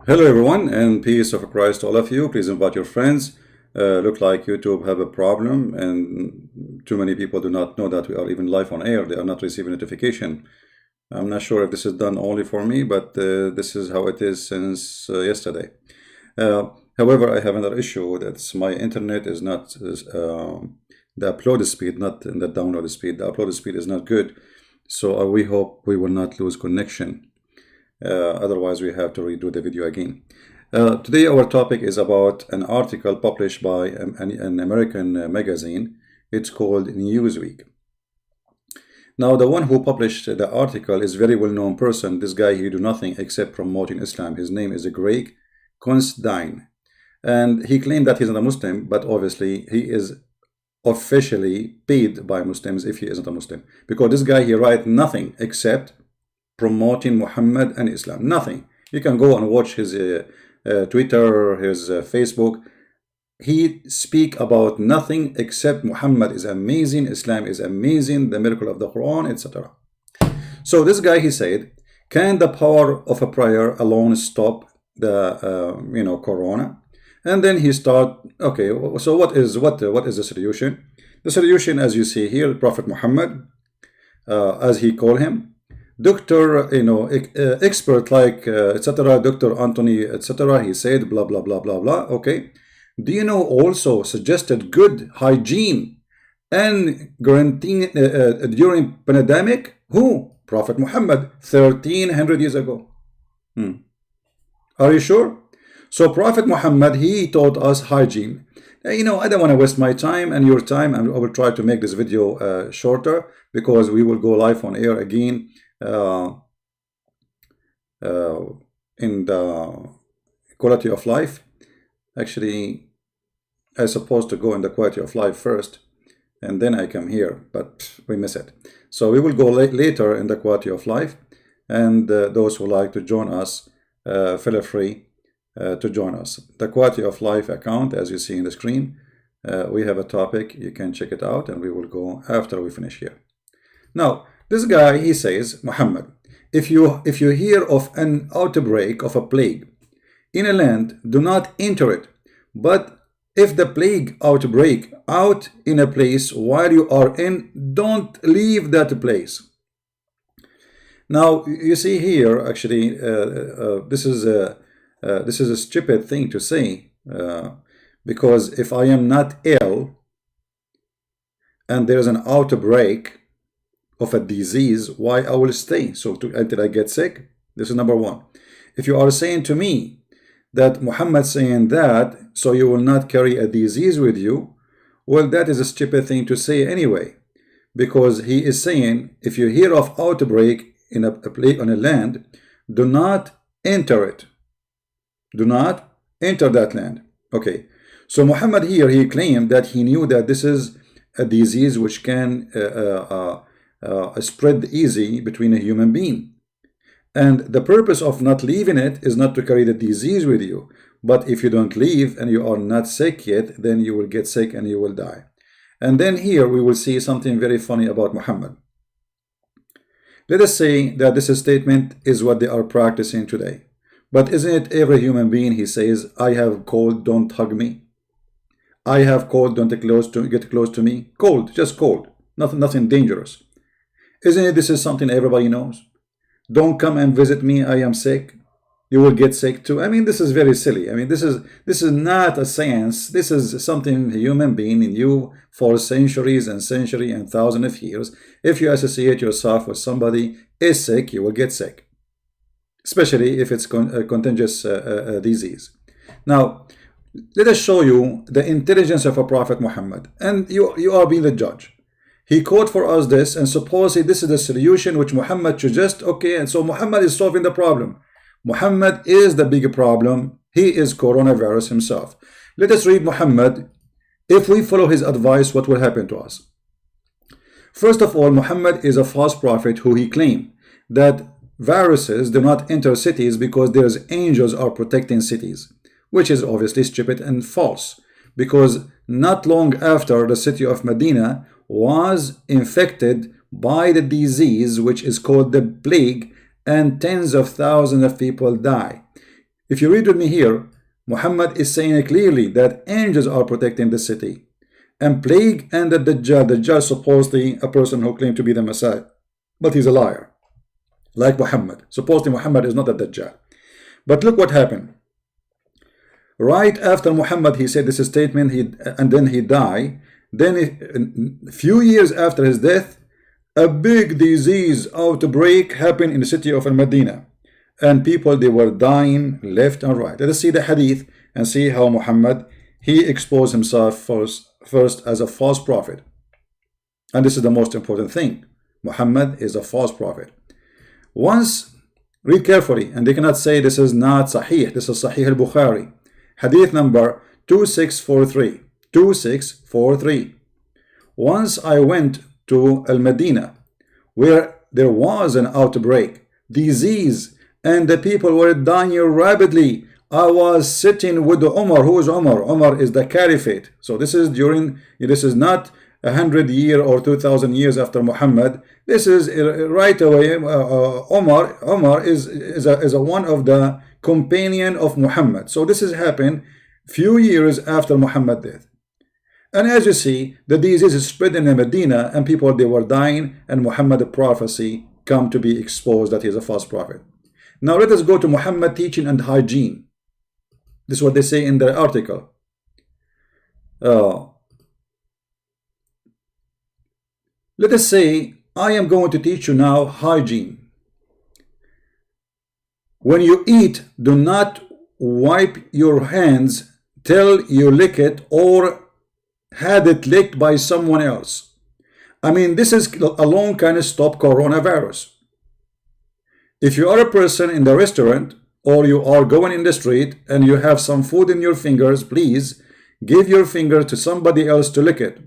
Hello everyone, and peace of Christ to all of you. Please invite your friends. Look like YouTube have a problem, and too many people do not know that we are even live on air. They are not receiving notification. I'm not sure if this is done only for me, but this is how it is since yesterday. However, I have another issue. That's my internet is not the upload speed, not the download speed. The upload speed is not good, so we hope we will not lose connection. Otherwise, we have to redo the video again. Today, our topic is about an article published by an American magazine. It's called Newsweek. Now, the one who published the article is a very well-known person. This guy, he do nothing except promoting Islam. His name is Greg Constantine. And he claimed that he's not a Muslim, but obviously he is officially paid by Muslims if he isn't a Muslim. Because this guy, he writes nothing except promoting Muhammad and Islam. Nothing. You can go and watch his Twitter, his Facebook. He speak about nothing except Muhammad is amazing, Islam is amazing, the miracle of the Quran, etc. So this guy, he said, can the power of a prayer alone stop the Corona? And then he start, okay, so what is the solution? The solution, as you see here, Prophet Muhammad, as he called him, doctor, expert like etc. Dr. Anthony, etc. He said blah blah blah blah blah. Okay, do you know also suggested good hygiene and quarantine during pandemic? Who? Prophet Muhammad, 1300 years ago. Are you sure? So Prophet Muhammad, he taught us hygiene. I don't want to waste my time and your time, and I will try to make this video shorter because we will go live on air again in the quality of life. Actually, I supposed to go in the quality of life first, and then I come here, but we miss it. So we will go later in the quality of life, and those who like to join us, feel free to join us. The quality of life account, as you see in the screen, we have a topic. You can check it out, and we will go after we finish here. Now, this guy, he says, Muhammad, if you hear of an outbreak of a plague in a land, do not enter it. But if the plague outbreak out in a place while you are in, don't leave that place. Now, you see here, actually, this is a stupid thing to say, because if I am not ill and there's an outbreak of a disease, why I will stay? So until I get sick? This is number one. If you are saying to me that Muhammad saying that so you will not carry a disease with you, well, that is a stupid thing to say anyway, because he is saying if you hear of outbreak in a place on a land, do not enter it. Do not enter that land. Okay, so Muhammad here, he claimed that he knew that this is a disease which can spread easy between a human being, and the purpose of not leaving it is not to carry the disease with you. But if you don't leave and you are not sick yet, then you will get sick and you will die. And then here we will see something very funny about Muhammad. Let us say that this statement is what they are practicing today. But isn't it every human being? He says, I have cold, don't hug me. I have cold, don't get close to me. Cold, just cold, nothing dangerous. Isn't it this is something everybody knows? Don't come and visit me, I am sick. You will get sick too. I mean, this is very silly. I mean, this is not a science. This is something a human being knew for centuries and thousands of years. If you associate yourself with somebody is sick, you will get sick, especially if it's a contagious disease. Now, let us show you the intelligence of a Prophet Muhammad, and you are being the judge. He quote for us this, and suppose this is the solution which Muhammad suggests. Okay, and so Muhammad is solving the problem. Muhammad is the big problem. He is coronavirus himself. Let us read Muhammad. If we follow his advice, what will happen to us? First of all, Muhammad is a false prophet who he claimed that viruses do not enter cities because there's angels are protecting cities, which is obviously stupid and false, because not long after the city of Medina was infected by the disease which is called the plague, and tens of thousands of people die. If you read with me here, Muhammad is saying clearly that angels are protecting the city, and plague and the Dajjal. The Dajjal supposedly a person who claimed to be the Messiah, but he's a liar, like Muhammad. Supposedly Muhammad is not a Dajjal. But look what happened. Right after Muhammad, he said this statement, and then he died. Then a few years after his death, a big disease outbreak happened in the city of Al-Medina, and people, they were dying left and right. Let us see the hadith and see how Muhammad, he exposed himself first as a false prophet. And this is the most important thing. Muhammad is a false prophet. Once, read carefully, and they cannot say this is not Sahih. This is Sahih al-Bukhari. Hadith number 2643. 2643. Once I went to Al-Medina, where there was an outbreak, disease, and the people were dying rapidly. I was sitting with Umar. Who is Umar? Umar is the caliphate. So this is not 100 years or 2000 years after Muhammad. This is right away. Umar is one of the companion of Muhammad. So this has happened few years after Muhammad's death. And as you see, the disease is spread in Medina, and people, they were dying, and Muhammad's prophecy come to be exposed that he is a false prophet. Now let us go to Muhammad teaching and hygiene. This is what they say in the article. Let us say I am going to teach you now hygiene. When you eat, do not wipe your hands till you lick it or had it licked by someone else. I mean, this is alone kind of stop coronavirus. If you are a person in the restaurant, or you are going in the street and you have some food in your fingers, please give your finger to somebody else to lick it.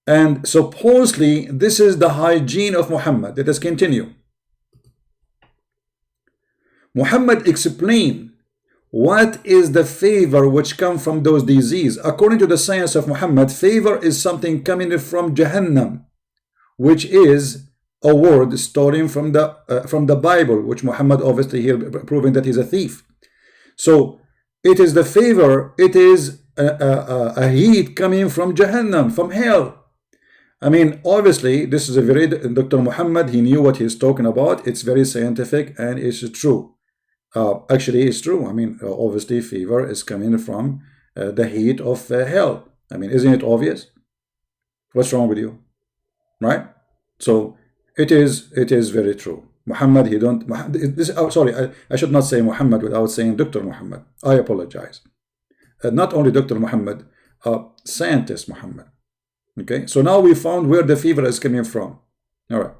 And supposedly this is the hygiene of Muhammad. Let us continue. Muhammad explained what is the favor which comes from those diseases. According to the science of Muhammad, favor is something coming from Jahannam, which is a word stolen from the Bible, which Muhammad obviously here proving that he's a thief. So it is the favor, it is a heat coming from Jahannam, from hell. I mean, obviously this is a very, Dr. Muhammad, he knew what he's talking about. It's very scientific and it's true. Actually, it's true. I mean, obviously fever is coming from the heat of hell. I mean, isn't it obvious? What's wrong with you? Right? So it is very true. Muhammad, he don't, sorry, I should not say Muhammad without saying Dr. Muhammad. I apologize. Not only Dr. Muhammad, scientist Muhammad. Okay, so now we found where the fever is coming from. All right.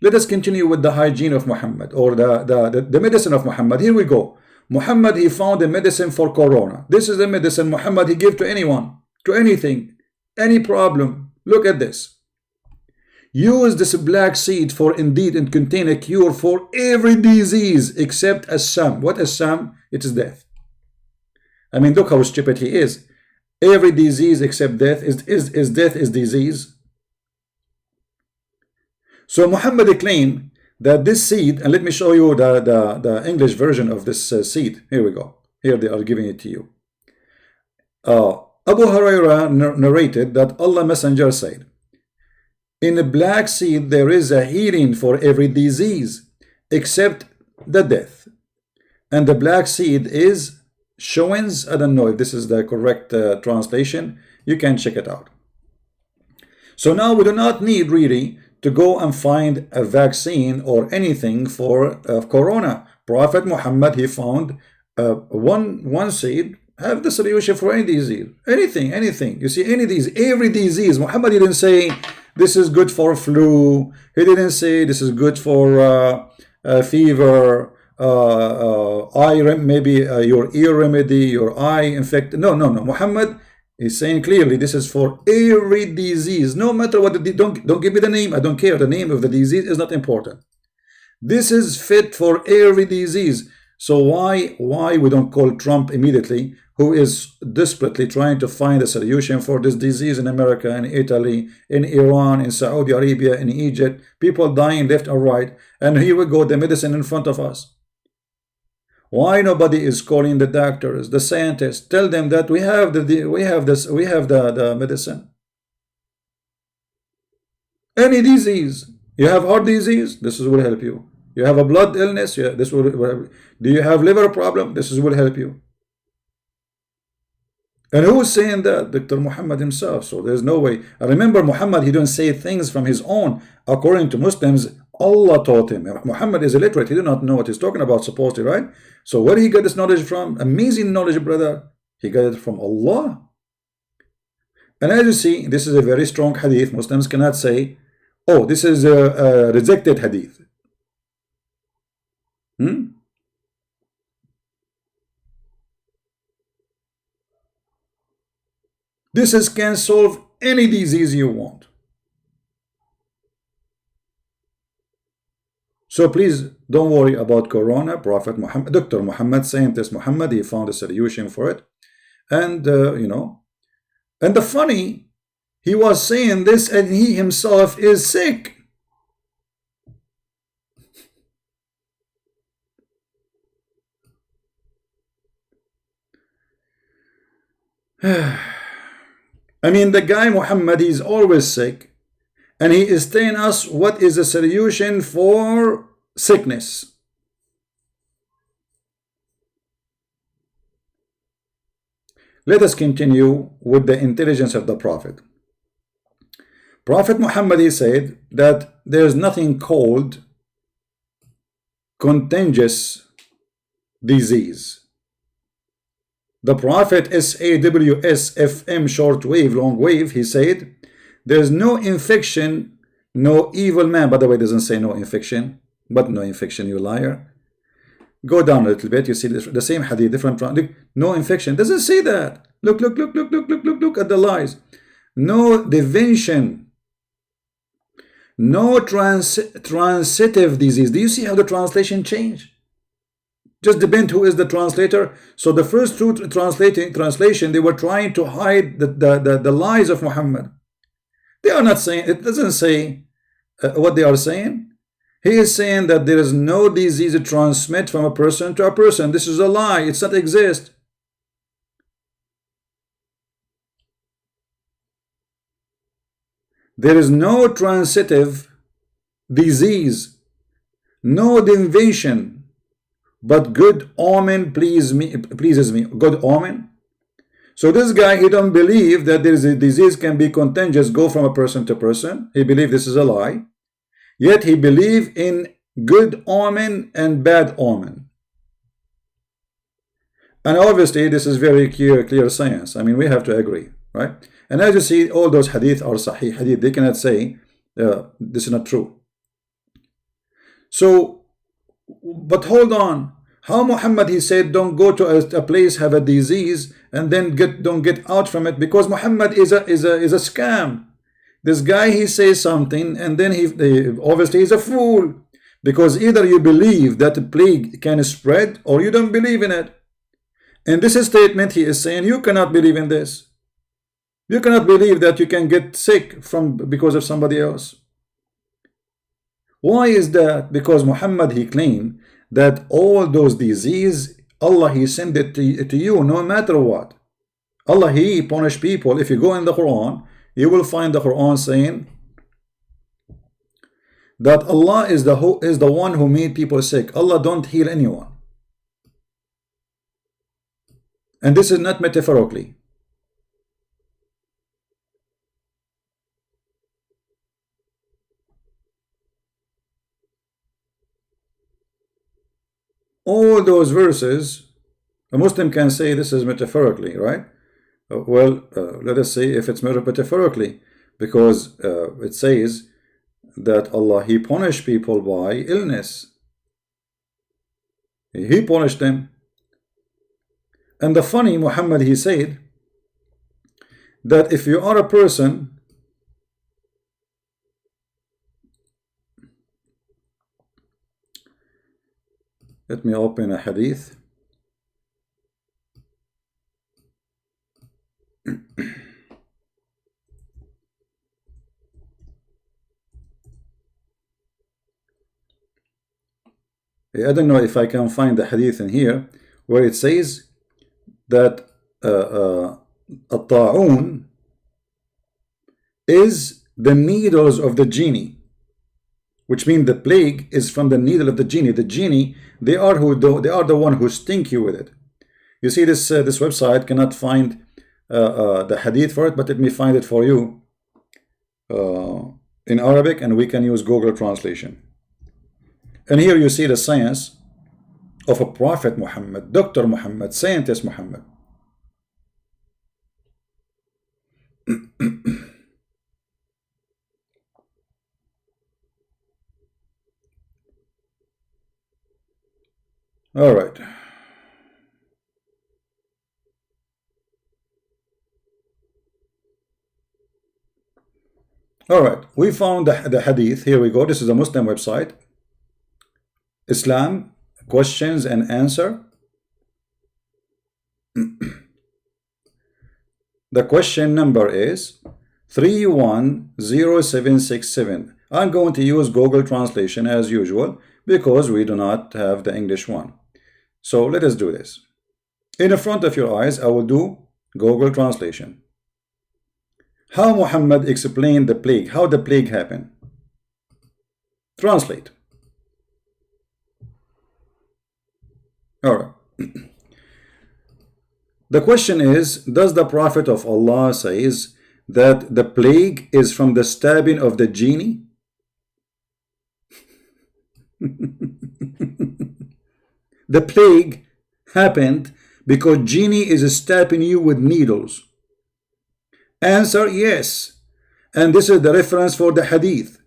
Let us continue with the hygiene of Muhammad, or the medicine of Muhammad. Here we go. Muhammad, he found a medicine for corona. This is the medicine Muhammad, he gave to anyone, to anything, any problem. Look at this. Use this black seed for indeed and contain a cure for every disease except Assam. What Assam? It is death. I mean, look how stupid he is. Every disease except death is death is disease. So Muhammad claimed that this seed, and let me show you the English version of this seed. Here we go. Here they are giving it to you. Abu Hurairah narrated that Allah Messenger said, in the black seed there is a healing for every disease except the death. And the black seed is Showens. I don't know if this is the correct translation. You can check it out. So now we do not need really to go and find a vaccine or anything for corona. Prophet Muhammad, he found one seed have the solution for any disease, anything. You see, any disease, every disease. Muhammad didn't say this is good for flu. He didn't say this is good for fever, maybe your ear remedy, your eye infected. No. Muhammad is saying clearly this is for every disease, no matter what. Don't give me the name. I don't care. The name of the disease is not important. This is fit for every disease. So why we don't call Trump immediately, who is desperately trying to find a solution for this disease in America, in Italy, in Iran, in Saudi Arabia, in Egypt, people dying left and right, and here we go, the medicine in front of us. Why nobody is calling the doctors, the scientists? Tell them that we have the medicine. Any disease. You have heart disease, this will help you. You have a blood illness, yeah, this will. Do you have liver problem? This will help you. And who is saying that? Dr. Muhammad himself. So there's no way. And remember, Muhammad, he don't say things from his own. According to Muslims, Allah taught him. Muhammad is illiterate. He do not know what he's talking about, supposedly, right? So where he got this knowledge from? Amazing knowledge, brother. He got it from Allah. And as you see, this is a very strong hadith. Muslims cannot say, oh, this is a rejected hadith. This can solve any disease you want. So please don't worry about Corona. Prophet Muhammad, Dr. Muhammad, scientist Muhammad, he found a solution for it. And, and the funny, he was saying this and he himself is sick. I mean, the guy Muhammad, he's always sick, and he is telling us what is the solution for sickness. Let us continue with the intelligence of the Prophet. Prophet Muhammad, he said that there is nothing called contagious disease. The Prophet SAWS-FM shortwave, long wave, he said, there's no infection, no evil man. By the way, it doesn't say no infection, but no infection, you liar. Go down a little bit, you see the same hadith, different. No infection, doesn't say that. Look at the lies. No divination, no transitive disease. Do you see how the translation changed? Just depend who is the translator. So the first two translation, they were trying to hide the lies of Muhammad. They are not saying, it doesn't say what they are saying. He is saying that there is no disease to transmit from a person to a person. This is a lie. It's not exist. There is no transitive disease, no divination, but good omen pleases me. Good omen. So this guy, he don't believe that there is a disease can be contagious, go from a person to person. He believes this is a lie. Yet he believes in good omen and bad omen. And obviously this is very clear science. I mean, we have to agree, right? And as you see, all those hadith are sahih hadith. They cannot say this is not true. So, but hold on. How Muhammad, he said, don't go to a place, have a disease, and then don't get out from it, because Muhammad is a scam. This guy, he says something, and then he obviously is a fool, because either you believe that the plague can spread, or you don't believe in it. And this statement, he is saying, you cannot believe in this. You cannot believe that you can get sick because of somebody else. Why is that? Because Muhammad, he claimed that all those disease, Allah, he sent it to you no matter what. Allah, he punish people. If you go in the Quran, you will find the Quran saying that Allah is the one who made people sick. Allah don't heal anyone. And this is not metaphorically. All those verses, a Muslim can say this is metaphorically, right? Well, let us say if it's metaphorically, because it says that Allah, he punished people by illness. He punished them. And the funny, Muhammad, he said that if you are a person let me open a hadith. I don't know if I can find the hadith in here where it says that الطاعون is the needles of the genie, which means the plague is from the needle of the genie. The genie, they are the one who stink you with it. You see, this website cannot find the hadith for it, but let me find it for you in Arabic, and we can use Google translation. And here you see the science of a Prophet Muhammad, Dr. Muhammad, scientist Muhammad. All right. All right, we found the hadith. Here we go. This is a Muslim website. Islam, questions and answer. The question number is 310767. I'm going to use Google translation as usual because we do not have the English one. So let us do this. In the front of your eyes, I will do Google translation. How Muhammad explained the plague, how the plague happened. Translate. All right. The question is, does the Prophet of Allah says that the plague is from the stabbing of the genie? The plague happened because genie is stabbing you with needles. Answer, yes. And this is the reference for the hadith.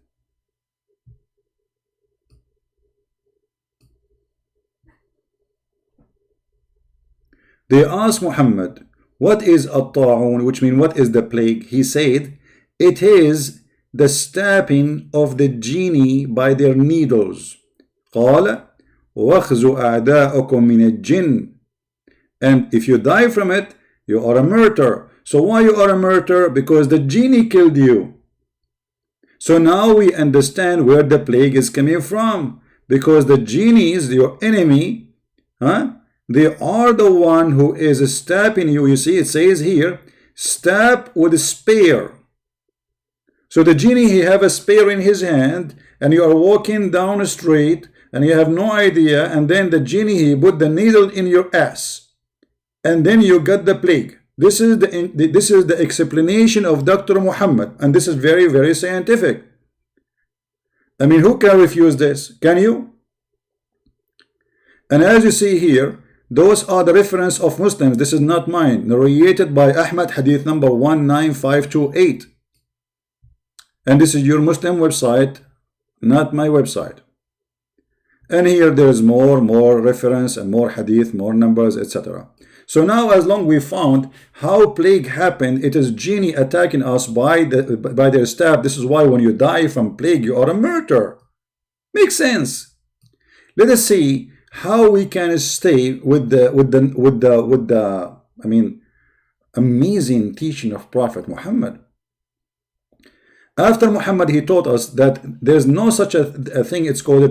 They asked Muhammad, what is at-ta'un, which means what is the plague? He said, it is the stabbing of the genie by their needles. قال وَخْزُ أَعْدَاءَكُمْ مِنَ الْجِنِّ. And if you die from it, you are a martyr. So why you are a martyr? Because the genie killed you. So now we understand where the plague is coming from. Because the genies, your enemy, they are the one who is stabbing you. You see, it says here, stab with a spear. So the genie, he have a spear in his hand, and you are walking down a street, and you have no idea, and then the genie, he put the needle in your ass, and then you got the plague. This is the explanation of Dr. Muhammad, and this is very, very scientific. I mean, who can refuse this? Can you? And as you see here, those are the reference of Muslims. This is not mine. Narrated by Ahmad, hadith number 19528. And this is your Muslim website, not my website. And here there is more reference and more hadith, more numbers, etc. So now, as long we found how plague happened, it is genie attacking us by their stab. This is why when you die from plague, you are a martyr. Makes sense. Let us see how we can stay with the I mean, amazing teaching of Prophet Muhammad. After Muhammad, he taught us that there's no such a thing. It's called a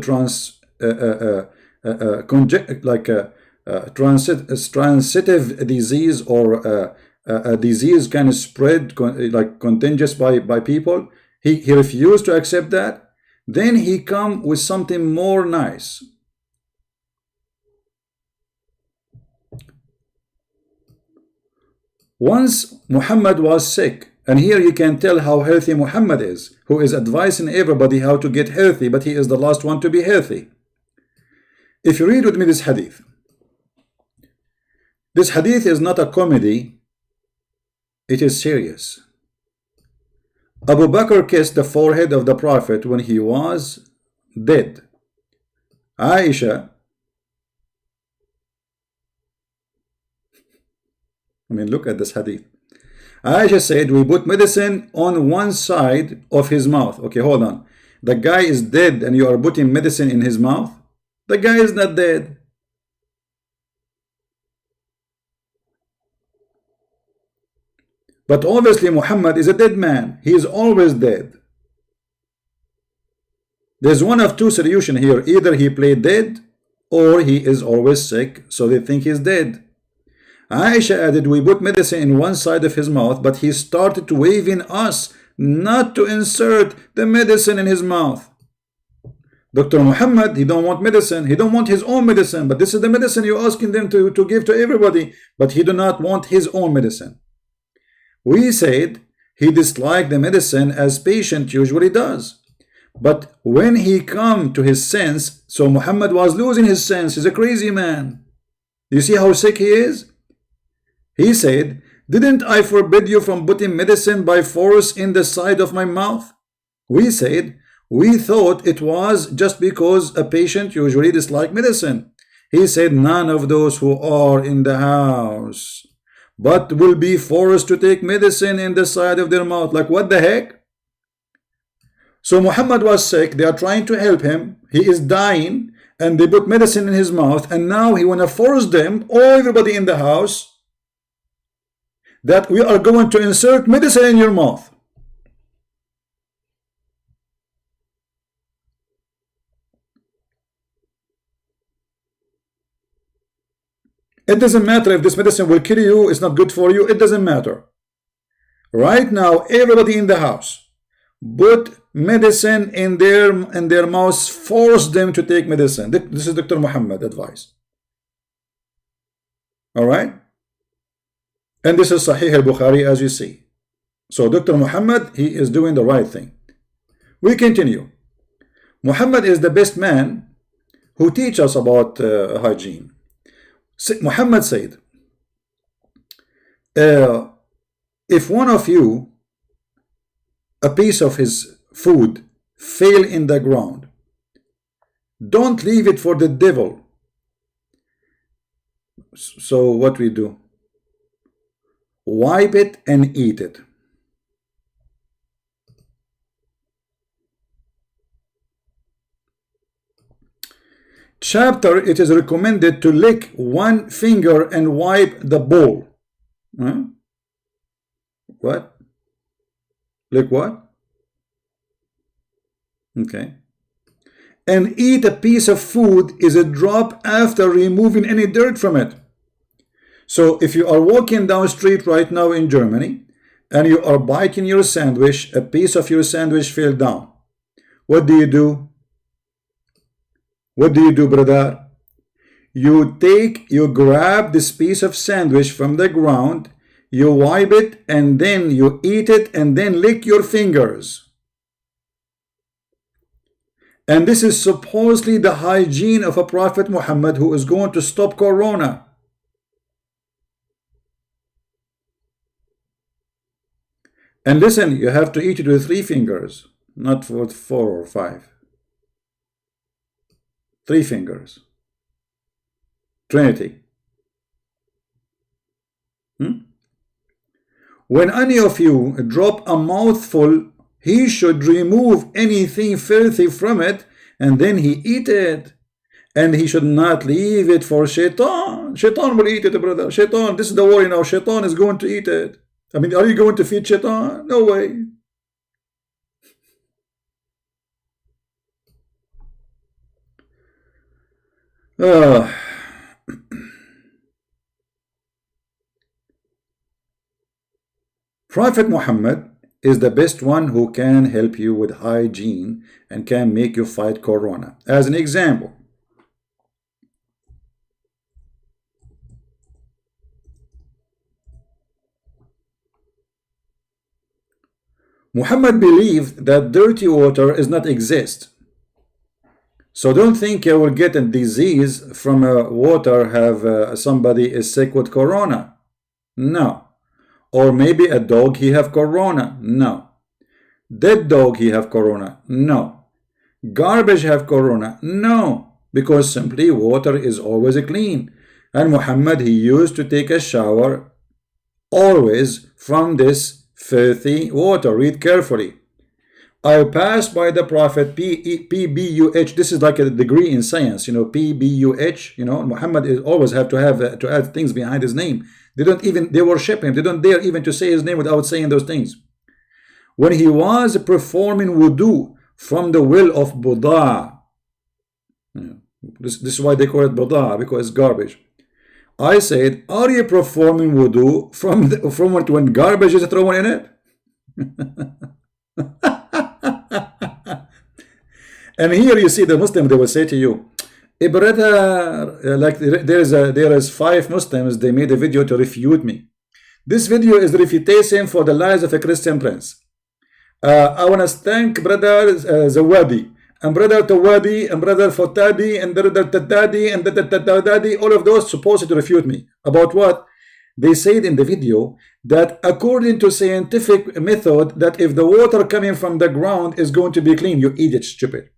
transitive disease, or a disease can spread like contagious by people. He refused to accept that. Then he come with something more nice. Once Muhammad was sick, and here you can tell how healthy Muhammad is, who is advising everybody how to get healthy, but he is the last one to be healthy. If you read with me this hadith is not a comedy, it is serious. Abu Bakr kissed the forehead of the Prophet when he was dead. Aisha, I mean, look at this hadith. Aisha said, we put medicine on one side of his mouth. Okay, hold on. The guy is dead and you are putting medicine in his mouth? The guy is not dead. But obviously Muhammad is a dead man. He is always dead. There's one of two solutions here. Either he played dead or he is always sick, so they think he's dead. Aisha added, we put medicine in one side of his mouth, but he started waving us not to insert the medicine in his mouth. Dr. Muhammad, he don't want medicine. He don't want his own medicine, but this is the medicine you're asking them to give to everybody, but he do not want his own medicine. We said he disliked the medicine as patient usually does. But when he come to his sense, so Muhammad was losing his sense. He's a crazy man. You see how sick he is? He said, didn't I forbid you from putting medicine by force in the side of my mouth? We said, we thought it was just because a patient usually dislikes medicine. He said, none of those who are in the house but will be forced to take medicine in the side of their mouth. Like, what the heck? So Muhammad was sick. They are trying to help him. He is dying, and they put medicine in his mouth, and now he want to force them, or everybody in the house, that we are going to insert medicine in your mouth. It doesn't matter if this medicine will kill you, it's not good for you, it doesn't matter. Right now, everybody in the house put medicine in their mouths, force them to take medicine. This is Dr. Muhammad advice. All right? And this is Sahih al-Bukhari, as you see. So Dr. Muhammad, he is doing the right thing. We continue. Muhammad is the best man who teach us about hygiene. Muhammad said, if one of you, a piece of his food fell in the ground, don't leave it for the devil. So what we do? Wipe it and eat it. Chapter, it is recommended to lick one finger and wipe the bowl. Huh? What? Lick what? Okay. And eat a piece of food is a drop after removing any dirt from it. So if you are walking down the street right now in Germany and you are biting your sandwich, a piece of your sandwich fell down. What do you do? What do you do, brother? You grab this piece of sandwich from the ground, you wipe it, and then you eat it, and then lick your fingers. And this is supposedly the hygiene of a Prophet Muhammad who is going to stop Corona. And listen, you have to eat it with 3 fingers, not with 4 or 5. 3 fingers. Trinity. When any of you drop a mouthful, he should remove anything filthy from it, and then he eat it. And he should not leave it for shaitan. Shaitan will eat it, brother. Shaitan, this is the worry now. Shaitan is going to eat it. I mean, are you going to feed shaitan? No way. Prophet Muhammad is the best one who can help you with hygiene and can make you fight Corona. As an example, Muhammad believed that dirty water does not exist. So don't think you will get a disease from water, have somebody is sick with Corona. No. Or maybe a dog, he have Corona. No. Dead dog, he have Corona. No. Garbage have Corona. No. Because simply water is always clean. And Muhammad, he used to take a shower always from this filthy water. Read carefully. I passed by the Prophet, PBUH. This is like a degree in science, you know, PBUH. You know, Muhammad is always have to add things behind his name. They worship him. They don't dare even to say his name without saying those things. When he was performing wudu from the well of Buddha, This is why they call it badaa, because it's garbage. I said, are you performing wudu from when garbage is thrown in it? And here you see the Muslim, they will say to you, brother, like there is 5 Muslims, they made a video to refute me. This video is refutation for the lies of a Christian prince. I want to thank brother Zawadi, and brother Tawadi, and brother Fotadi, and brother Tadadi, and Tadadi, all of those supposed to refute me. About what? They said in the video that according to scientific method, that if the water coming from the ground is going to be clean. You idiot, stupid.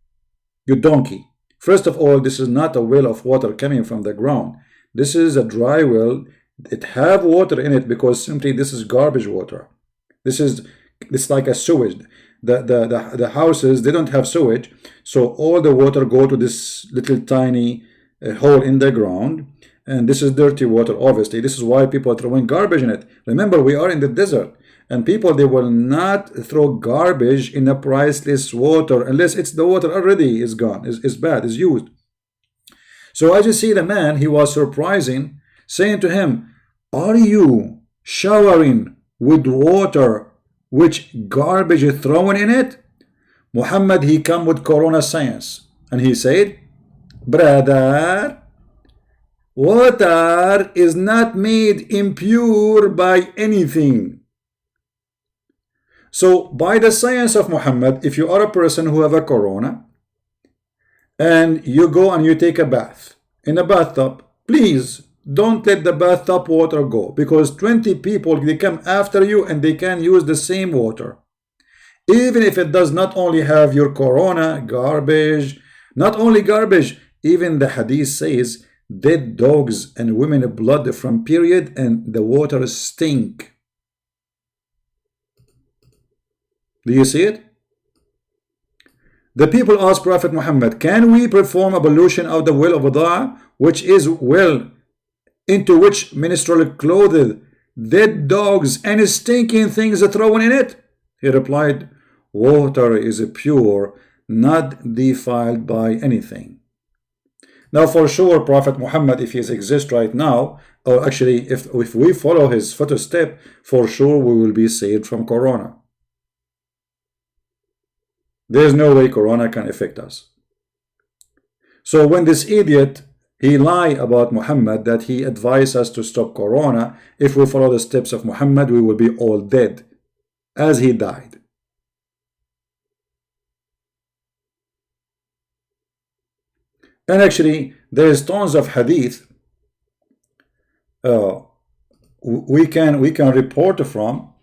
You donkey. First of all, this is not a well of water coming from the ground. This is a dry well. It have water in it because simply this is garbage water. This like a sewage. The houses, they don't have sewage, so all the water go to this little tiny hole in the ground, and this is dirty water. Obviously, this is why people are throwing garbage in it. Remember, we are in the desert, and people, they will not throw garbage in a priceless water unless it's the water already is gone, is bad, is used. So as you see, the man, he was surprising, saying to him, are you showering with water which garbage is thrown in it? Muhammad, he come with Corona science, and he said, brother, water is not made impure by anything. So by the science of Muhammad, if you are a person who have a Corona, and you go and you take a bath in a bathtub, please don't let the bathtub water go, because 20 people, they come after you and they can use the same water. Even if it does not only have your Corona garbage, not only garbage, even the hadith says dead dogs and women blood from period, and the water stink. Do you see it? The people asked Prophet Muhammad, can we perform ablution of the well of Badaa, which is well into which menstrual clothed dead dogs and stinking things are thrown in it? He replied, water is pure, not defiled by anything. Now for sure, Prophet Muhammad, if he exists right now, or actually if we follow his footstep, for sure we will be saved from Corona. There's no way Corona can affect us. So when this idiot, he lied about Muhammad, that he advised us to stop Corona, if we follow the steps of Muhammad, we will be all dead, as he died. And actually, there is tons of hadith we can report from,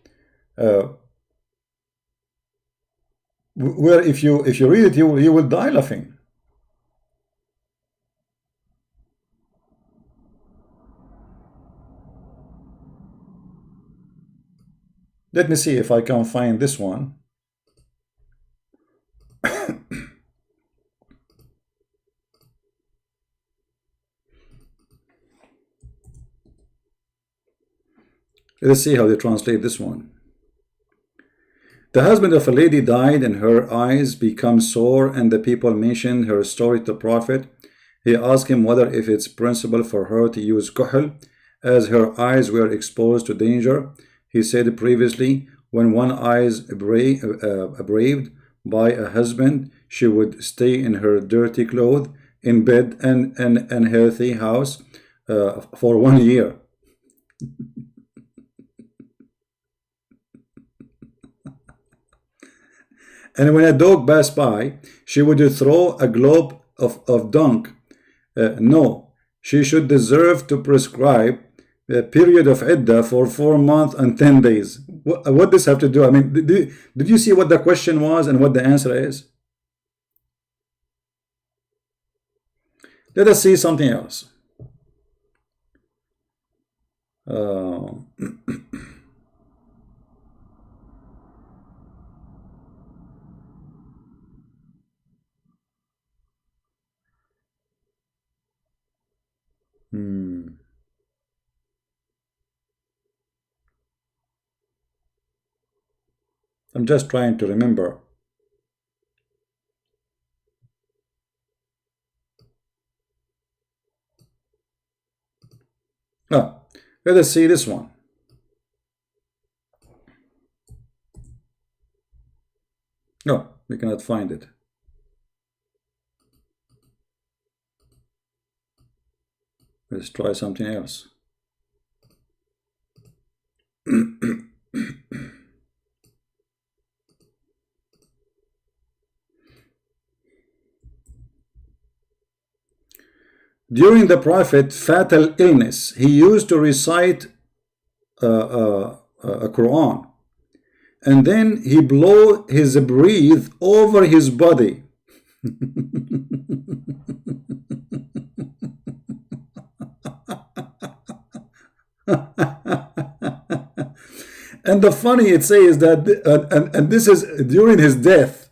where if you read it, you will die laughing. Let me see if I can find this one. Let's see how they translate this one. The husband of a lady died, and her eyes become sore, and the people mentioned her story to the Prophet. He asked him whether if it's permissible for her to use kuhl, as her eyes were exposed to danger. He said previously, when one eye is braved by a husband, she would stay in her dirty clothes, in bed, and unhealthy house for 1 year. And when a dog passed by, she would throw a globe of dung. No, she should deserve to prescribe a period of iddah for 4 months and 10 days. What does this have to do? I mean, did you see what the question was and what the answer is? Let us see something else. I'm just trying to remember. Ah, let us see this one. No, we cannot find it. Let's try something else. During the Prophet fatal illness, he used to recite a Quran, and then he blow his breath over his body. And the funny it says that, and this is during his death.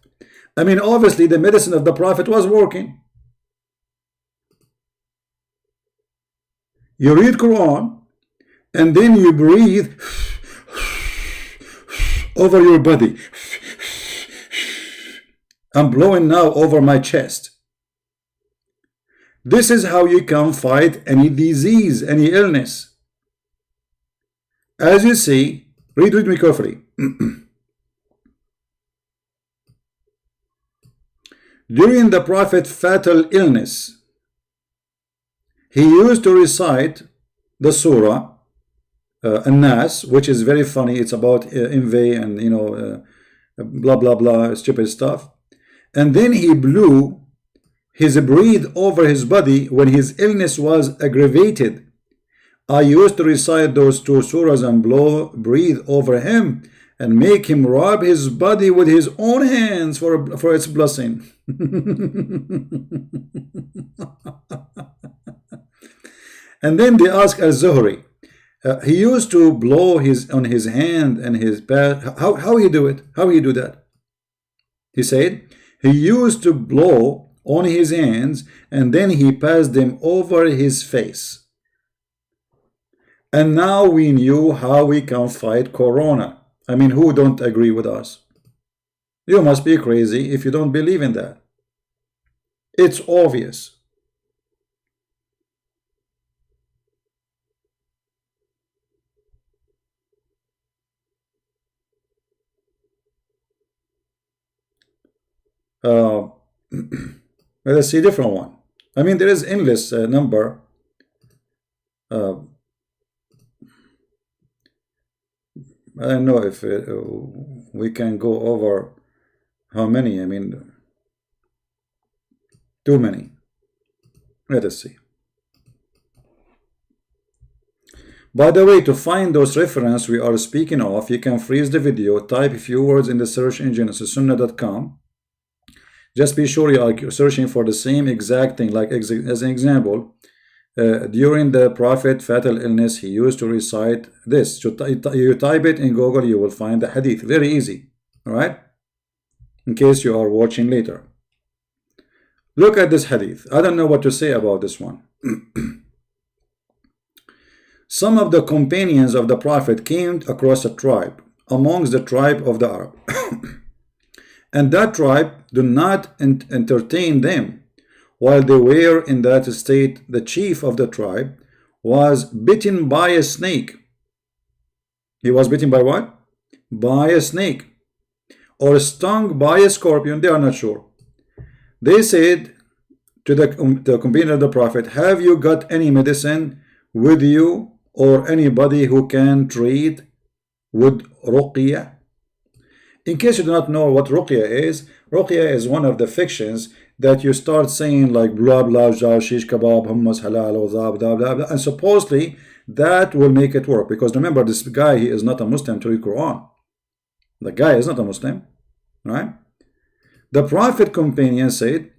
I mean, obviously the medicine of the Prophet was working. You read Quran, and then you breathe over your body. I'm blowing now over my chest. This is how you can fight any disease, any illness. As you see, read me carefully. During the Prophet's fatal illness, he used to recite the surah An-Nas, which is very funny. It's about envy and blah blah blah, stupid stuff. And then he blew his breath over his body when his illness was aggravated. I used to recite those two surahs and breathe over him and make him rub his body with his own hands for its blessing. And then they ask Al-Zuhri. He used to blow on his hand and his back. How he do it? How he do that? He said he used to blow on his hands and then he passed them over his face. And now we knew how we can fight Corona. I mean, who don't agree with us? You must be crazy if you don't believe in that. It's obvious. Let's see a different one. I mean, there is endless number. I don't know if we can go over how many. I mean, too many. Let us see. By the way, to find those references we are speaking of, you can freeze the video, type a few words in the search engine, sunnah.com. Just be sure you are searching for the same exact thing. Like as an example, during the Prophet fatal illness, he used to recite this. You type it in Google, you will find the hadith. Very easy. All right? In case you are watching later. Look at this hadith. I don't know what to say about this one. Some of the companions of the Prophet came across a tribe amongst the tribe of the Arab. And that tribe did not entertain them. While they were in that state, the chief of the tribe was bitten by a snake. He was bitten by what? By a snake. Or stung by a scorpion, they are not sure. They said to the companion of the Prophet, have you got any medicine with you or anybody who can treat with ruqyah? In case you do not know what ruqyah is one of the fictions that you start saying like blah blah blah shish kebab hummus halal blah blah blah, and supposedly that will make it work, because remember, this guy, he is not a Muslim to read Quran. The guy is not a Muslim, right? The Prophet companion said,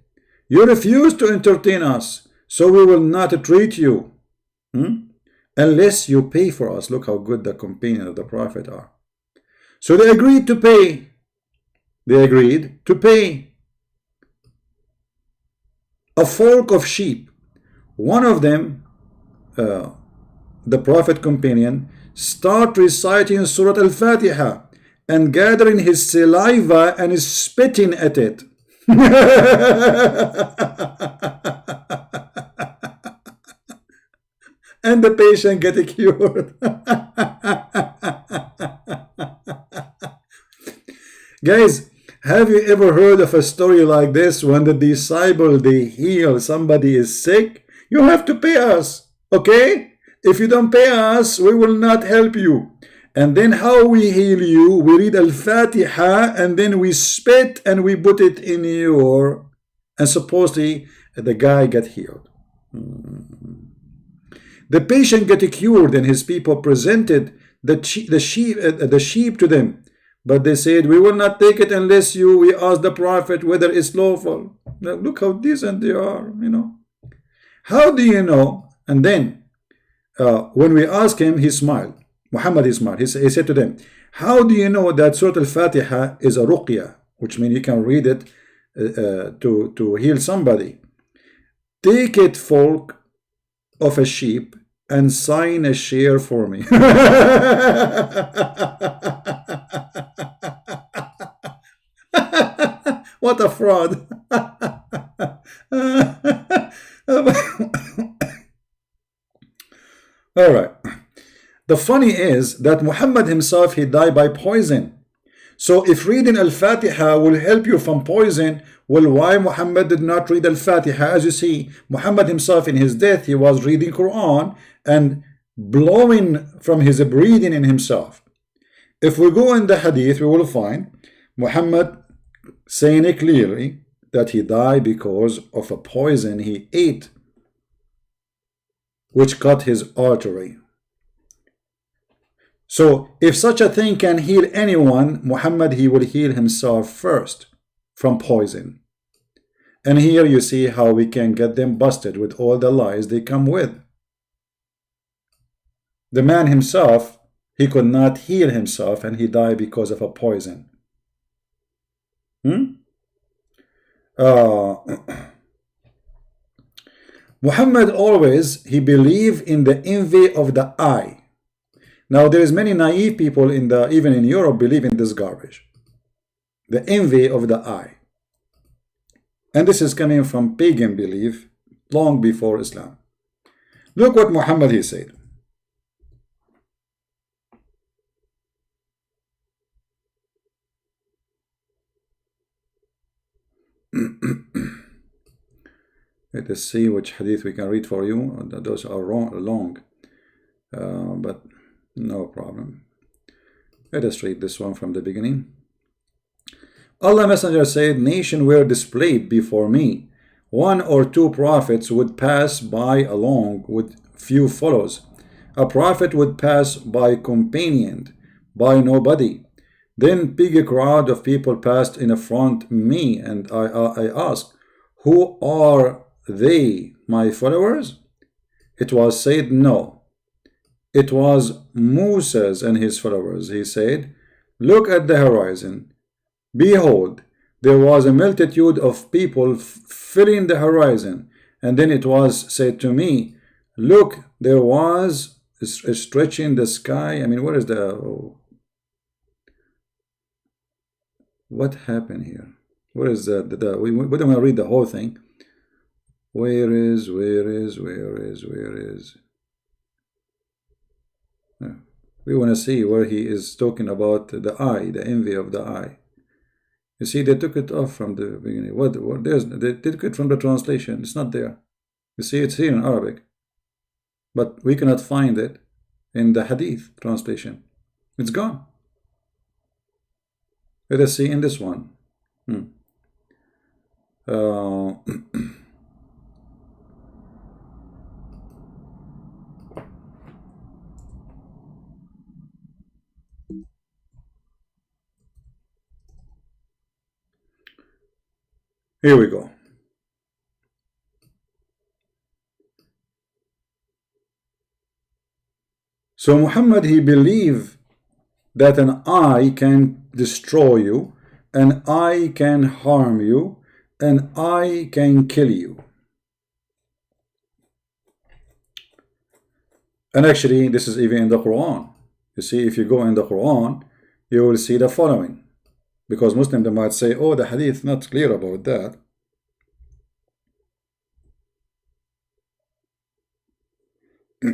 you refuse to entertain us, so we will not treat you unless you pay for us. Look how good the companion of the Prophet are. So they agreed to pay. They agreed to pay. A flock of sheep. One of them, the Prophet companion, start reciting Surah Al-Fatiha and gathering his saliva and spitting at it. and the patient get cured. Guys, have you ever heard of a story like this? When the disciple, they heal somebody is sick, you have to pay us, okay? If you don't pay us, we will not help you. And then how we heal you? We read Al-Fatiha and then we spit and we put it in your, and supposedly the guy got healed. The patient got cured and his people presented the sheep to them. But they said, we will not take it unless we ask the Prophet whether it's lawful. Now, look how decent they are, you know. How do you know? And then when we asked him, he smiled. Muhammad, he smiled. He said to them, how do you know that Surah Al-Fatiha is a ruqya, which means you can read it to heal somebody? Take it, folk of a sheep, and sign a share for me. What a fraud. All right. The funny is that Muhammad himself, he died by poison. So if reading Al-Fatiha will help you from poison, well, why Muhammad did not read Al-Fatiha? As you see, Muhammad himself in his death, he was reading Quran and blowing from his breathing in himself. If we go in the hadith, we will find Muhammad saying it clearly that he died because of a poison he ate, which cut his artery. So if such a thing can heal anyone, Muhammad, he will heal himself first from poison. And here you see how we can get them busted with all the lies they come with. The man himself, he could not heal himself and he died because of a poison. Muhammad always, he believed in the envy of the eye. Now there is many naive people even in Europe believe in this garbage. The envy of the eye. And this is coming from pagan belief long before Islam. Look what Muhammad he said. Let us see which hadith we can read for you. Those are long, but no problem. Let us read this one from the beginning. Allah Messenger said, nations were displayed before me. One or two prophets would pass by along with few followers. A prophet would pass by companioned by nobody. Then big crowd of people passed in front of me, and I asked, who are they, my followers? It was said, no. It was Moses and his followers. He said, look at the horizon. Behold, there was a multitude of people filling the horizon. And then it was said to me, look, there was a stretch in the sky. I mean, where is what happened here? Where is we don't want to read the whole thing. Where is? We want to see where he is talking about the eye, the envy of the eye. You see, they took it off from the beginning. They took it from the translation. It's not there. You see, it's here in Arabic. But we cannot find it in the Hadith translation. It's gone. Let us see in this one. Here we go. So Muhammad, he believed that an eye can destroy you, an eye can harm you, an eye can kill you. And actually, this is even in the Quran. You see, if you go in the Quran, you will see the following. Because Muslims, they might say, oh, the hadith not clear about that. Do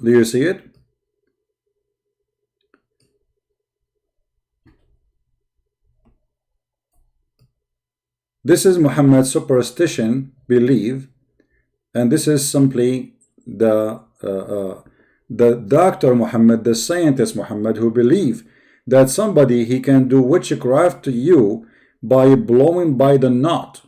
you see it? This is Muhammad's superstition, belief, and this is simply the doctor Muhammad, the scientist Muhammad, who believe that somebody he can do witchcraft to you by blowing by the knot.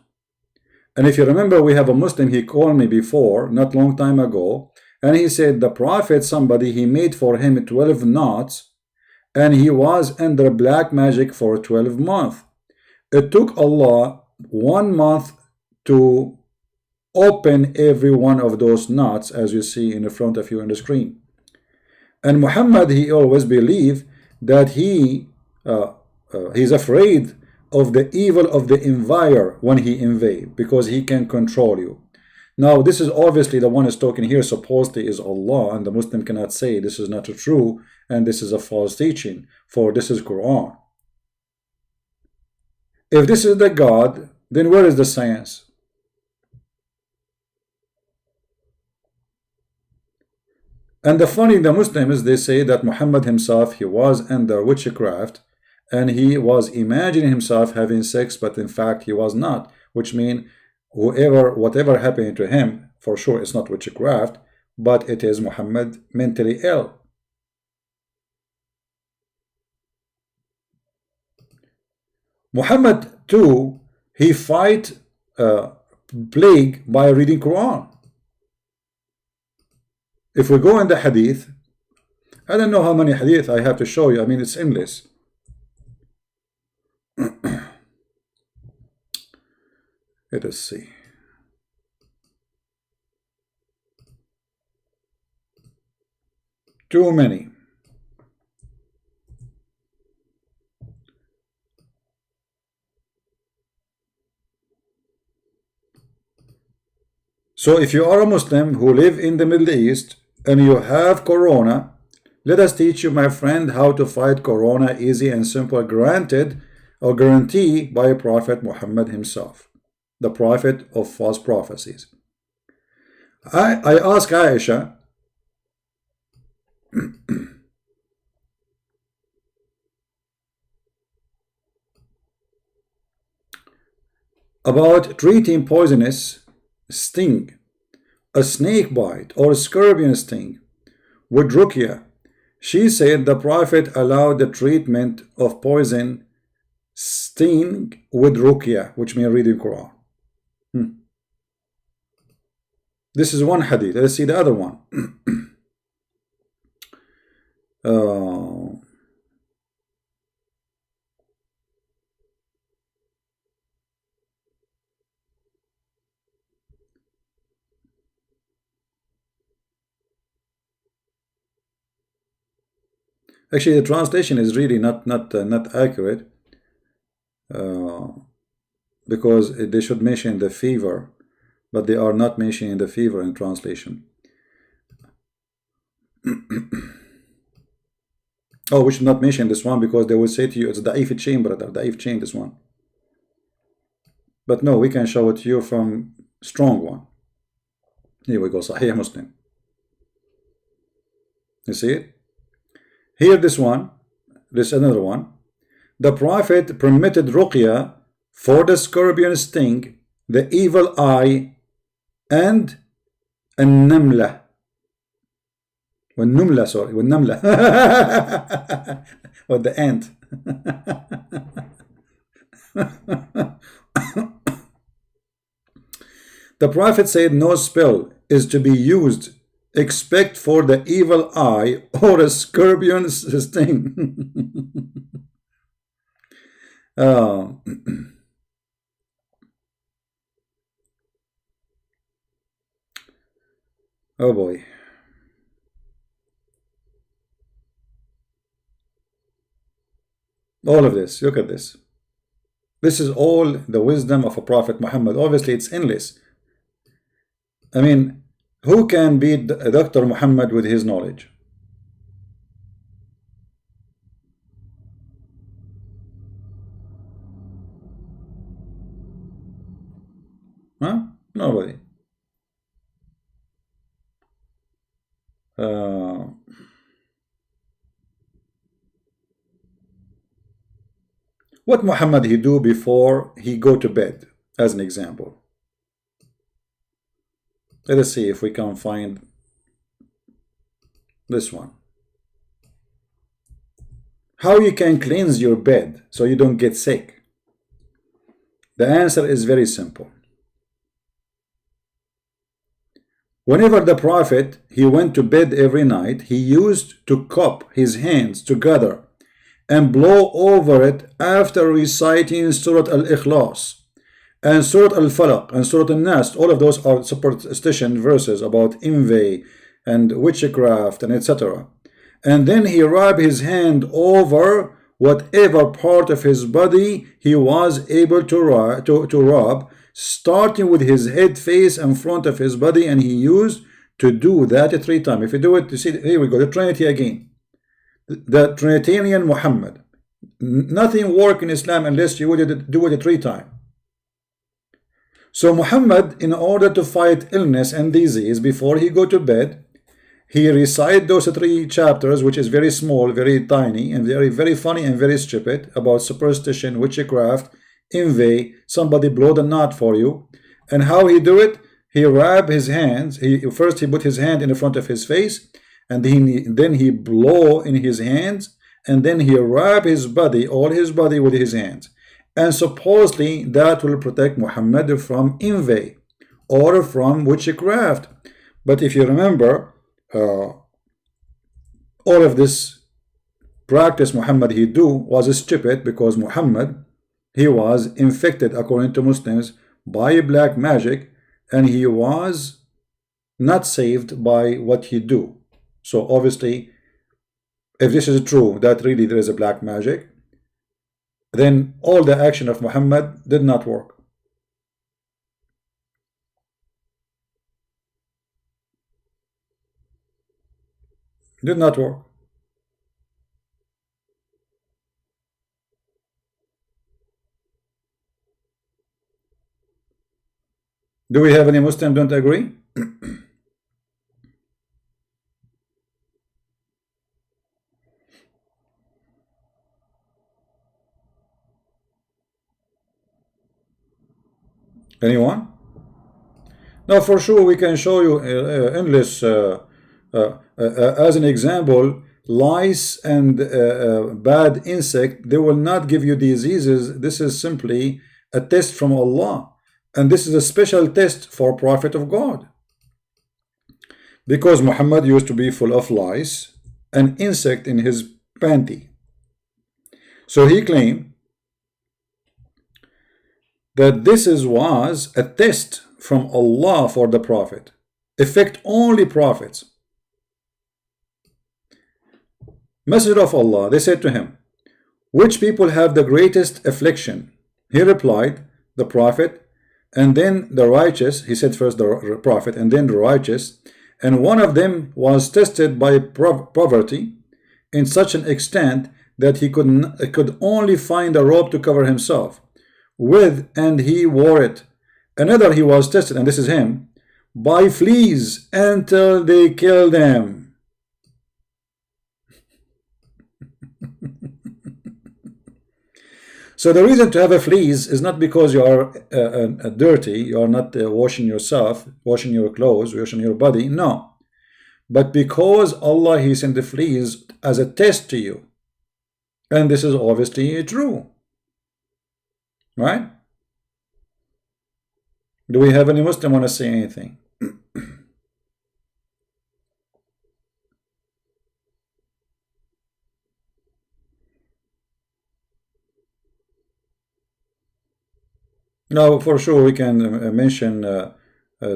And if you remember, we have a Muslim, he called me before, not long time ago, and he said the prophet, somebody, he made for him 12 knots, and he was under black magic for 12 months. It took Allah 1 month to open every one of those knots, as you see in the front of you on the screen. And Muhammad, he always believed that he's afraid of the evil of the invader when he invade, because he can control you. Now, this is obviously the one is talking here supposedly is Allah, and the Muslim cannot say this is not true and this is a false teaching, for this is Quran. If this is the God, then where is the science? And the funny, the Muslims, they say that Muhammad himself, he was under witchcraft and he was imagining himself having sex, but in fact he was not, which means whatever happened to him, for sure it's not witchcraft, but it is Muhammad mentally ill. Muhammad too, he fight plague by reading Quran. If we go in the hadith, I don't know how many hadith I have to show you. I mean, it's endless. Let us see. Too many. So if you are a Muslim who live in the Middle East and you have Corona, let us teach you, my friend, how to fight Corona easy and simple, granted or guaranteed by Prophet Muhammad himself, the prophet of false prophecies. I ask Aisha, about treating poisonous sting, a snake bite or a scorpion sting with ruqya. She said the Prophet allowed the treatment of poison sting with ruqya, which means reading Quran. This is one hadith. Let's see the other one. Actually, the translation is really not accurate, because they should mention the fever, but they are not mentioning the fever in translation. Oh, we should not mention this one because they will say to you it's da'if chain, brother, da'if chain, this one. But no, we can show it to you from strong one. Here we go, Sahih Muslim. You see it? Here, this one, this another one. The Prophet permitted ruqya for the scorpion sting, the evil eye, and النملة. والنملة, sorry, والنملة. Or the ant. The Prophet said no spell is to be used except for the evil eye or a scorpion sting. Oh boy. All of this, look at this. This is all the wisdom of a Prophet Muhammad. Obviously, it's endless. I mean, who can beat Dr. Muhammad with his knowledge? Huh? Nobody. Uh, what Muhammad he do before he go to bed, as an example? Let us see if we can find this one. How you can cleanse your bed so you don't get sick? The answer is very simple. Whenever the Prophet he went to bed every night, he used to cup his hands together and blow over it after reciting Surah Al-Ikhlas and Surah Al-Falaq and Surah Al-Nas. All of those are superstition verses about envy and witchcraft and etc. And then he rubbed his hand over whatever part of his body he was able to rub, starting with his head, face, and front of his body, and he used to do that 3 times. If you do it, you see, here we go, the Trinity again. The Trinitarian Muhammad. Nothing works in Islam unless you would do it 3 times. So Muhammad, in order to fight illness and disease before he go to bed, he recite those 3 chapters, which is very small, very tiny, and very funny and very stupid, about superstition, witchcraft, envy, somebody blow the knot for you. And how he do it? He rub his hands. First he put his hand in the front of his face, and then he blow in his hands, and then he rub his body, all his body, with his hands. And supposedly that will protect Muhammad from envy or from witchcraft. But if you remember, all of this practice Muhammad he do was stupid, because Muhammad he was infected, according to Muslims, by black magic, and he was not saved by what he do. So obviously, if this is true, that really there is a black magic, then all the action of Muhammad did not work. Did not work. Do we have any Muslim don't agree? Anyone? Now, for sure, we can show you endless, as an example, lice and bad insect, they will not give you diseases. This is simply a test from Allah. And this is a special test for Prophet of God. Because Muhammad used to be full of lice and insect in his panty. So he claimed that this was a test from Allah for the Prophet. Affect only prophets. Messenger of Allah, they said to him, which people have the greatest affliction? He replied, the Prophet, and then the righteous. He said first the Prophet and then the righteous. And one of them was tested by poverty in such an extent that he could only find a robe to cover himself with, and he wore it. Another, he was tested, and this is him, by fleas until they killed him. So the reason to have a fleas is not because you are dirty, you are not washing yourself, washing your clothes, washing your body, no. But because Allah, he sent the fleas as a test to you. And this is obviously true. Right? Do we have any Muslim want to say anything? Now, for sure, we can mention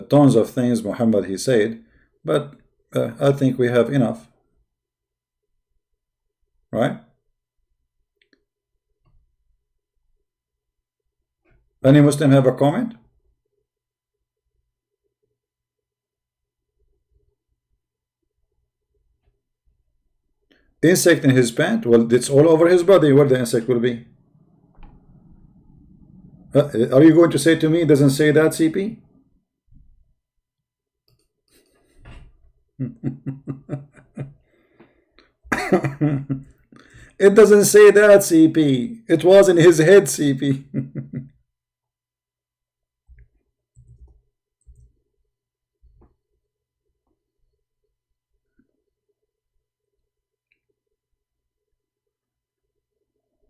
tons of things Muhammad he said, but I think we have enough. Right? Any Muslim have a comment? Insect in his pant? Well, it's all over his body where the insect will be. Are you going to say to me it doesn't say that, CP? It doesn't say that, CP. It was in his head, CP.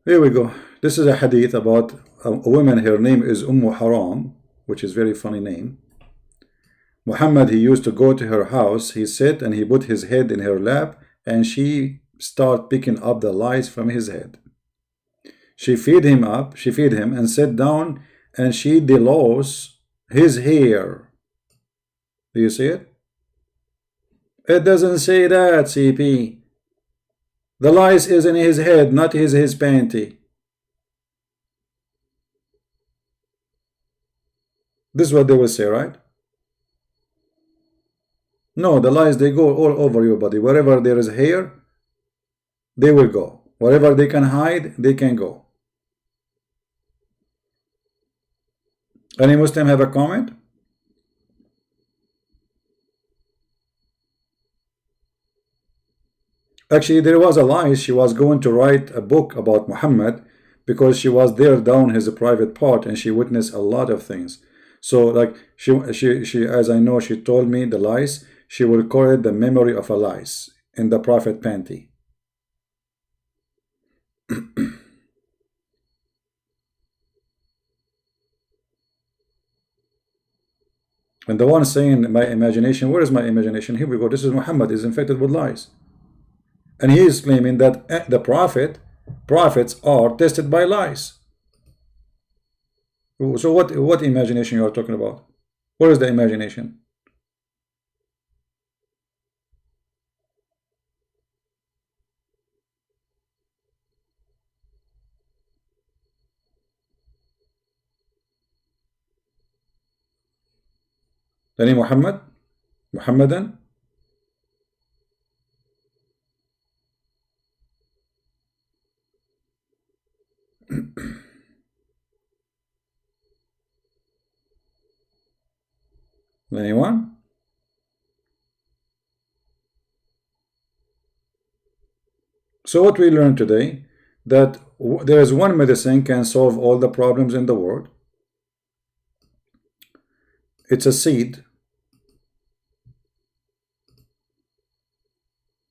Here we go. This is a hadith about a woman. Her name is Haram, which is a very funny name. Muhammad, he used to go to her house. He sit and he put his head in her lap, and she start picking up the lice from his head. She feed him and sit down, and she delows his hair. Do you see it? It doesn't say that, CP. The lice is in his head, not his panty. This is what they will say, right? No, the lice, they go all over your body. Wherever there is hair, they will go. Wherever they can hide, they can go. Any Muslim have a comment? Actually, there was a lie. She was going to write a book about Muhammad because she was there down his private part and she witnessed a lot of things. So, like she, as I know, she told me the lies. She will call it the memory of a lice in the prophet panty. And the one saying my imagination, where is my imagination? Here we go. This is Muhammad is infected with lies. And he is claiming that the prophets are tested by lies. So what imagination you are talking about? Where is the imagination? Any Muhammadan? Anyone? So what we learned today, that there is one medicine can solve all the problems in the world. It's a seed,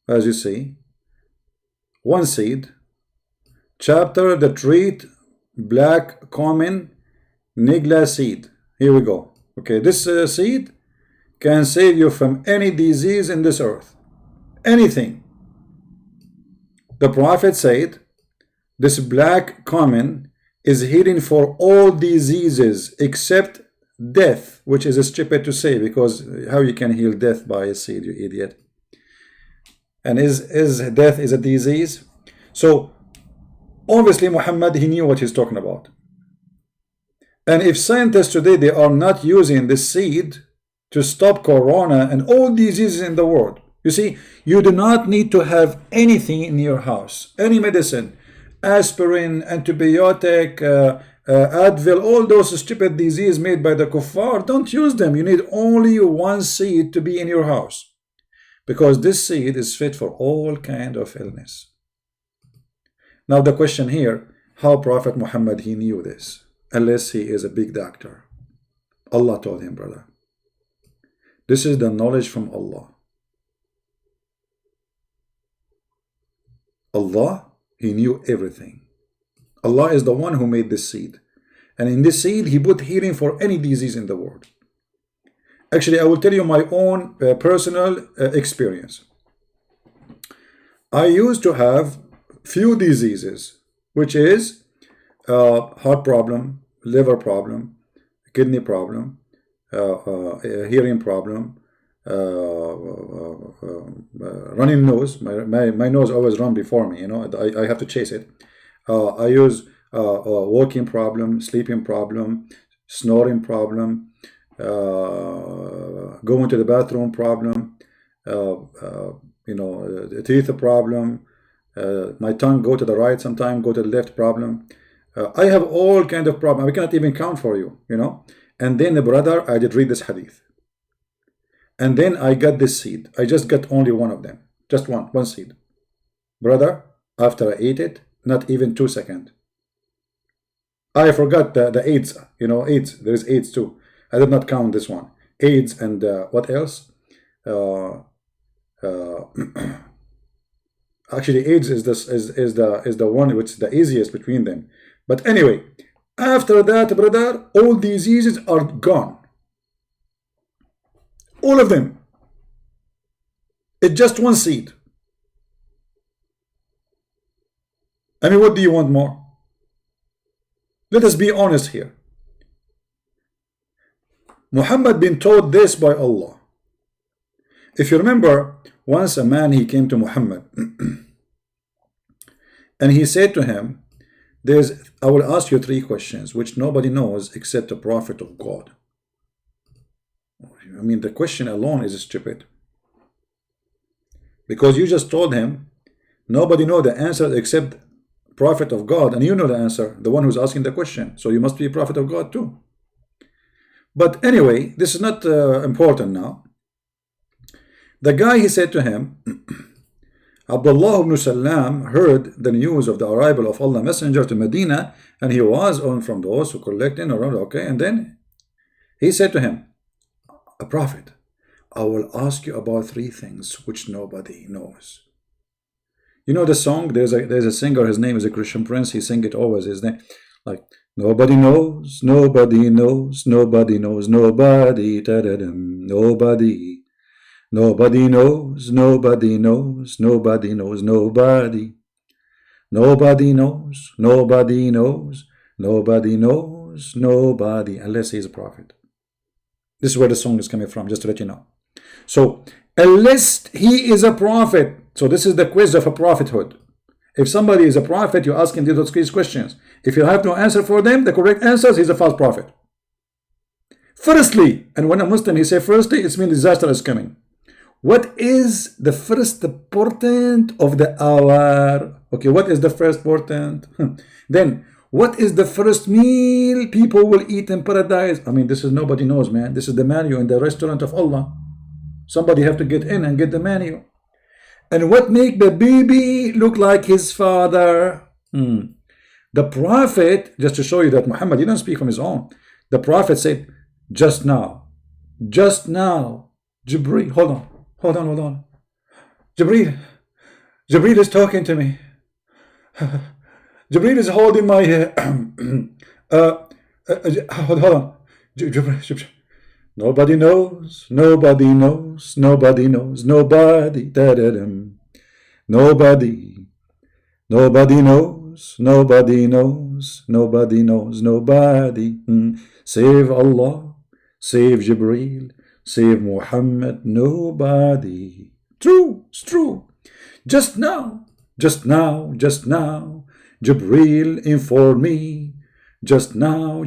as you see, one seed. Chapter the treat black common nigla seed. Here we go. Okay, this seed can save you from any disease in this earth. Anything. The prophet said this black common is healing for all diseases except death, which is stupid to say, because how you can heal death by a seed, you idiot. And is death is a disease? So obviously Muhammad, he knew what he's talking about. And if scientists today, they are not using this seed to stop corona and all diseases in the world. You see, you do not need to have anything in your house, any medicine, aspirin, antibiotic, Advil, all those stupid diseases made by the kuffar. Don't use them. You need only one seed to be in your house, because this seed is fit for all kind of illness. Now the question here, how Prophet Muhammad, he knew this? Unless he is a big doctor. Allah told him, brother. This is the knowledge from Allah. Allah, he knew everything. Allah is the one who made this seed. And in this seed, he put healing for any disease in the world. Actually, I will tell you my own personal experience. I used to have few diseases, which is heart problem, liver problem, kidney problem, hearing problem, running nose. My nose always run before me, you know, I have to chase it. I use walking problem, sleeping problem, snoring problem, going to the bathroom problem, teeth problem, my tongue go to the right sometime, go to the left problem, I have all kind of problem. I cannot even count for you, you know. And then, brother, I did read this hadith. And then I got this seed. I just got only one of them. Just one seed. Brother, after I ate it, not even 2 seconds. I forgot the AIDS, you know, AIDS. There is AIDS too. I did not count this one. AIDS and what else? Actually, AIDS is this is the one which is the easiest between them. But anyway, after that, brother, all diseases are gone. All of them. It's just one seed. I mean, what do you want more? Let us be honest here. Muhammad been taught this by Allah. If you remember, once a man, he came to Muhammad and he said to him, I will ask you 3 questions which nobody knows except the Prophet of God. I mean, the question alone is stupid. Because you just told him, nobody knows the answer except Prophet of God, and you know the answer, the one who's asking the question. So you must be a Prophet of God too. But anyway, this is not important now. The guy, he said to him, Abdullah ibn Salam heard the news of the arrival of Allah Messenger to Medina, and he was on from those who collected around. Okay, and then he said to him, a prophet, I will ask you about 3 things which nobody knows. You know the song? There's a singer. His name is a Christian Prince. He sing it always. His name, like, nobody knows, nobody knows, nobody knows, nobody, nobody. Nobody knows, nobody knows, nobody knows, nobody. Nobody knows, nobody knows, nobody knows, nobody, unless he's a prophet. This is where the song is coming from, just to let you know. So, unless he is a prophet, so this is the quiz of a prophethood. If somebody is a prophet, you ask him these questions. If you have no answer for them, the correct answer is he's a false prophet. Firstly, and when a Muslim, he say firstly, it means disaster is coming. What is the first portent of the hour? Okay, what is the first portent? Then, what is the first meal people will eat in paradise? I mean, this is nobody knows, man. This is the menu in the restaurant of Allah. Somebody have to get in and get the menu. And what make the baby look like his father? The prophet, just to show you that Muhammad didn't speak from his own. The prophet said, just now, Jibreel, hold on. Jibreel is talking to me. Jibreel is holding my hold on. Jibreel. Nobody knows, nobody knows, nobody knows, nobody. Nobody knows, nobody knows, nobody knows, nobody. Save Allah, save Jibreel, save Muhammad, nobody. True, it's true. Just now, Jibreel informed me. Just now,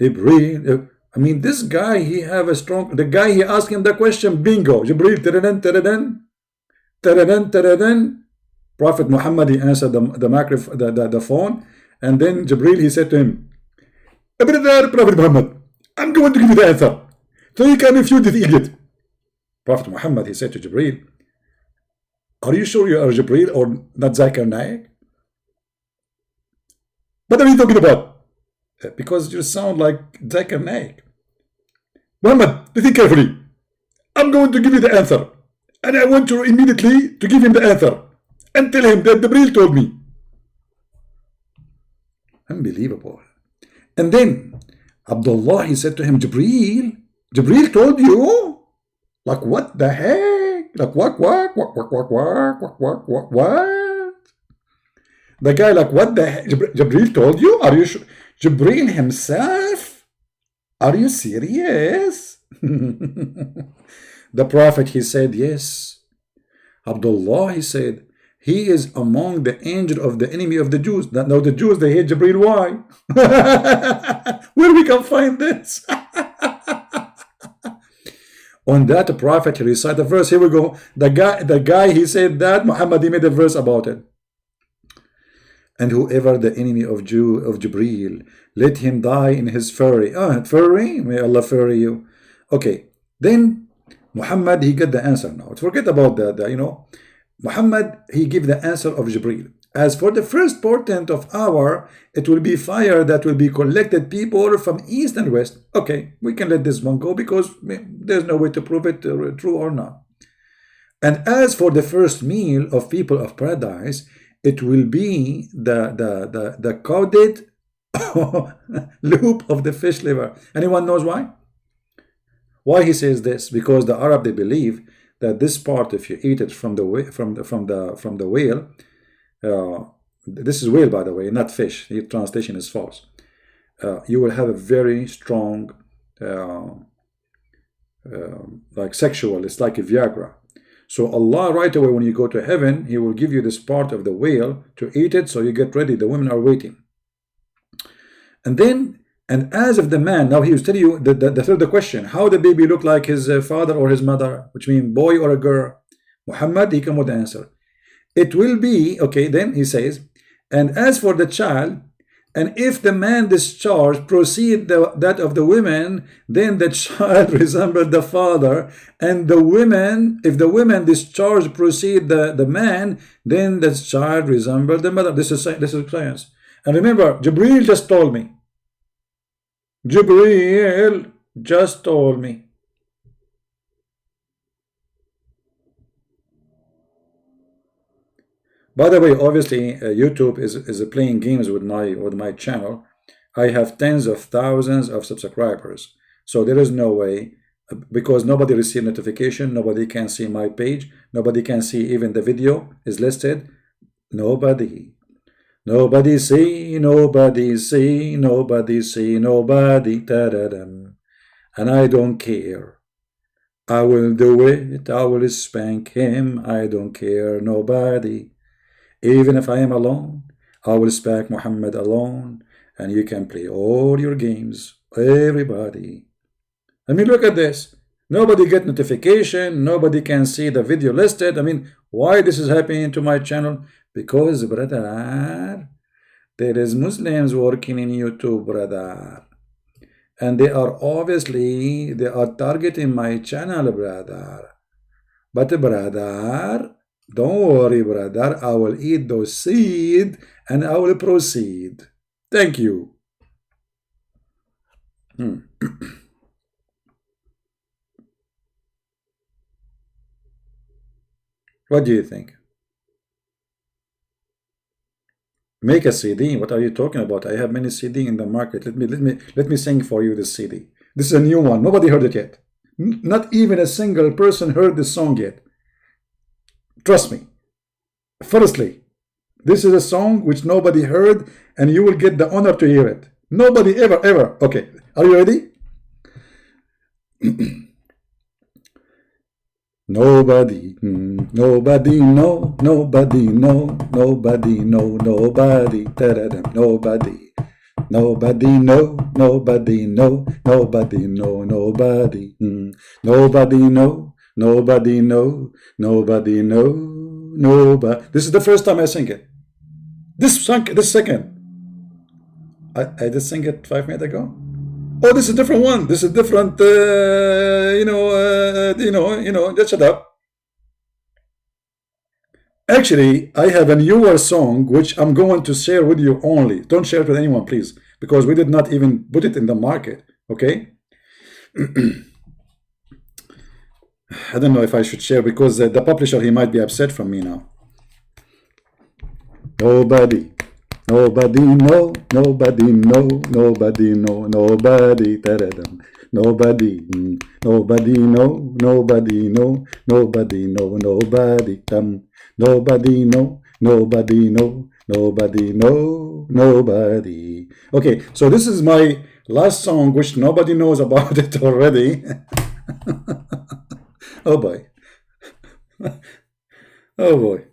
Jibreel. I mean, this guy, he have a strong. The guy, he asked him the question. Bingo, Jibreel. Prophet Muhammad, he answered the phone, and then Jibreel, he said to him, Prophet Muhammad, I'm going to give you the answer, so you can refute this idiot. Prophet Muhammad, he said to Jibreel, are you sure you are Jibreel or not Zakir Naik? What are you talking about? Because you sound like Zakir Naik. Muhammad, listen carefully. I'm going to give you the answer, and I want you immediately to give him the answer and tell him that Jibreel told me. Unbelievable. And then Abdullah, he said to him, Jibreel told you? Like, what the heck? Like, what? The guy, like, what the heck? Jibreel told you? Are you sure? Jibreel himself? Are you serious? The Prophet, he said, yes. Abdullah, he said, he is among the angel of the enemy of the Jews. Now the Jews, they hate Jibreel. Why? Where we can find this? On that, the Prophet, he recited the verse. Here we go. The guy, he said that. Muhammad, he made a verse about it. And whoever the enemy of Jibreel, let him die in his fury. Fury? May Allah fury you. Okay, then Muhammad, he get the answer now. Forget about that, Muhammad, he give the answer of Jibreel. As for the first portent of hour, it will be fire that will be collected people from east and west. Okay, we can let this one go because there's no way to prove it true or not. And as for the first meal of people of paradise, it will be the coated loop of the fish liver. Anyone knows why? Why he says this? Because the Arab, they believe that this part, if you eat it from the whale, this is whale, by the way, not fish. The translation is false. You will have a very strong, like sexual. It's like a Viagra. So Allah, right away when you go to heaven, He will give you this part of the whale to eat it. So you get ready. The women are waiting. And as of the man, now he was telling you the third question: how the baby look like his father or his mother, which means boy or a girl. Muhammad, he come with the answer. It will be, okay, then he says, and as for the child, and if the man discharge proceed that of the women, then the child resembled the father, and the women, if the women discharge proceed the man, then the child resembled the mother. This is science. And remember, Jibreel just told me. Jibreel just told me. By the way, obviously, YouTube is playing games with my channel. I have tens of thousands of subscribers, so there is no way, because nobody received notification, nobody can see my page, nobody can see even the video is listed. Nobody see, nobody see, nobody see, nobody. Ta-da-dum. And I don't care. I will do it. I will spank him. I don't care. Nobody. Even if I am alone, I will spank Muhammad alone. And you can play all your games. Everybody. I mean, look at this. Nobody get notification. Nobody can see the video listed. I mean, why this is happening to my channel? Because, brother, there is Muslims working in YouTube, brother. And they are targeting my channel, brother. But, brother, don't worry, brother. I will eat those seeds and I will proceed. Thank you. What do you think? Make a CD. What are you talking about? I have many CD in the market. Let me sing for you this CD. This is a new one. Nobody heard it yet. Not even a single person heard this song yet. Trust me. Firstly, this is a song which nobody heard, and you will get the honor to hear it. Nobody ever. Okay, are you ready? Nobody know, nobody know, nobody know, nobody, ta-da-dum, nobody know, nobody know, nobody know, nobody, nobody know, nobody. This is the first time I sing it. This second. I just sang it 5 minutes ago. Oh, this is a different one. This is different. Just shut up. Actually, I have a newer song which I'm going to share with you only. Don't share it with anyone, please, because we did not even put it in the market. Okay. I don't know if I should share because the publisher, he might be upset from me now. Nobody know, nobody know, ta-da-dum. Nobody know, nobody come. Nobody know, nobody. Okay, so this is my last song, which nobody knows about it already. Oh boy. Oh boy.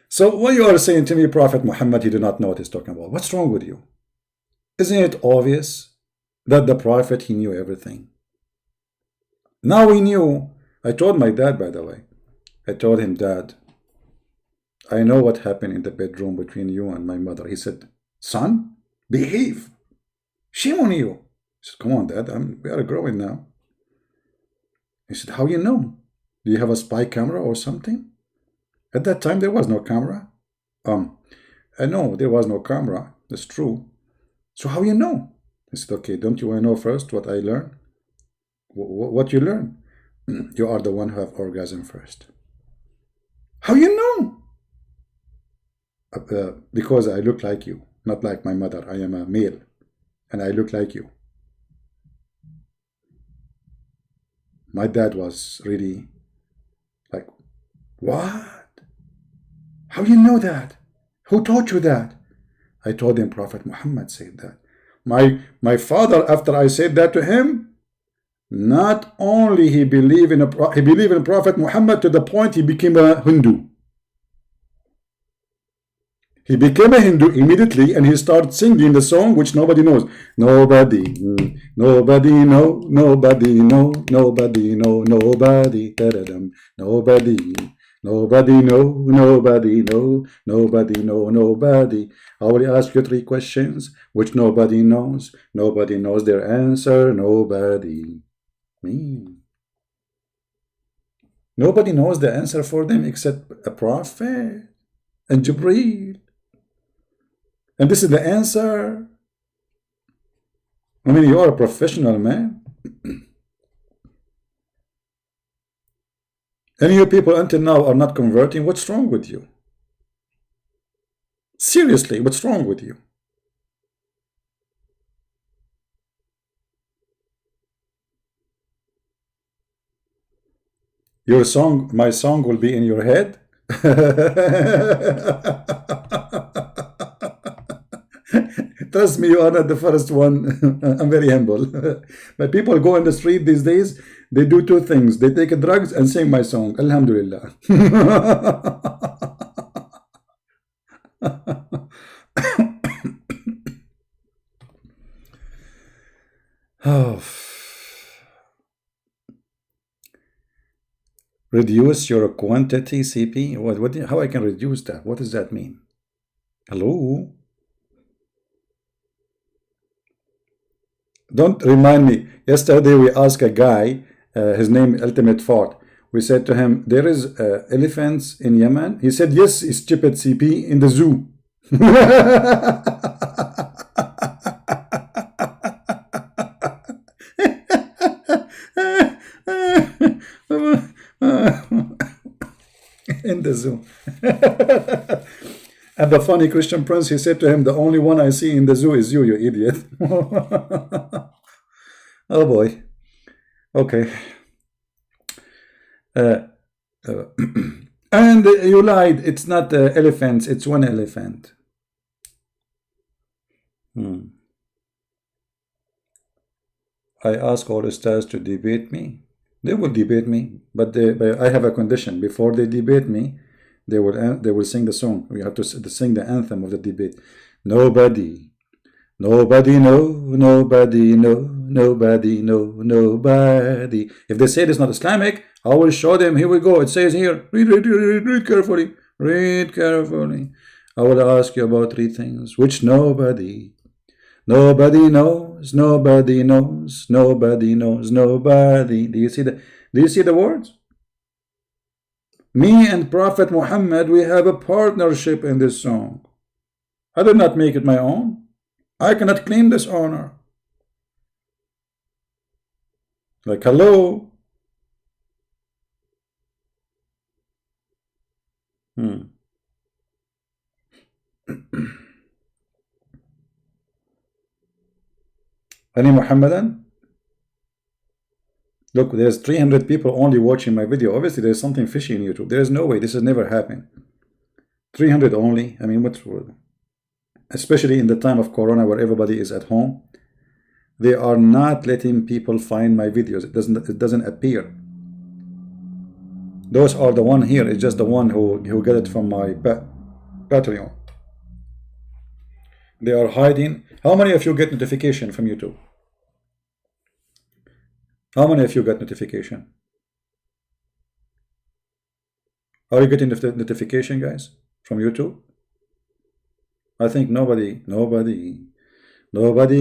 So what you are saying to me, Prophet Muhammad, he do not know what he's talking about. What's wrong with you? Isn't it obvious that the Prophet, he knew everything? Now he knew. I told my dad, by the way. I told him, Dad, I know what happened in the bedroom between you and my mother. He said, son, behave. Shame on you. I said, come on, Dad, we are growing now. He said, how you know? Do you have a spy camera or something? At that time, there was no camera. No, there was no camera. That's true. So how you know? I said, okay, don't you want to know first what I learned? What you learn? You are the one who have orgasm first. How you know? Because I look like you, not like my mother. I am a male, and I look like you. My dad was really like, what? How you know that? Who taught you that? I told him Prophet Muhammad said that. My father, after I said that to him, not only he believed in Prophet Muhammad to the point he became a Hindu. He became a Hindu immediately, and he started singing the song which nobody knows. Nobody, nobody know, nobody know, nobody know, nobody, nobody, nobody know, nobody know, nobody know, nobody. I will ask you 3 questions which nobody knows. Nobody knows their answer. Nobody. Me. Nobody knows the answer for them except a prophet and Jibreel. And this is the answer. I mean, you are a professional, man. And you people until now are not converting. What's wrong with you? Seriously, what's wrong with you? Your song, my song will be in your head? Trust me, you are not the first one. I'm very humble. But people go in the street these days, they do 2 things. They take drugs and sing my song. Alhamdulillah. Oh. Reduce your quantity, CP? How I can reduce that? What does that mean? Hello? Don't remind me. Yesterday we asked a guy, his name Ultimate Fort. We said to him, there is elephants in Yemen? He said, yes, stupid CP, in the zoo. In the zoo. And the funny Christian prince, he said to him, the only one I see in the zoo is you, you idiot. Oh boy. Okay. And you lied. It's not elephants. It's one elephant. I ask all stars to debate me. They will debate me, but I have a condition. Before they debate me, they will sing the song. We have to sing the anthem of the debate. Nobody know, nobody know, nobody know, nobody. If they say it's not Islamic, I will show them. Here we go. It says here, read carefully. Read carefully. I will ask you about 3 things, which nobody knows, nobody knows, nobody knows, nobody. Do you see the words? Me and Prophet Muhammad, we have a partnership in this song. I did not make it my own. I cannot claim this honor. Like, hello? Any Muhammadan? Look, there's 300 people only watching my video. Obviously, there's something fishy in YouTube. There's no way. This has never happened. 300 only. I mean, what's wrong? Especially in the time of Corona where everybody is at home. They are not letting people find my videos. It doesn't appear. Those are the one here. It's just the one who get it from my Patreon. They are hiding. How many of you get notification from YouTube? How many of you got notification? Are you getting the notification, guys, from YouTube? I think nobody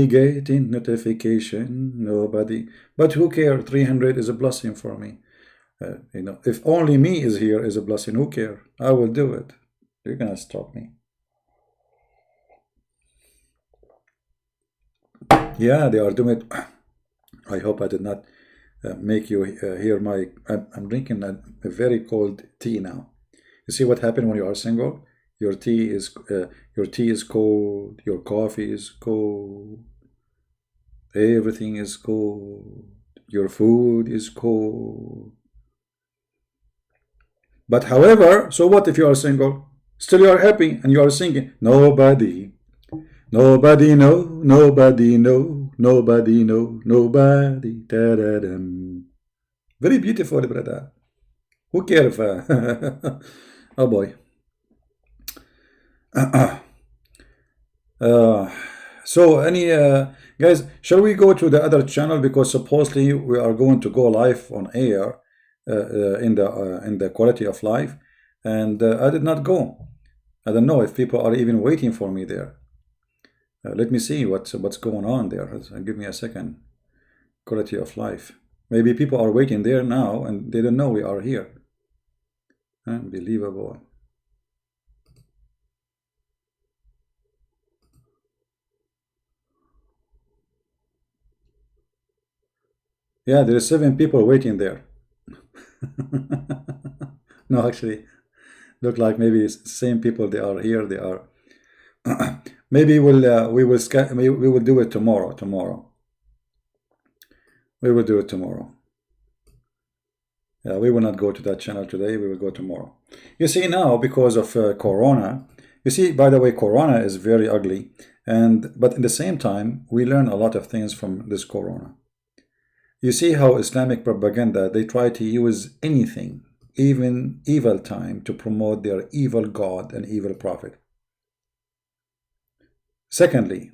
getting notification, nobody. But who care? 300 is a blessing for me. If only me is here is a blessing, who care? I will do it. You're gonna stop me. Yeah, they are doing it. I hope I did not make you hear my. I'm drinking a very cold tea now. You see what happened when you are single? Your tea is cold. Your coffee is cold. Everything is cold. Your food is cold. But however, so what if you are single? Still you are happy and you are singing. Nobody know, nobody know, nobody know, nobody. Da -da -dum. Very beautiful, brother. Who cares if oh boy. So any guys, shall we go to the other channel, because supposedly we are going to go live on air in the quality of life, and I did not go. I don't know if people are even waiting for me there. Let me see what's going on there. Give me a second. Quality of life. Maybe people are waiting there now and they don't know we are here. Unbelievable. Yeah, there are 7 people waiting there. No, actually, look like maybe it's the same people. They are here. They are. Maybe we will do it tomorrow. We will do it tomorrow. Yeah, we will not go to that channel today. We will go tomorrow. You see now, because of Corona. You see, by the way, Corona is very ugly, but at the same time, we learn a lot of things from this Corona. You see how Islamic propaganda, they try to use anything, even evil time, to promote their evil God and evil prophet. Secondly,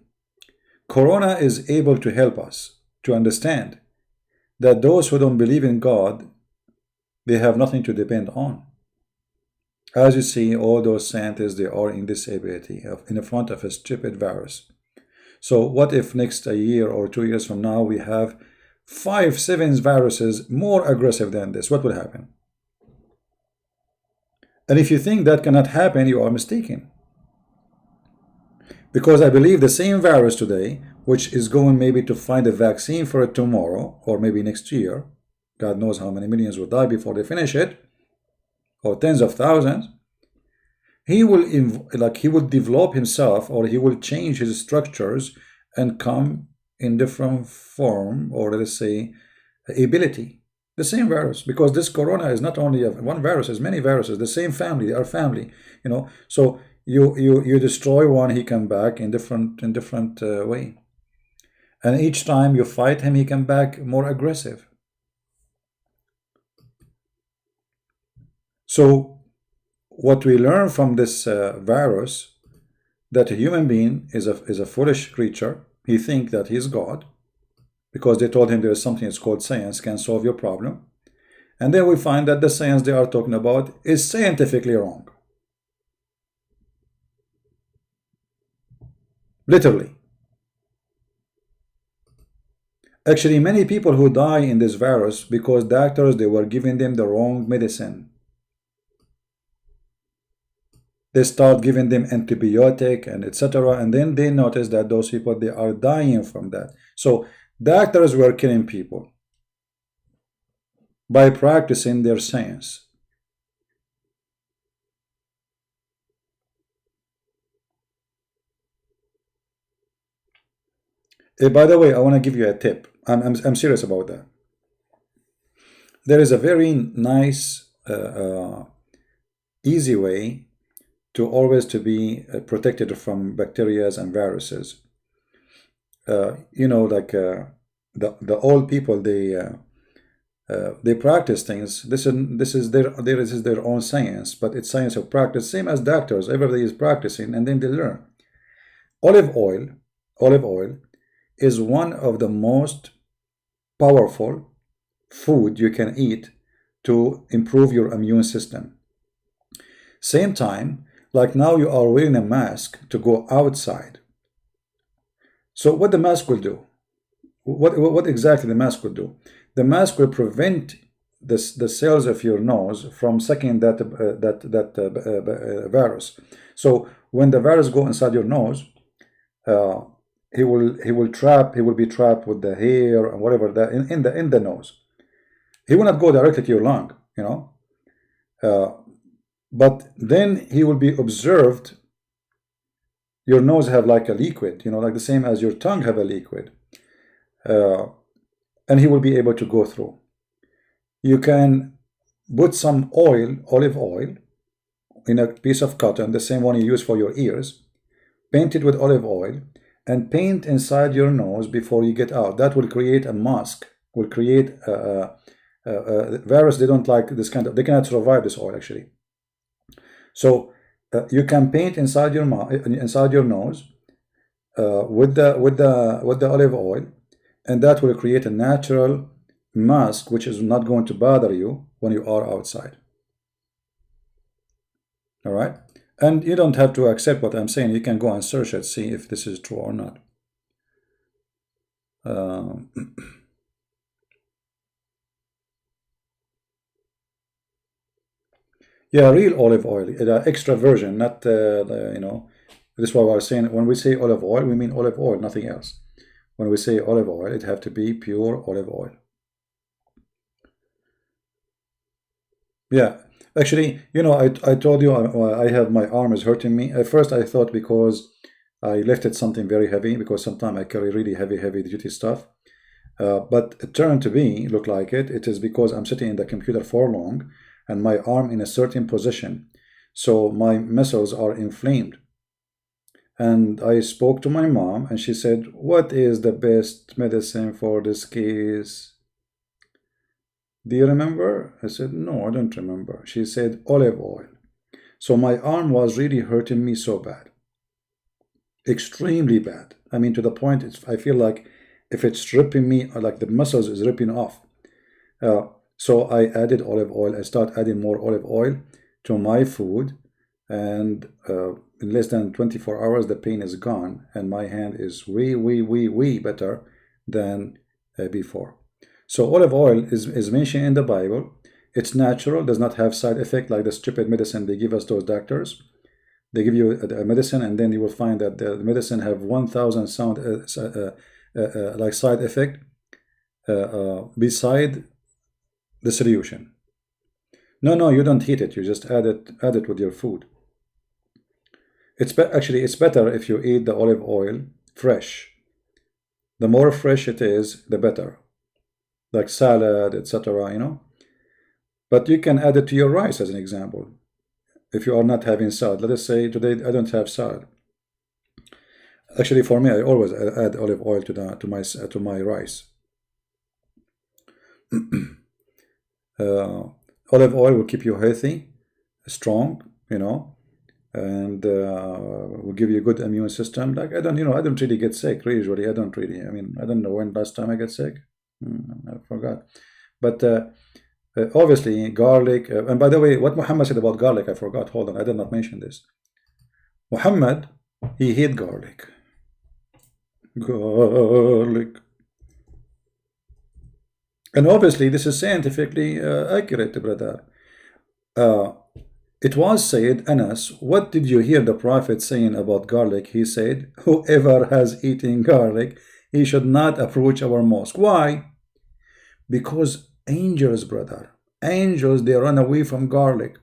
Corona is able to help us to understand that those who don't believe in God, they have nothing to depend on. As you see, all those scientists, they are in disability in front of a stupid virus. So what if next a year or 2 years from now we have 5, 7 viruses more aggressive than this? What will happen? And if you think that cannot happen, you are mistaken. Because I believe the same virus today, which is going maybe to find a vaccine for it tomorrow or maybe next year, God knows how many millions will die before they finish it, or tens of thousands, he will develop himself, or he will change his structures and come in different form, or let's say ability. The same virus, because this Corona is not only one virus, it's many viruses, the same family, they are family, so you destroy one, he come back in different way, and each time you fight him, he come back more aggressive. So what we learn from this virus, that a human being is a foolish creature. He thinks that he's God, because they told him there is something that's called science can solve your problem. And then we find that the science they are talking about is scientifically wrong. Literally. Actually, many people who die in this virus because doctors, they were giving them the wrong medicine. They start giving them antibiotic and etc. And then they notice that those people, they are dying from that. So doctors were killing people by practicing their science. By the way, I want to give you a tip. I'm serious about that. There is a very nice, easy way to always to be protected from bacteria and viruses. The old people, they practice things. This is their own science, but it's science of practice, same as doctors. Everybody is practicing and then they learn. Olive oil is one of the most powerful food you can eat to improve your immune system. Same time, Like now you are wearing a mask to go outside. So what the mask will do? What exactly the mask will do? The mask will prevent the cells of your nose from sucking that virus. So when the virus go inside your nose, uh, he will be trapped with the hair and whatever that in the nose. He will not go directly to your lung, you know. But then he will be observed. Your nose have like a liquid, you know, like the same as your tongue have a liquid. And he will be able to go through. You can put some oil, olive oil, in a piece of cotton, the same one you use for your ears, paint it with olive oil, and paint inside your nose before you get out. That will create a mask, will create a virus. They don't like this kind of, they cannot survive this oil actually. So you can paint inside your nose with the olive oil, and that will create a natural mask which is not going to bother you when you are outside. All right, and you don't have to accept what I'm saying. You can go and search it, see if this is true or not. Yeah, real olive oil, the extra virgin, not you know. This is what I was saying. When we say olive oil, we mean olive oil, nothing else. When we say olive oil, it have to be pure olive oil. Yeah, actually, you know, I told you I have my arm is hurting me. At first, I thought because I lifted something very heavy, because sometimes I carry really heavy duty stuff. But it turned to be, look like it is because I'm sitting in the computer for long and my arm in a certain position. So my muscles are inflamed. And I spoke to my mom and she said, what is the best medicine for this case? Do you remember? I said, no, I don't remember. She said, olive oil. So my arm was really hurting me so bad. Extremely bad. I mean, to the point, I feel like if it's ripping me, like the muscles is ripping off. So I added olive oil. I start adding more olive oil to my food. And in less than 24 hours, the pain is gone. And my hand is way better than before. So olive oil is mentioned in the Bible. It's natural, does not have side effect like the stupid medicine they give us, those doctors. They give you a medicine and then you will find that the medicine have 1,000 sound like side effect beside the solution. No, you don't heat it. You just add it with your food. Actually, it's better if you eat the olive oil fresh. The more fresh it is, the better. Like salad, etc., you know. But you can add it to your rice as an example. If you are not having salad, let us say today I don't have salad. Actually, for me, I always add olive oil to my rice. Olive oil will keep you healthy, strong, you know, and will give you a good immune system. Like I don't really get sick. Usually, I don't really. I mean, I don't know when last time I got sick. I forgot. But obviously, garlic. And by the way, what Muhammad said about garlic, I forgot. Hold on, I did not mention this. Muhammad, he hate garlic. Garlic. And obviously, this is scientifically accurate, brother. It was said, Anas, what did you hear the Prophet saying about garlic? He said, whoever has eaten garlic, he should not approach our mosque. Why? Because angels, brother, angels, they run away from garlic.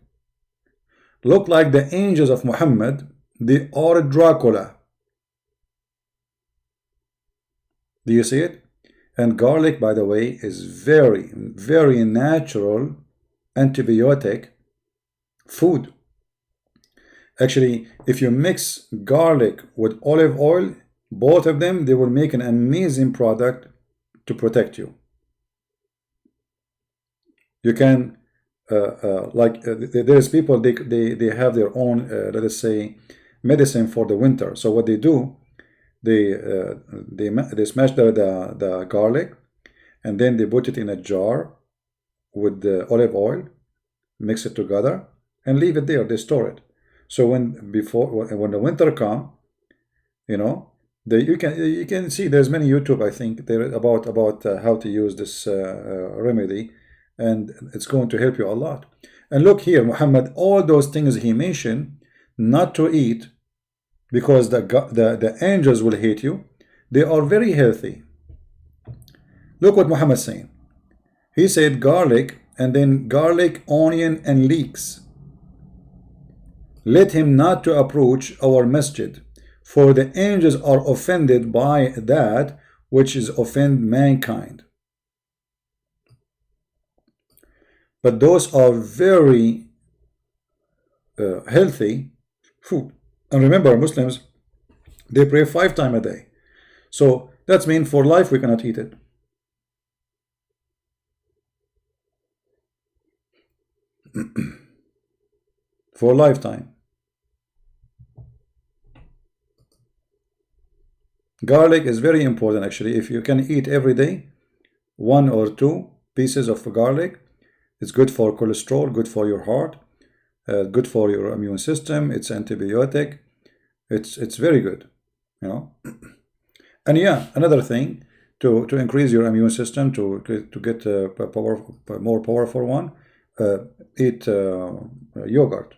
Look like the angels of Muhammad, they are Dracula. Do you see it? And garlic, by the way, is very natural antibiotic food. Actually, if you mix garlic with olive oil, both of them, they will make an amazing product to protect you. You can there's people they have their own let us say medicine for the winter. So what they do, they smash the garlic and then they put it in a jar with the olive oil, mix it together and leave it there. They store it. So when the winter come, you know, you can see there's many YouTube, I think, there about how to use this remedy, and it's going to help you a lot. And look here, Muhammad, all those things he mentioned not to eat because the angels will hate you, they are very healthy. Look what Muhammad's saying. He said garlic, and then garlic, onion, and leeks. Let him not to approach our masjid, for the angels are offended by that which is offend mankind. But those are very healthy food. And remember, Muslims, they pray 5 times a day. So that's mean for life we cannot eat it. For a lifetime. Garlic is very important actually. If you can eat every day 1 or 2 pieces of garlic, it's good for cholesterol, good for your heart, good for your immune system. It's antibiotic. It's very good, you know. And yeah, another thing to increase your immune system, to get a more powerful one, eat yogurt.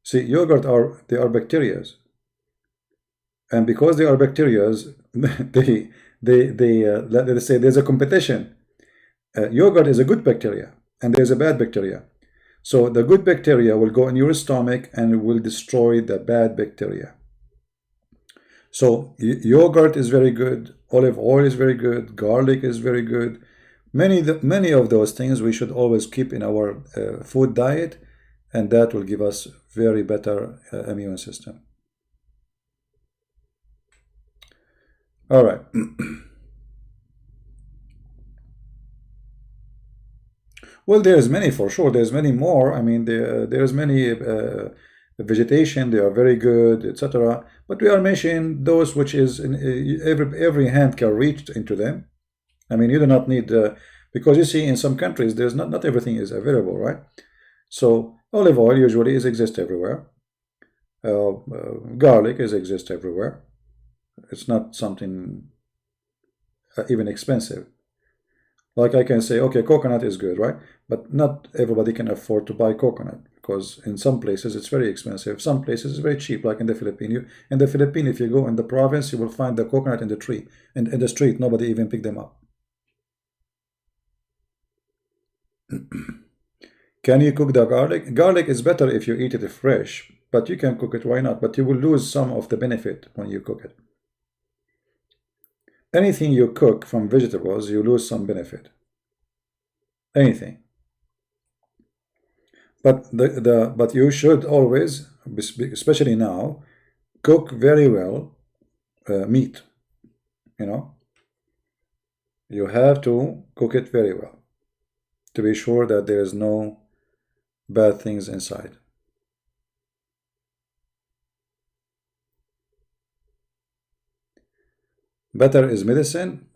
See, yogurt they are bacteria, and because they are bacteria, let's say there's a competition. Yogurt is a good bacteria, and there's a bad bacteria. So the good bacteria will go in your stomach and will destroy the bad bacteria. So yogurt is very good, olive oil is very good, garlic is very good. Many of those things we should always keep in our food diet, and that will give us very better immune system. All right. Well, there's many for sure. There's many more. I mean, there's many vegetation. They are very good, etc. But we are mentioning those which is in, every hand can reach into them. I mean, you do not need because you see in some countries there's not everything is available, right? So olive oil usually exists everywhere. Garlic exists everywhere. It's not something even expensive. Like I can say, okay, coconut is good, right? But not everybody can afford to buy coconut, because in some places it's very expensive. Some places it's very cheap, like in the Philippines. In the Philippines, if you go in the province, you will find the coconut in the tree, and in the street, nobody even pick them up. Can you cook the garlic? Garlic is better if you eat it fresh, but you can cook it, why not? But you will lose some of the benefit when you cook it. Anything you cook from vegetables, you lose some benefit. Anything. But but you should always, especially now, cook very well meat. You know, you have to cook it very well to be sure that there is no bad things inside. Better is medicine?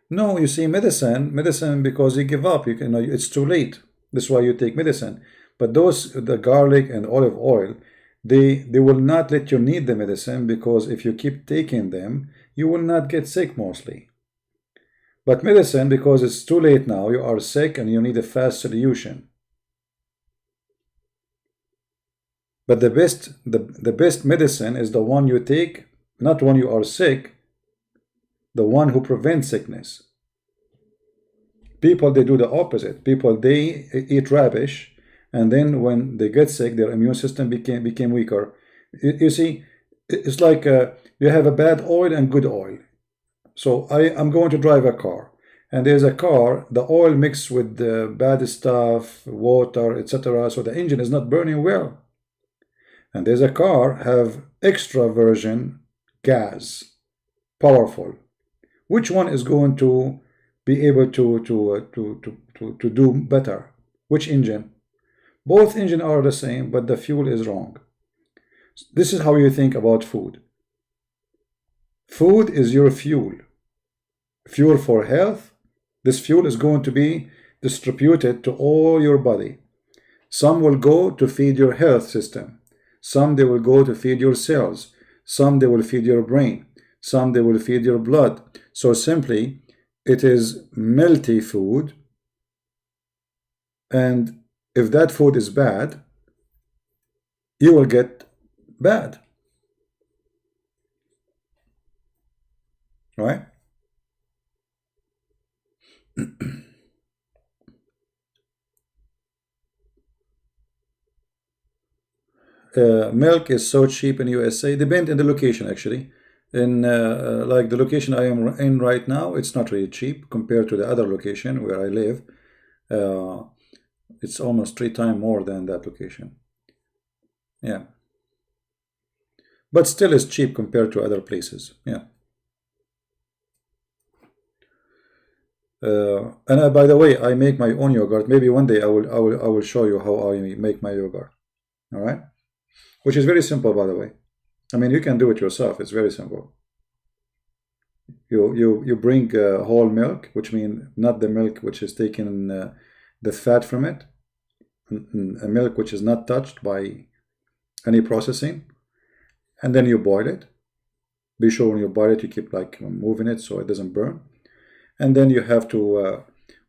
No, you see, medicine because you give up. You know, it's too late. That's why you take medicine. But the garlic and olive oil, they will not let you need the medicine, because if you keep taking them, you will not get sick mostly. But medicine, because it's too late now, you are sick and you need a fast solution. But the best medicine is the one you take, not when you are sick, the one who prevents sickness. People, they do the opposite. People, they eat rubbish, and then when they get sick, their immune system became weaker. You see, it's like you have a bad oil and good oil. So I'm going to drive a car, and there's a car, the oil mixed with the bad stuff, water, etc. So the engine is not burning well. And there's a car have extra virgin gas, powerful. Which one is going to be able to do better? Which engine? Both engines are the same, but the fuel is wrong. This is how you think about food. Food is your fuel. Fuel for health. This fuel is going to be distributed to all your body. Some will go to feed your health system. Some they will go to feed your cells. Some they will feed your brain. Some they will feed your blood. So simply, it is melty food. And if that food is bad, you will get bad. Right? Milk is so cheap in USA. Depend on the location, actually. In like the location I am in right now, it's not really cheap compared to the other location where I live. It's almost 3 times more than that location. Yeah, but still is cheap compared to other places. Yeah. And by the way, I make my own yogurt. Maybe one day I will show you how I make my yogurt. All right, which is very simple, by the way. I mean, you can do it yourself. It's very simple. You bring whole milk, which means not the milk which is taken the fat from it, a milk which is not touched by any processing, and then you boil it. Be sure when you boil it, you keep like moving it so it doesn't burn. And then you have to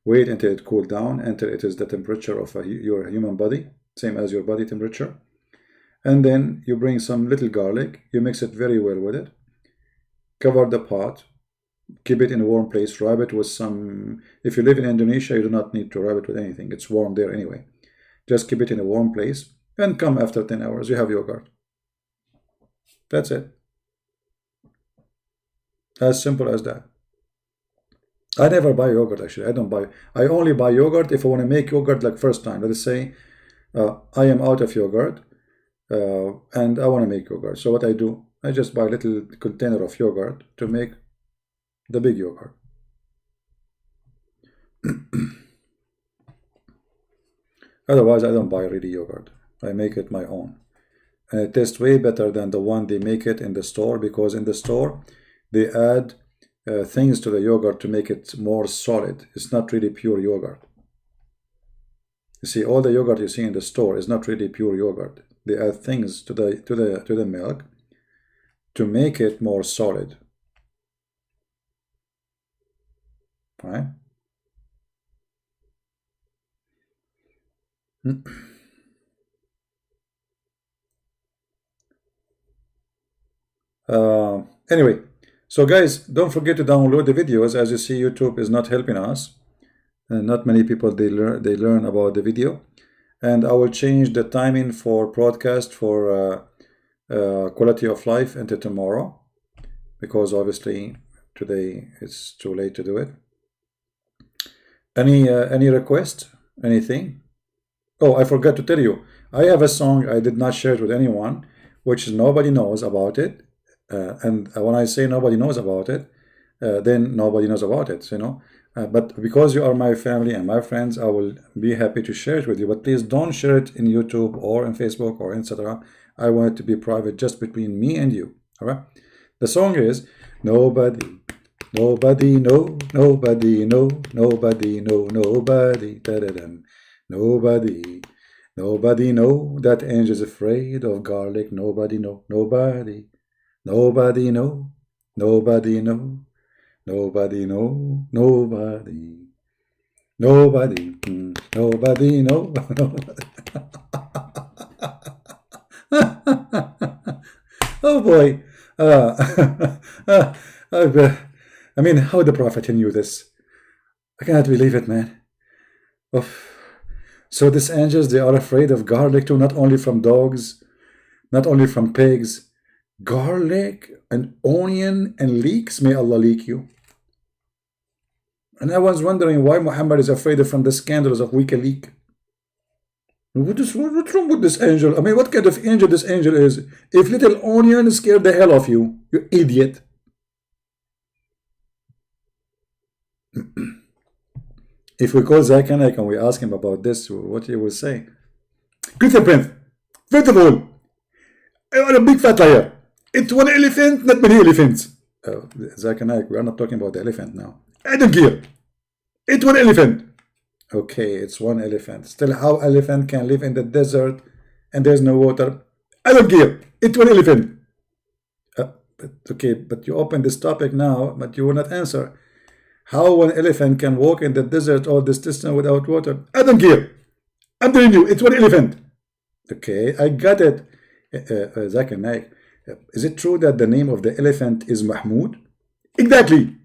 wait until it cools down, until it is the temperature of your human body, same as your body temperature. And then you bring some little garlic, you mix it very well with it, cover the pot, keep it in a warm place, wrap it with some, if you live in Indonesia, you do not need to wrap it with anything, it's warm there anyway. Just keep it in a warm place, and come after 10 hours, you have yogurt. That's it. As simple as that. I never buy yogurt, actually. I only buy yogurt if I want to make yogurt like first time. Let us say I am out of yogurt and I want to make yogurt. So what I do, I just buy a little container of yogurt to make the big yogurt. Otherwise, I don't buy really yogurt. I make it my own. And it tastes way better than the one they make it in the store, because in the store, they add things to the yogurt to make it more solid. It's not really pure yogurt. You see, all the yogurt you see in the store is not really pure yogurt. They add things to the milk to make it more solid. Right? Anyway, so guys, don't forget to download the videos. As you see, YouTube is not helping us, and not many people they learn about the video. And I will change the timing for broadcast for quality of life into tomorrow, because obviously today it's too late to do it. Any request? Anything? Oh, I forgot to tell you, I have a song I did not share it with anyone, which nobody knows about it. And when I say nobody knows about it, then nobody knows about it, you know. But because you are my family and my friends, I will be happy to share it with you. But please don't share it in YouTube or in Facebook or etc. I want it to be private, just between me and you. All right. The song is nobody, nobody, no, nobody, no, nobody, no, nobody, da-da-dum. Nobody, nobody know that angel's afraid of garlic. Nobody know, nobody. Nobody know, nobody know, nobody know, nobody, nobody, nobody know, nobody. Oh boy. I mean, how the prophet knew this? I cannot believe it, man. Oh. So these angels, they are afraid of garlic too, not only from dogs, not only from pigs. Garlic and onion and leeks, may Allah leak you. And I was wondering why Muhammad is afraid from the scandals of WikiLeaks. What's wrong with this angel? I mean, what kind of angel this angel is? If little onion scared the hell of you, you idiot. If we call Zakanak and we ask him about this, what he will say? Christian Prince, first of all, you are a big fat liar. It's one elephant, not many elephants. Zakanak, we are not talking about the elephant now. I don't care. It's one elephant. Okay, it's one elephant. Still, how elephant can live in the desert and there's no water? I don't care. It's one elephant. Okay, but you open this topic now, but you will not answer. How an elephant can walk in the desert all this distance without water? I don't care. I'm telling you, it's one elephant. Okay, I got it. Zakir Naik, is it true that the name of the elephant is Mahmoud? Exactly.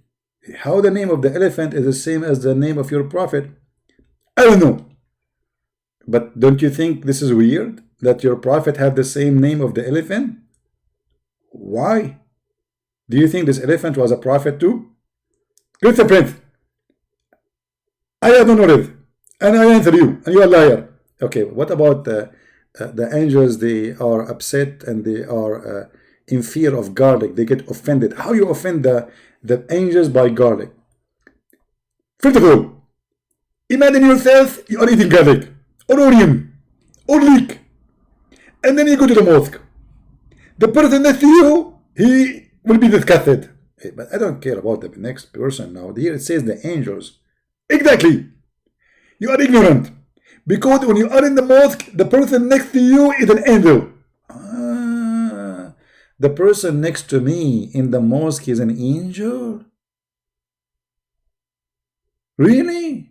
How the name of the elephant is the same as the name of your prophet? I don't know. But don't you think this is weird that your prophet had the same name of the elephant? Why? Do you think this elephant was a prophet too? Good Prince. I don't know it. And I answer you, and you're a liar. Okay, what about the angels? They are upset and they are in fear of garlic. They get offended. How you offend the angels by garlic? First of all, imagine yourself, you are eating garlic, or onion, or leek, and then you go to the mosque. The person next to you, he will be disgusted. But I don't care about the next person now. Here it says the angels. Exactly. You are ignorant. Because when you are in the mosque, the person next to you is an angel. The person next to me in the mosque is an angel? Really?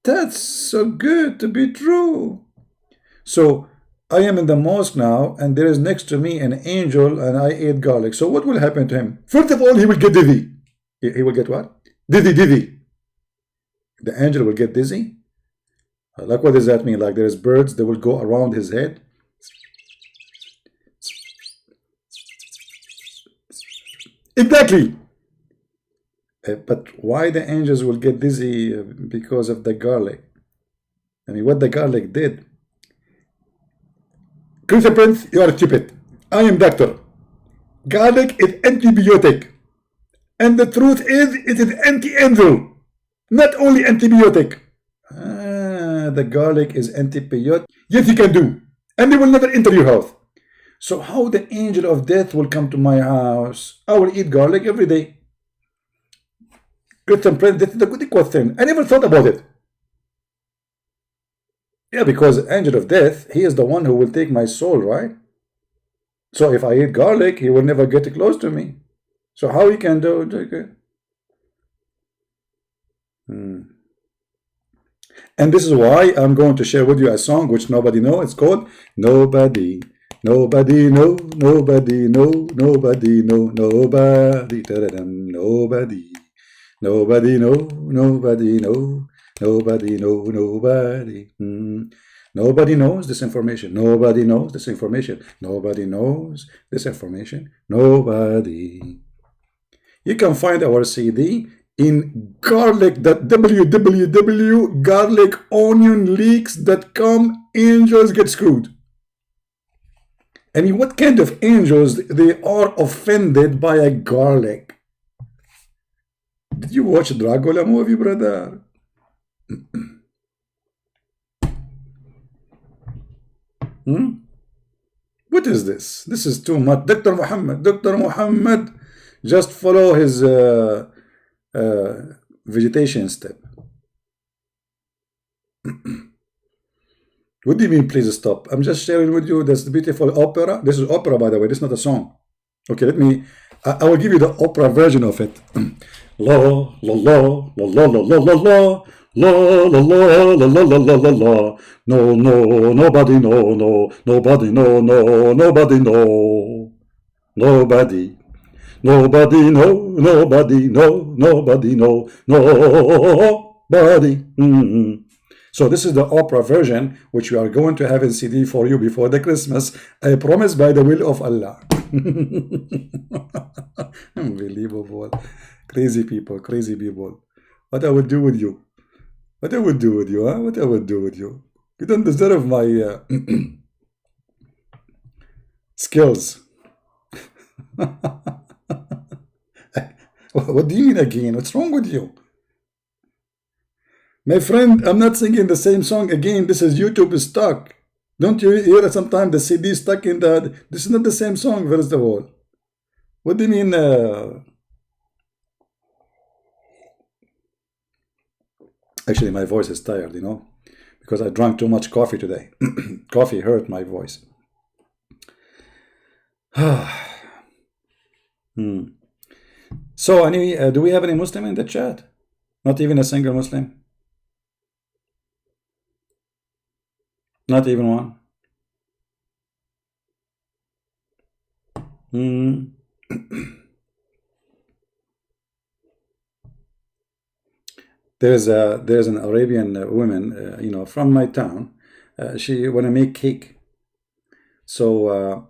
That's so good to be true. So I am in the mosque now, and there is next to me an angel, and I ate garlic. So what will happen to him? First of all, he will get dizzy. He will get what? Dizzy. The angel will get dizzy? Like, what does that mean? Like, there's birds that will go around his head? Exactly. But why the angels will get dizzy because of the garlic? I mean, what the garlic did? Christian Prince, you are stupid. I am doctor. Garlic is antibiotic. And the truth is, it is anti-angel. Not only antibiotic. The garlic is antibiotic. Yes, you can do. And they will never enter your house. So how the angel of death will come to my house? I will eat garlic every day. Christian Prince, this is a good question. I never thought about it. Yeah, because angel of death, he is the one who will take my soul, right? So if I eat garlic, he will never get close to me. So how he can do it? And this is why I'm going to share with you a song which nobody knows. It's called Nobody. Nobody know, nobody know, nobody know, nobody. Nobody. Nobody know, nobody know, nobody know, nobody. Nobody knows this information. Nobody knows this information. Nobody knows this information. Nobody. You can find our CD in www.garliconionleaks.com. Angels get screwed. I mean, what kind of angels they are offended by a garlic? Did you watch Dracula movie, brother? What is this? This is too much. Dr. Muhammad, just follow his vegetation step. What do you mean, please stop? I'm just sharing with you this beautiful opera. This is opera, by the way. This is not a song. Okay, I will give you the opera version of it. La la la la la la la la la. La la la la la la la la la. No, nobody no, nobody no, nobody no. Nobody. Nobody no, nobody no, nobody no, nobody. So this is the opera version, which we are going to have in CD for you before the Christmas. I promise, by the will of Allah. Unbelievable. Crazy people, crazy people. What I would do with you? What I would do with you, huh? What I would do with you? You don't deserve my skills. What do you mean again? What's wrong with you? My friend, I'm not singing the same song again. This is YouTube is stuck. Don't you hear sometimes the CD is stuck in the... This is not the same song, first of all. What do you mean? Actually, my voice is tired, you know, because I drank too much coffee today. Coffee hurt my voice. Hmm. So, do we have any Muslim in the chat? Not even a single Muslim? Not even one? Hmm. There's an Arabian woman, from my town. She wanna make cake, so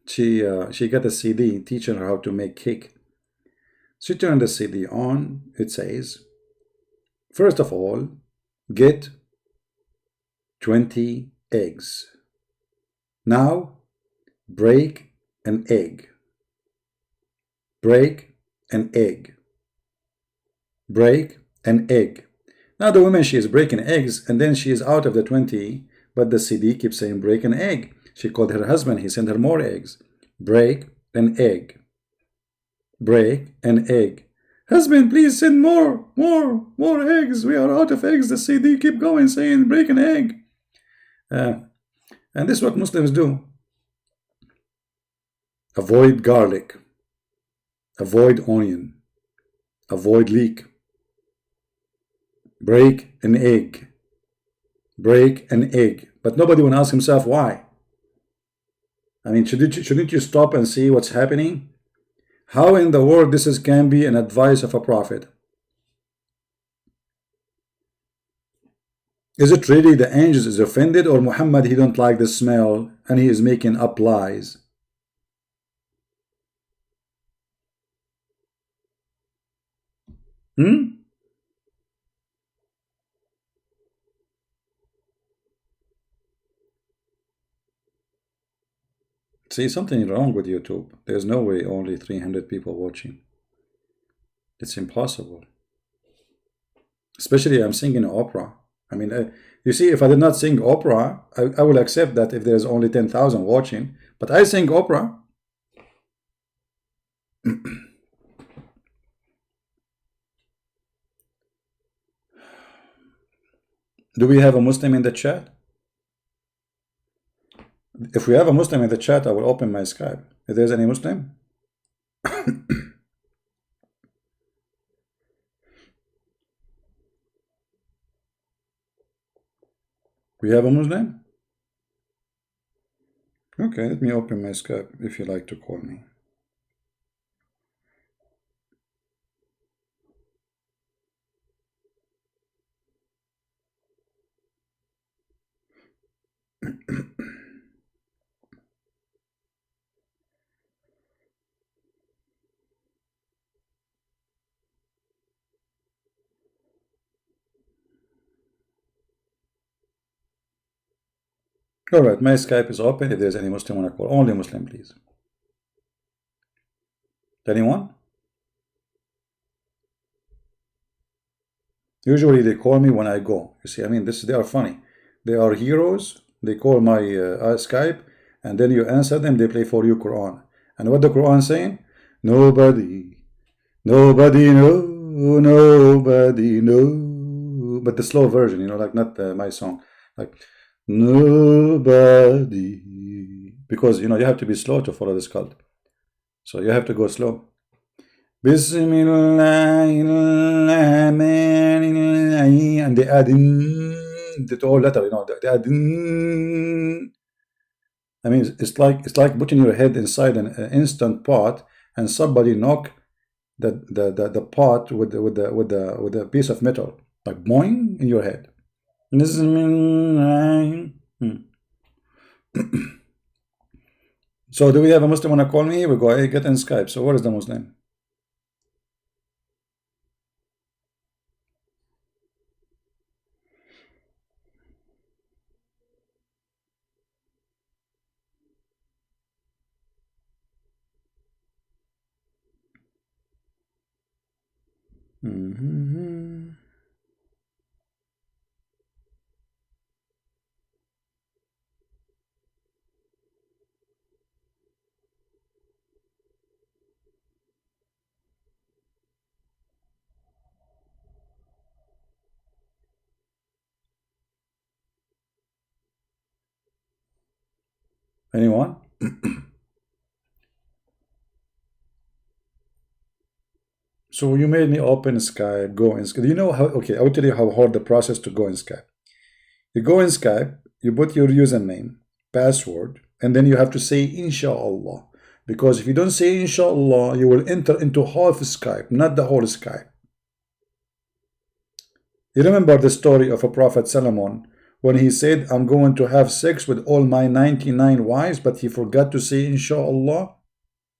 she got a CD teaching her how to make cake. She turned the CD on. It says, first of all, get 20 eggs. Now, break an egg. Break an egg. Break an egg. Now the woman, she is breaking eggs, and then she is out of the 20, but the CD keeps saying break an egg. She called her husband. He sent her more eggs. Break an egg. Break an egg. Husband, please send more eggs. We are out of eggs. The CD keep going saying break an egg. And this is what Muslims do. Avoid garlic. Avoid onion. Avoid leek. Break an egg. Break an egg. But nobody will ask himself why. I mean, shouldn't you stop and see what's happening? How in the world can be an advice of a prophet? Is it really the angels is offended, or Muhammad, he don't like the smell and he is making up lies? See, something wrong with YouTube. There's no way only 300 people watching. It's impossible. Especially I'm singing opera. I mean, you see, if I did not sing opera, I will accept that if there's only 10,000 watching. But I sing opera. Do we have a Muslim in the chat? If we have a Muslim in the chat, I will open my Skype. If there's any Muslim? We have a Muslim? Okay, let me open my Skype if you like to call me. All right, my Skype is open. If there's any Muslim want to call, only Muslim, please. Anyone? Usually they call me when I go. You see, I mean, they are funny. They are heroes. They call my Skype, and then you answer them. They play for you Quran. And what the Quran saying? Nobody know, nobody know. But the slow version, like not my song. Like, nobody. Because, you have to be slow to follow this cult. So you have to go slow. Bismillahirrahmanirrahim. And they add in the whole letter, they add in. I mean, it's like putting your head inside an instant pot and somebody knock the pot with a piece of metal, like boing in your head. So do we have a Muslim wanna call me? We go, hey, get in Skype. So where is the Muslim? Anyone? So you made me open Skype, go in Skype. Do you know how? Okay, I will tell you how hard the process to go in Skype. You go in Skype, you put your username, password, and then you have to say Inshallah. Because if you don't say Inshallah, you will enter into half Skype, not the whole Skype. You remember the story of a Prophet Solomon when he said, I'm going to have sex with all my 99 wives, but he forgot to say Inshallah,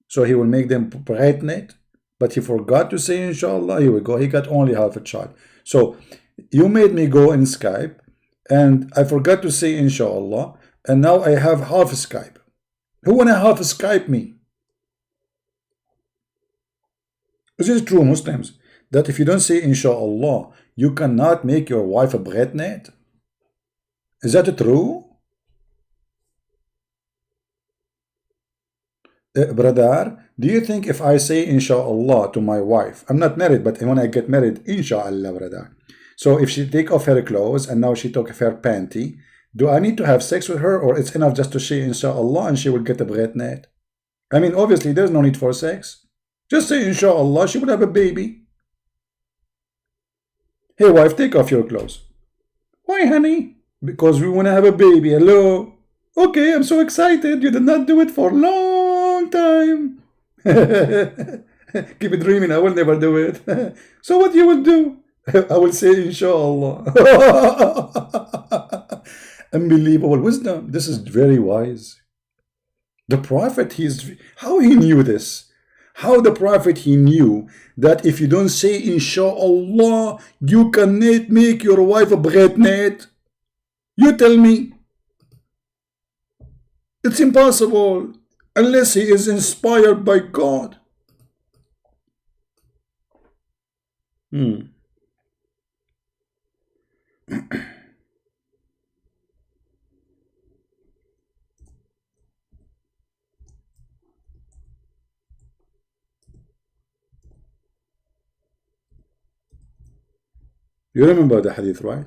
so he will make them pregnant. But he forgot to say Inshallah. Here we go. He got only half a child. So you made me go in Skype, and I forgot to say Inshallah, and now I have half Skype. Who wanna half Skype me? Is it true, Muslims, that if you don't say Inshallah, you cannot make your wife a pregnant? Is that true? Brother, do you think if I say Inshallah to my wife, I'm not married, but when I get married, Inshallah, brother. So if she take off her clothes and now she took off her panty, do I need to have sex with her, or it's enough just to say Inshallah and she will get a pregnant? I mean, obviously there's no need for sex. Just say Inshallah, she will have a baby. Hey wife, take off your clothes. Why, honey? Because we want to have a baby. Hello? Okay, I'm so excited. You did not do it for long time. Keep it dreaming. I will never do it. So what you will do? I will say Inshallah. Unbelievable wisdom. This is very wise. The Prophet, how he knew this? How the Prophet, he knew that if you don't say Inshallah, you cannot make your wife a pregnant? You tell me. It's impossible unless he is inspired by God. You remember the hadith, right?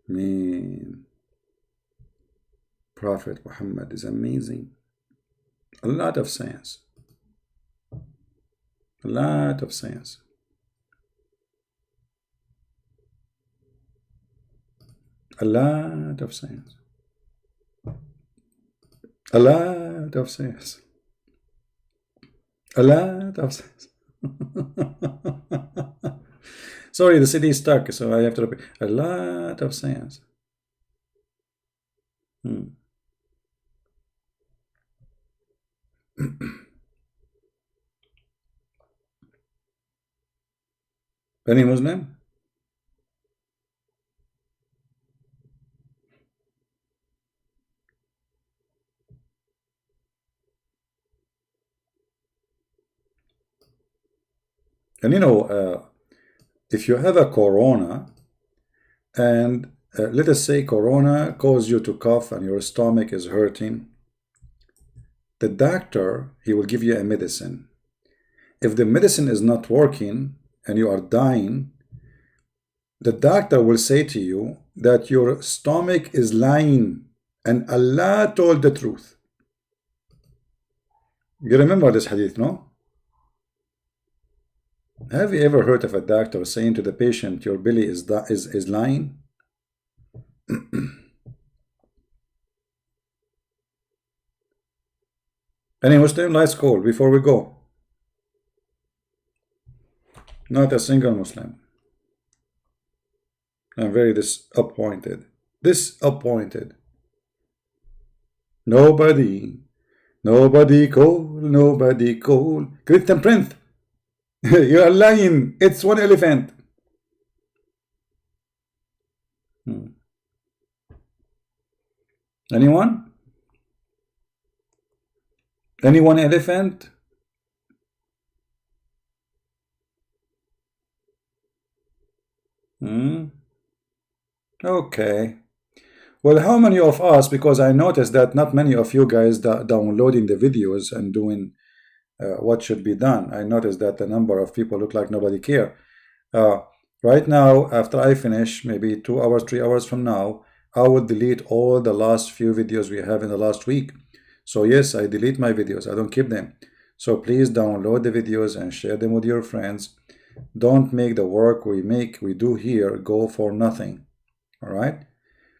Man, Prophet Muhammad is amazing. A lot of science. A lot of science. A lot of science. A lot of science. A lot of science. Sorry, the CD is stuck, so I have to repeat. A lot of science. Any Muslim? And you know, if you have a corona, and let us say corona caused you to cough and your stomach is hurting, the doctor, he will give you a medicine. If the medicine is not working and you are dying, the doctor will say to you that your stomach is lying and Allah told the truth. You remember this hadith, no? Have you ever heard of a doctor saying to the patient, your belly is lying? Any Muslim? Let's call before we go. Not a single Muslim. I'm very disappointed. Disappointed. Nobody call. Christian Prince. You are lying. It's one elephant. Anyone? Anyone elephant? Okay. Well, how many of us, because I noticed that not many of you guys downloading the videos and doing what should be done. I noticed that the number of people look like nobody care. Uh, right now, after I finish, maybe 2 hours, 3 hours from now, I will delete all the last few videos we have in the last week. So yes, I delete my videos. I don't keep them. So please download the videos and share them with your friends. Don't make the work we do here go for nothing. All right?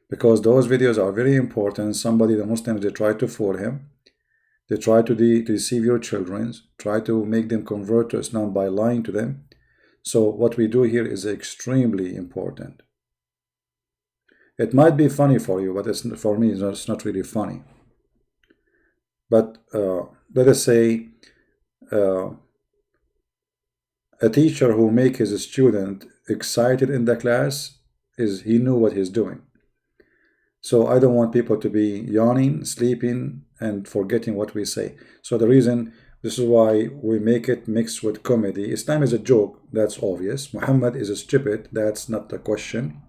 Because those videos are very important. Somebody, the Muslims, they try to fool him. They try to deceive your children, try to make them convert to Islam by lying to them. So what we do here is extremely important. It might be funny for you, but for me, it's not really funny. But let us say a teacher who make his student excited in the class he knew what he's doing. So I don't want people to be yawning, sleeping, and forgetting what we say. So this is why we make it mixed with comedy. Islam is a joke, that's obvious. Muhammad is a stupid, that's not the question.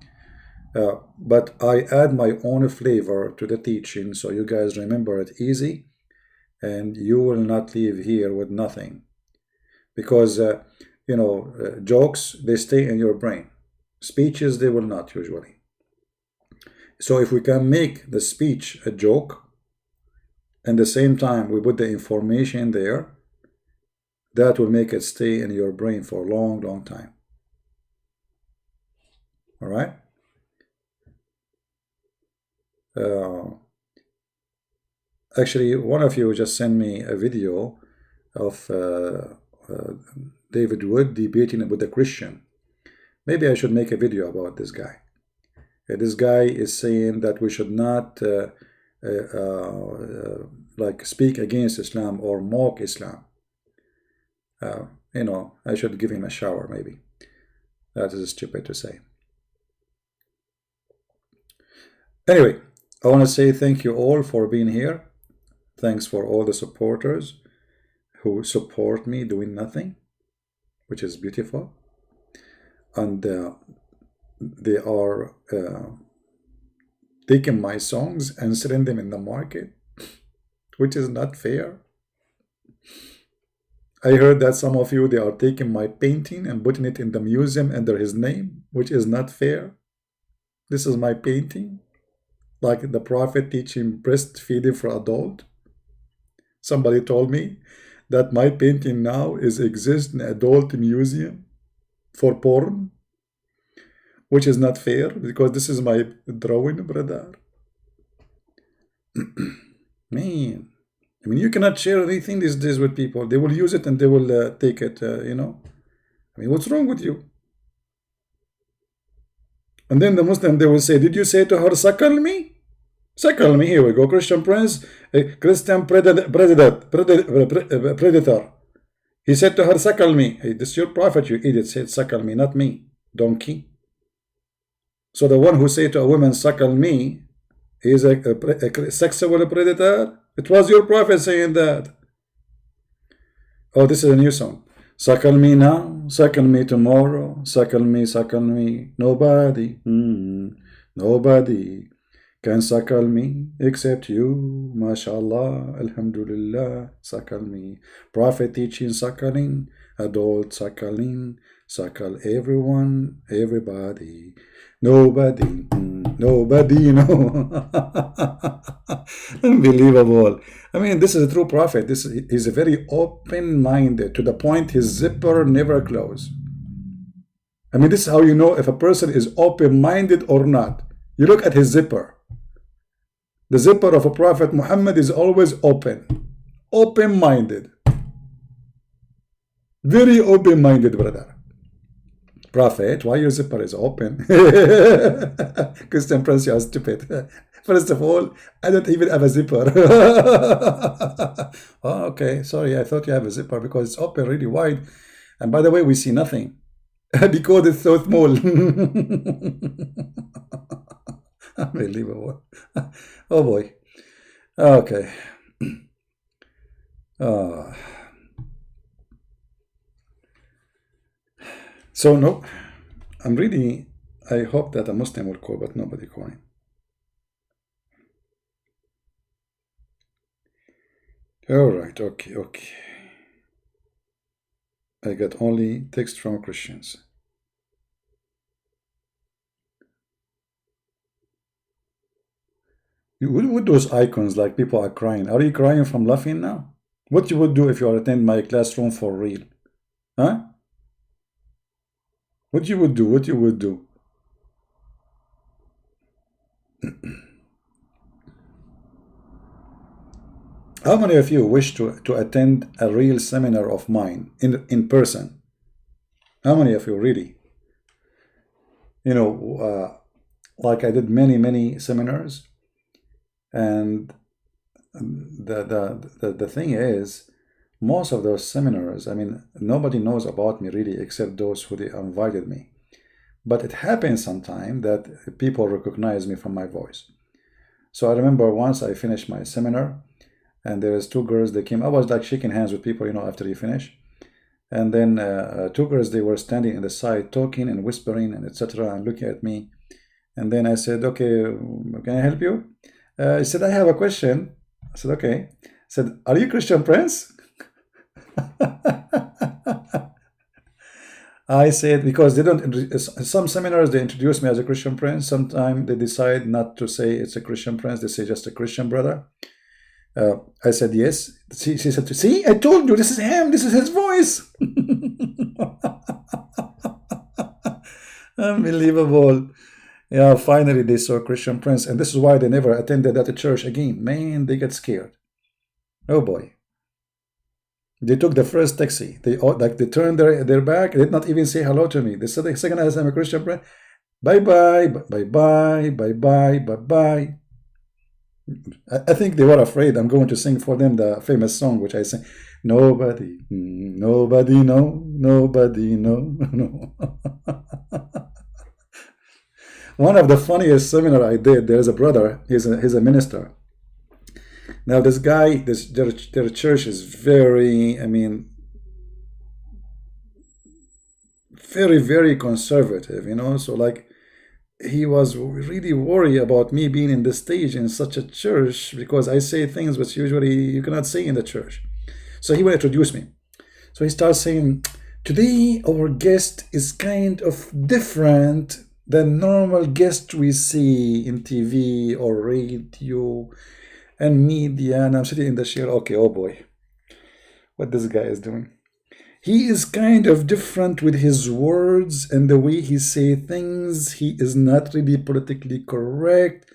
But I add my own flavor to the teaching so you guys remember it easy and you will not leave here with nothing. Because, jokes, they stay in your brain. Speeches, they will not usually. So if we can make the speech a joke, and at the same time we put the information there, that will make it stay in your brain for a long, long time. All right? Actually, one of you just sent me a video of David Wood debating with a Christian. Maybe I should make a video about this guy. This guy is saying that we should not like speak against Islam or mock Islam. I should give him a shower maybe. That is stupid to say. Anyway, I want to say thank you all for being here. Thanks for all the supporters who support me doing nothing, which is beautiful. And they are taking my songs and selling them in the market, which is not fair. I heard that some of you, they are taking my painting and putting it in the museum under his name, which is not fair. This is my painting, like the Prophet teaching breastfeeding for adult. Somebody told me that my painting now exists in an adult museum for porn, which is not fair because this is my drawing, brother. Man, I mean, you cannot share anything these days with people. They will use it and they will take it, I mean, what's wrong with you? And then the Muslim, they will say, did you say to her, suckle me? Suckle me, here we go, Christian prince, Christian predator. He said to her, suckle me. Hey, this is your prophet, you idiot, said suckle me, not me, donkey. So the one who said to a woman, suckle me, he is a sexual predator. It was your prophet saying that. Oh, this is a new song. Suckle me now, suckle me tomorrow, suckle me. Nobody, nobody can suckle me except you. MashaAllah, Alhamdulillah, suckle me. Prophet teaching suckling, adult suckling, suckle everyone, everybody. Nobody, nobody, no. Unbelievable. I mean, this is a true prophet. He's a very open-minded to the point his zipper never closes. I mean, this is how you know if a person is open-minded or not. You look at his zipper. The zipper of a Prophet Muhammad is always open. Open-minded. Very open-minded, brother. Prophet, why your zipper is open? Christian Prince, you are stupid. First of all, I don't even have a zipper. Oh, okay, sorry, I thought you have a zipper because it's open really wide. And by the way, we see nothing because it's so small. Unbelievable. Oh boy. Okay. So no, I hope that a Muslim will call, but nobody calling. All right, okay. I got only text from Christians. With those icons, like people are crying. Are you crying from laughing now? What you would do if you attend my classroom for real? Huh? What you would do? What you would do? How many of you wish to attend a real seminar of mine in person? How many of you really? You know, like I did many seminars, and the thing is, most of those seminars, I mean, nobody knows about me really except those who they invited me. But it happens sometime that people recognize me from my voice. So I remember once I finished my seminar, and there was two girls. They came. I was like shaking hands with people, after you finish. And then two girls, they were standing in the side talking and whispering and etc. and looking at me. And then I said, "Okay, can I help you?" He said, "I have a question." I said, "Okay." I said, "Are you Christian Prince?" I said, because they don't, some seminars, they introduce me as a Christian Prince. Sometimes they decide not to say it's a Christian Prince. They say just a Christian brother. I said, yes. She said, see, I told you, this is him. This is his voice. Unbelievable. Yeah, finally they saw Christian Prince. And this is why they never attended that church again. Man, they get scared. Oh boy. They took the first taxi. They turned their back. They did not even say hello to me. They said, the second I am a Christian Prince, bye-bye, bye-bye, bye-bye, bye-bye. I think they were afraid I'm going to sing for them the famous song which I sing. Nobody, nobody, no, nobody, no, no. One of the funniest seminar I did, there's a brother, he's a minister. Now this guy, their church is very, I mean, very conservative, so like, he was really worried about me being in the stage in such a church because I say things which usually you cannot say in the church. So he will introduce me. So he starts saying, today our guest is kind of different than normal guests we see in TV or radio and media. And I'm sitting in the chair, okay, oh boy, what this guy is doing. He is kind of different with his words and the way he say things. He is not really politically correct.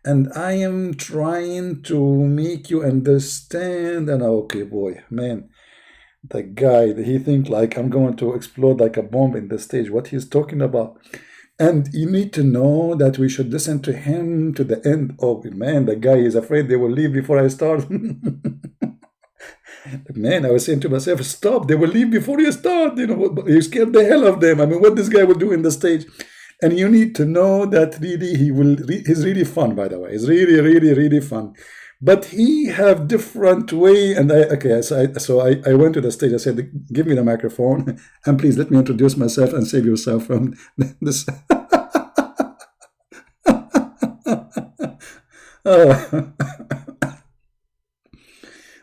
And I am trying to make you understand. And okay, boy, man, the guy, he think like I'm going to explode like a bomb in the stage. What he's talking about. And you need to know that we should listen to him to the end. Oh, man, the guy is afraid they will leave before I start. Man, I was saying to myself, stop, they will leave before you start. You scared the hell of them. I mean, what this guy will do in the stage. And you need to know that really he's really fun, by the way. He's really fun. But he have different way. And so I went to the stage. I said, give me the microphone. And please let me introduce myself and save yourself from this.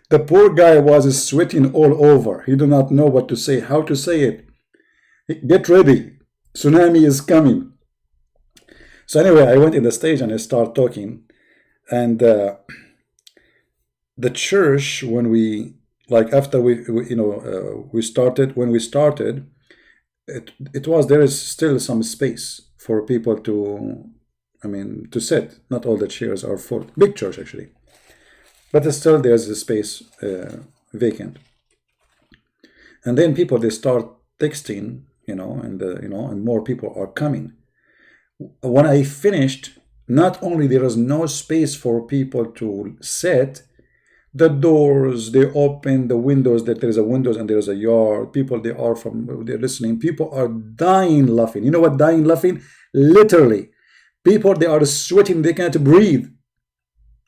The poor guy was sweating all over. He did not know what to say, how to say it. Get ready. Tsunami is coming. So anyway, I went in the stage and I started talking. And the church, when we, like after we started, when we started, there is still some space for people to sit. Not all the chairs are full. Big church, actually. But still there's a space vacant. And then people, they start texting, and more people are coming. When I finished, not only there is no space for people to sit, the doors, they open, the windows, that there is a windows and there is a yard. People, they're listening. People are dying laughing. You know what dying laughing? Literally. People, they are sweating, they can't breathe.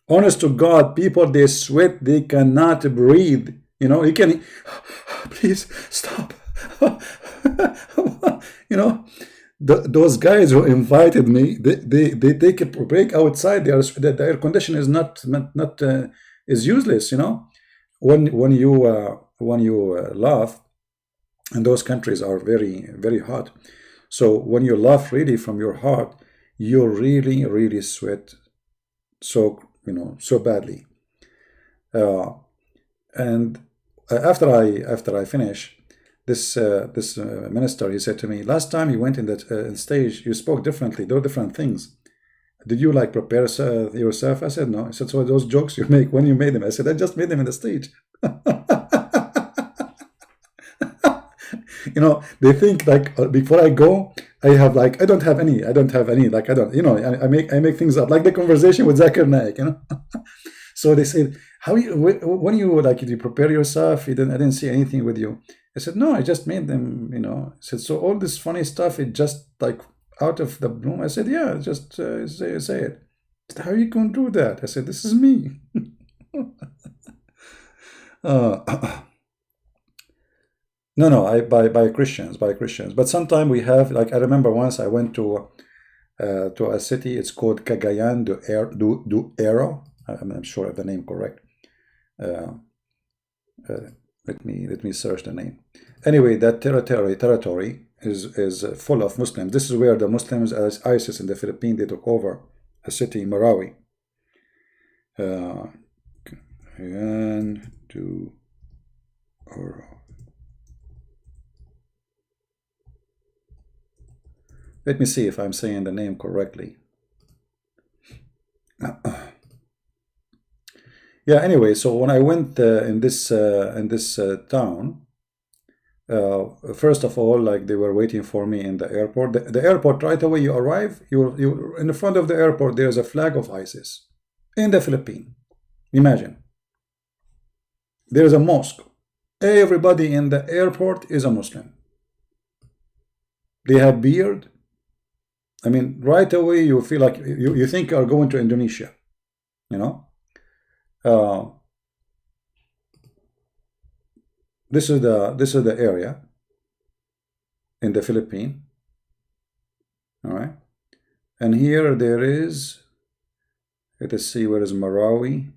Honest to God, people, they sweat, they cannot breathe. You can, please stop. Those guys who invited me, they take a break outside. The air condition is not is useless. When you laugh, and those countries are very hot. So when you laugh really from your heart, you really sweat. So so badly. Uh, and after I finish, this minister, he said to me, last time you went in that stage, you spoke differently. There were different things. Did you like prepare yourself? I said no. I said, so those jokes you make, when you made them? I said, I just made them in the stage. They think like before I go, I don't have any, like I don't, I make things up, like the conversation with Zakir Naik. So they said, how you when you like, did you prepare yourself? I didn't see anything with you. I said, no, I just made them. I said, so all this funny stuff, it just like out of the bloom. I said, yeah, just say it. Said, how you gonna do that? I said, this is me. No, by Christians, But sometime we have, like, I remember once I went to a city. It's called Cagayan do Ero. I'm sure I have the name correct. Uh, uh, let me search the name. Anyway, that territory is full of Muslims. This is where the Muslims, as ISIS in the Philippines, they took over a city, Marawi. Cagayan do Oro. Let me see if I'm saying the name correctly. Yeah, anyway, so when I went in this town, first of all, like, they were waiting for me in the airport. The airport, right away you arrive, you in the front of the airport, there's a flag of ISIS in the Philippines. Imagine. There's a mosque. Everybody in the airport is a Muslim. They have beard. I mean, right away you feel like you think you're going to Indonesia, This is the area in the Philippines. All right, and here there is. Let us see, where is Marawi?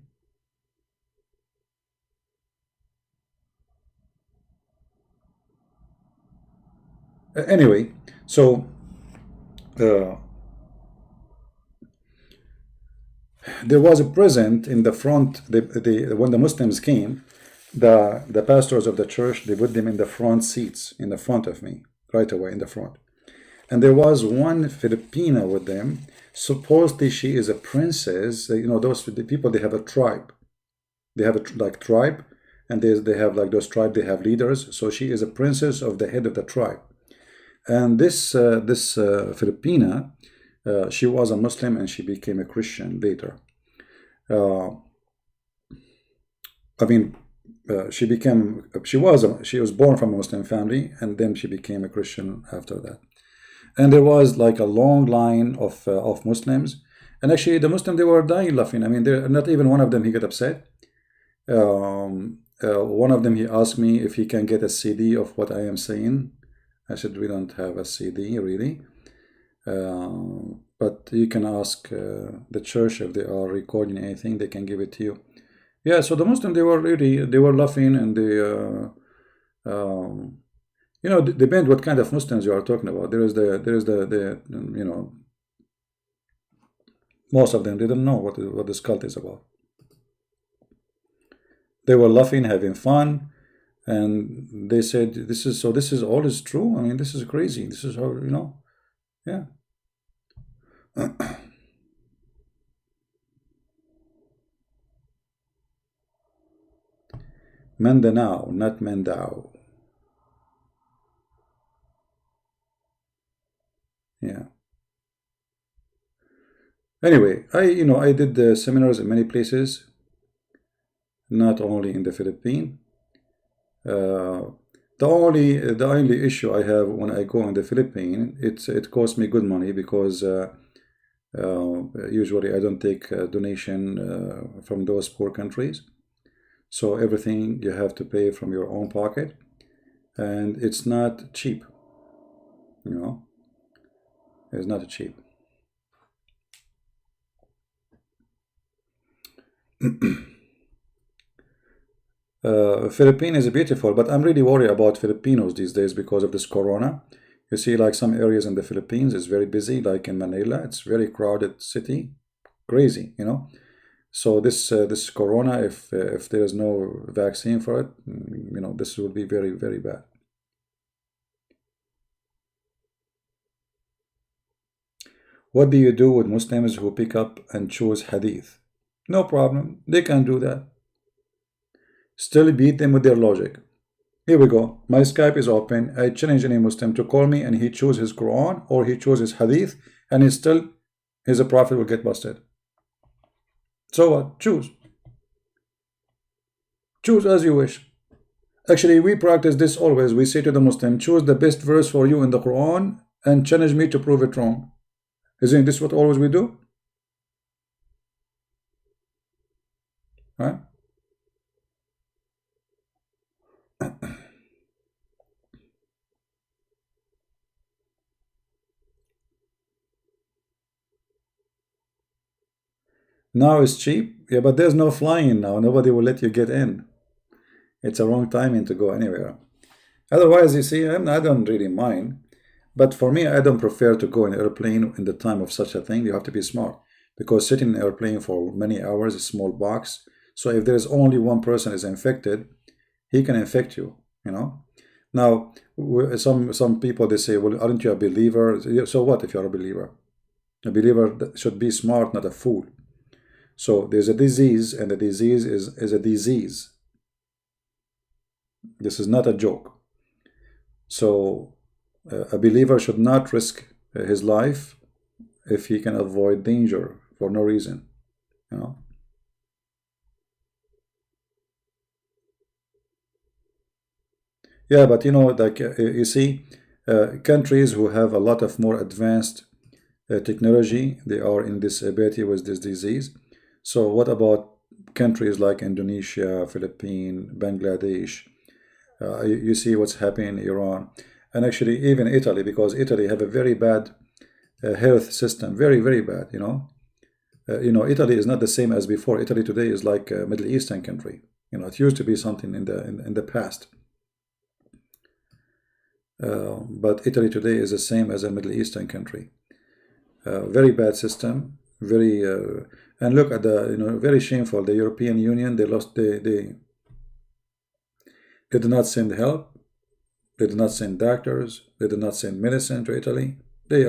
Anyway, so. There was a present in the front. When the Muslims came, the pastors of the church, they put them in the front seats, in the front of me, right away in the front. And there was one Filipina with them. Supposedly she is a princess. Those the people, they have a tribe. They have a tribe, and they have like those tribe. They have leaders. So she is a princess of the head of the tribe. And this Filipina, she was a Muslim and she became a Christian later. She was born from a Muslim family, and then she became a Christian after that. And there was like a long line of Muslims, and actually the Muslims, they were dying laughing. I mean, not even one of them he got upset. One of them, he asked me if he can get a CD of what I am saying. I said, we don't have a CD really, but you can ask the church if they are recording anything. They can give it to you. Yeah, so the Muslims, they were laughing, and depend what kind of Muslims you are talking about. There is the most of them, they don't know what this cult is about. They were laughing, having fun. And they said, this is all is true. I mean, this is crazy. This is how, yeah. Mindanao, not Mendao. Yeah. Anyway, I did seminars in many places, not only in the Philippines. The only issue I have when I go in the Philippines, it costs me good money, because usually I don't take a donation from those poor countries. So everything you have to pay from your own pocket, and it's not cheap. It's not cheap. Philippines is beautiful, but I'm really worried about Filipinos these days because of this corona. You see, like, some areas in the Philippines is very busy, like in Manila. It's very crowded city, crazy, So this corona, if there is no vaccine for it, this will be very, very bad. What do you do with Muslims who pick up and choose hadith? No problem, they can do that. Still beat them with their logic. Here we go. My Skype is open. I challenge any Muslim to call me and he choose his Quran or he chooses hadith, and he still, he's a prophet, will get busted. So what? Choose. Choose as you wish. Actually, we practice this always. We say to the Muslim, choose the best verse for you in the Quran and challenge me to prove it wrong. Isn't this what always we do? Right? Now it's cheap. Yeah, but there's no flying now. Nobody will let you get in. It's a wrong timing to go anywhere. Otherwise, you see, I don't really mind. But for me, I don't prefer to go in an airplane in the time of such a thing. You have to be smart. Because sitting in an airplane for many hours, a small box. So if there's only one person is infected, he can infect you, Now, some people, they say, well, aren't you a believer? So what if you're a believer? A believer should be smart, not a fool. So there's a disease, and the disease is a disease. This is not a joke. So a believer should not risk his life if he can avoid danger for no reason, Yeah, but like you see, countries who have a lot of more advanced technology, they are in this ability with this disease. So what about countries like Indonesia, Philippines, Bangladesh? You see what's happening in Iran, and actually even Italy, because Italy have a very bad health system, very, very bad. Italy is not the same as before. Italy today is like a Middle Eastern country. It used to be something in the past. But Italy today is the same as a Middle Eastern country. Very bad system, very and look at the very shameful. The European Union, they did not send help, they did not send doctors, they did not send medicine to Italy. They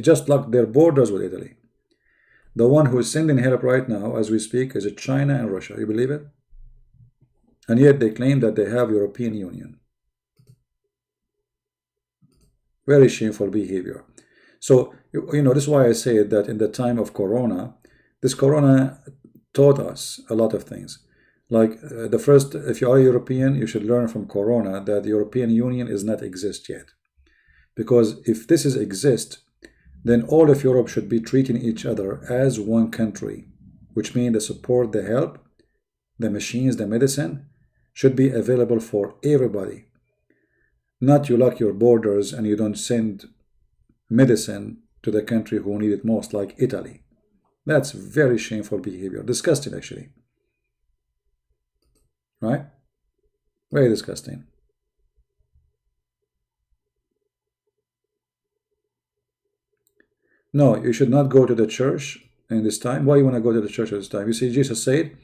just locked their borders with Italy. The one who is sending help right now as we speak is China and Russia. You believe it? And yet they claim that they have European Union. Very shameful behavior. So, this is why I say that in the time of Corona, this Corona taught us a lot of things. Like the first, if you are a European, you should learn from Corona that the European Union is not exist yet. Because if this is exist, then all of Europe should be treating each other as one country, which means the support, the help, the machines, the medicine should be available for everybody. Not you lock your borders and you don't send medicine to the country who need it most, like Italy. That's very shameful behavior. Disgusting, actually. Right? Very disgusting. No, you should not go to the church in this time. Why you want to go to the church at this time? You see, Jesus said,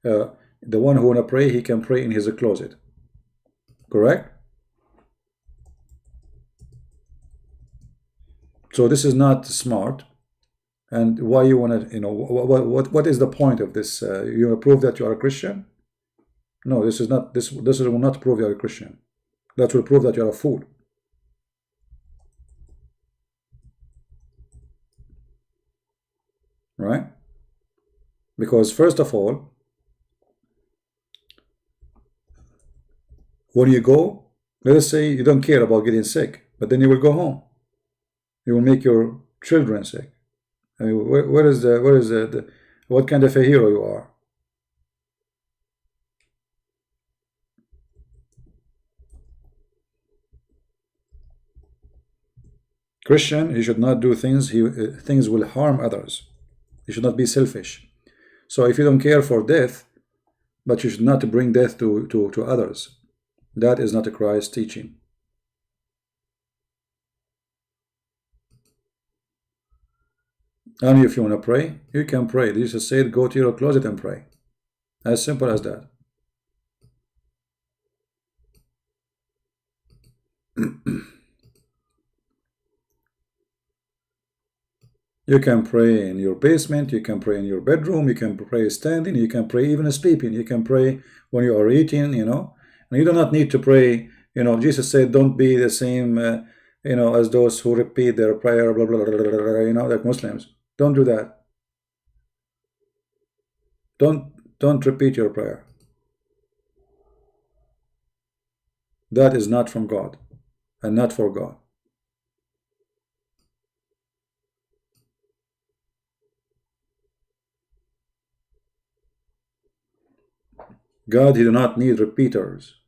the one who want to pray, he can pray in his closet. Correct? So this is not smart. And why you want to, what is the point of this? You want to prove that you are a Christian? No, this is not, this will not prove you are a Christian. That will prove that you are a fool. Right? Because first of all, when you go, let us say you don't care about getting sick, but then you will go home. You will make your children sick. I mean, what kind of a hero you are? Christian, he should not do things. Things will harm others. You should not be selfish. So if you don't care for death, but you should not bring death to others, that is not a Christ teaching. And if you want to pray, you can pray. Jesus said, go to your closet and pray. As simple as that. You can pray in your basement, you can pray in your bedroom, you can pray standing, you can pray even sleeping, you can pray when you are eating, you know. And you do not need to pray, you know, Jesus said, don't be the same, you know, as those who repeat their prayer, blah, blah, blah, blah, blah, you know, like Muslims. Don't do that. Don't repeat your prayer. That is not from God and not for God. God, he do not need repeaters.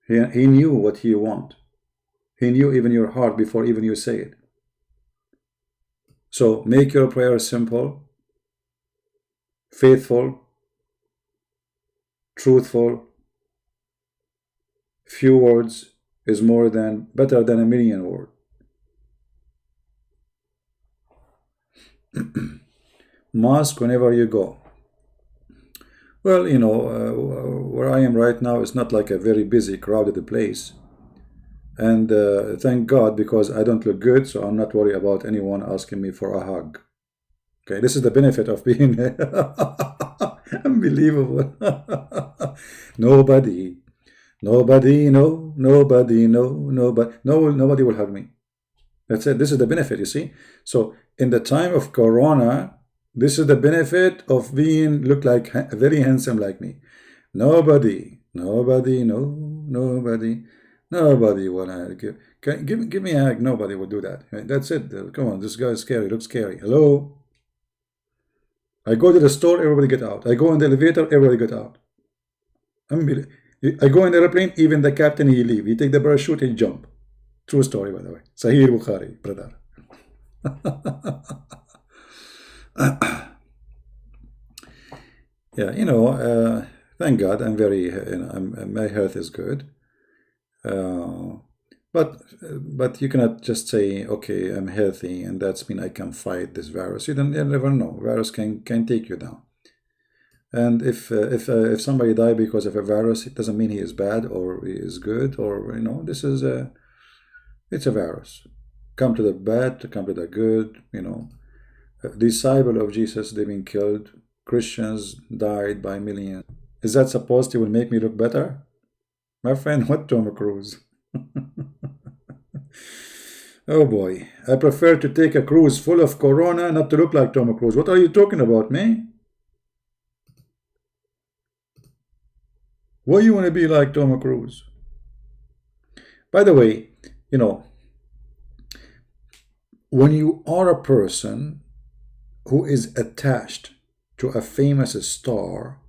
He knew what he want. He knew even your heart before even you say it. So make your prayer simple, faithful, truthful. Few words is better than a million words. Mosque whenever you go. Well, you know, where I am right now is not like a very busy, crowded place. And thank God, because I don't look good, so I'm not worried about anyone asking me for a hug. Okay, this is the benefit of being unbelievable. Nobody, nobody will hug me. That's it. This is the benefit, you see. So in the time of Corona, this is the benefit of look like very handsome like me. Nobody will give me a hug. Nobody will do that. That's it. Come on, this guy is scary. Looks scary. Hello. I go to the store, everybody get out. I go in the elevator, everybody get out. I go in the airplane, even the captain, he leave. He take the parachute, he jump. True story, by the way. Sahih Bukhari, brother. Yeah, you know, thank God, I'm very, you know, my health is good. But you cannot just say, okay, I'm healthy, and that's mean I can fight this virus. You never know. Virus can take you down. And if somebody die because of a virus, it doesn't mean he is bad or he is good, or you know, this is it's a virus. Come to the bad, come to the good. You know, disciple of Jesus, they've been killed. Christians died by millions. Is that supposed to will make me look better? My friend, what Tom Cruise? Oh boy, I prefer to take a cruise full of Corona, not to look like Tom Cruise. What are you talking about, man? Why you want to be like Tom Cruise? By the way, you know, when you are a person who is attached to a famous star,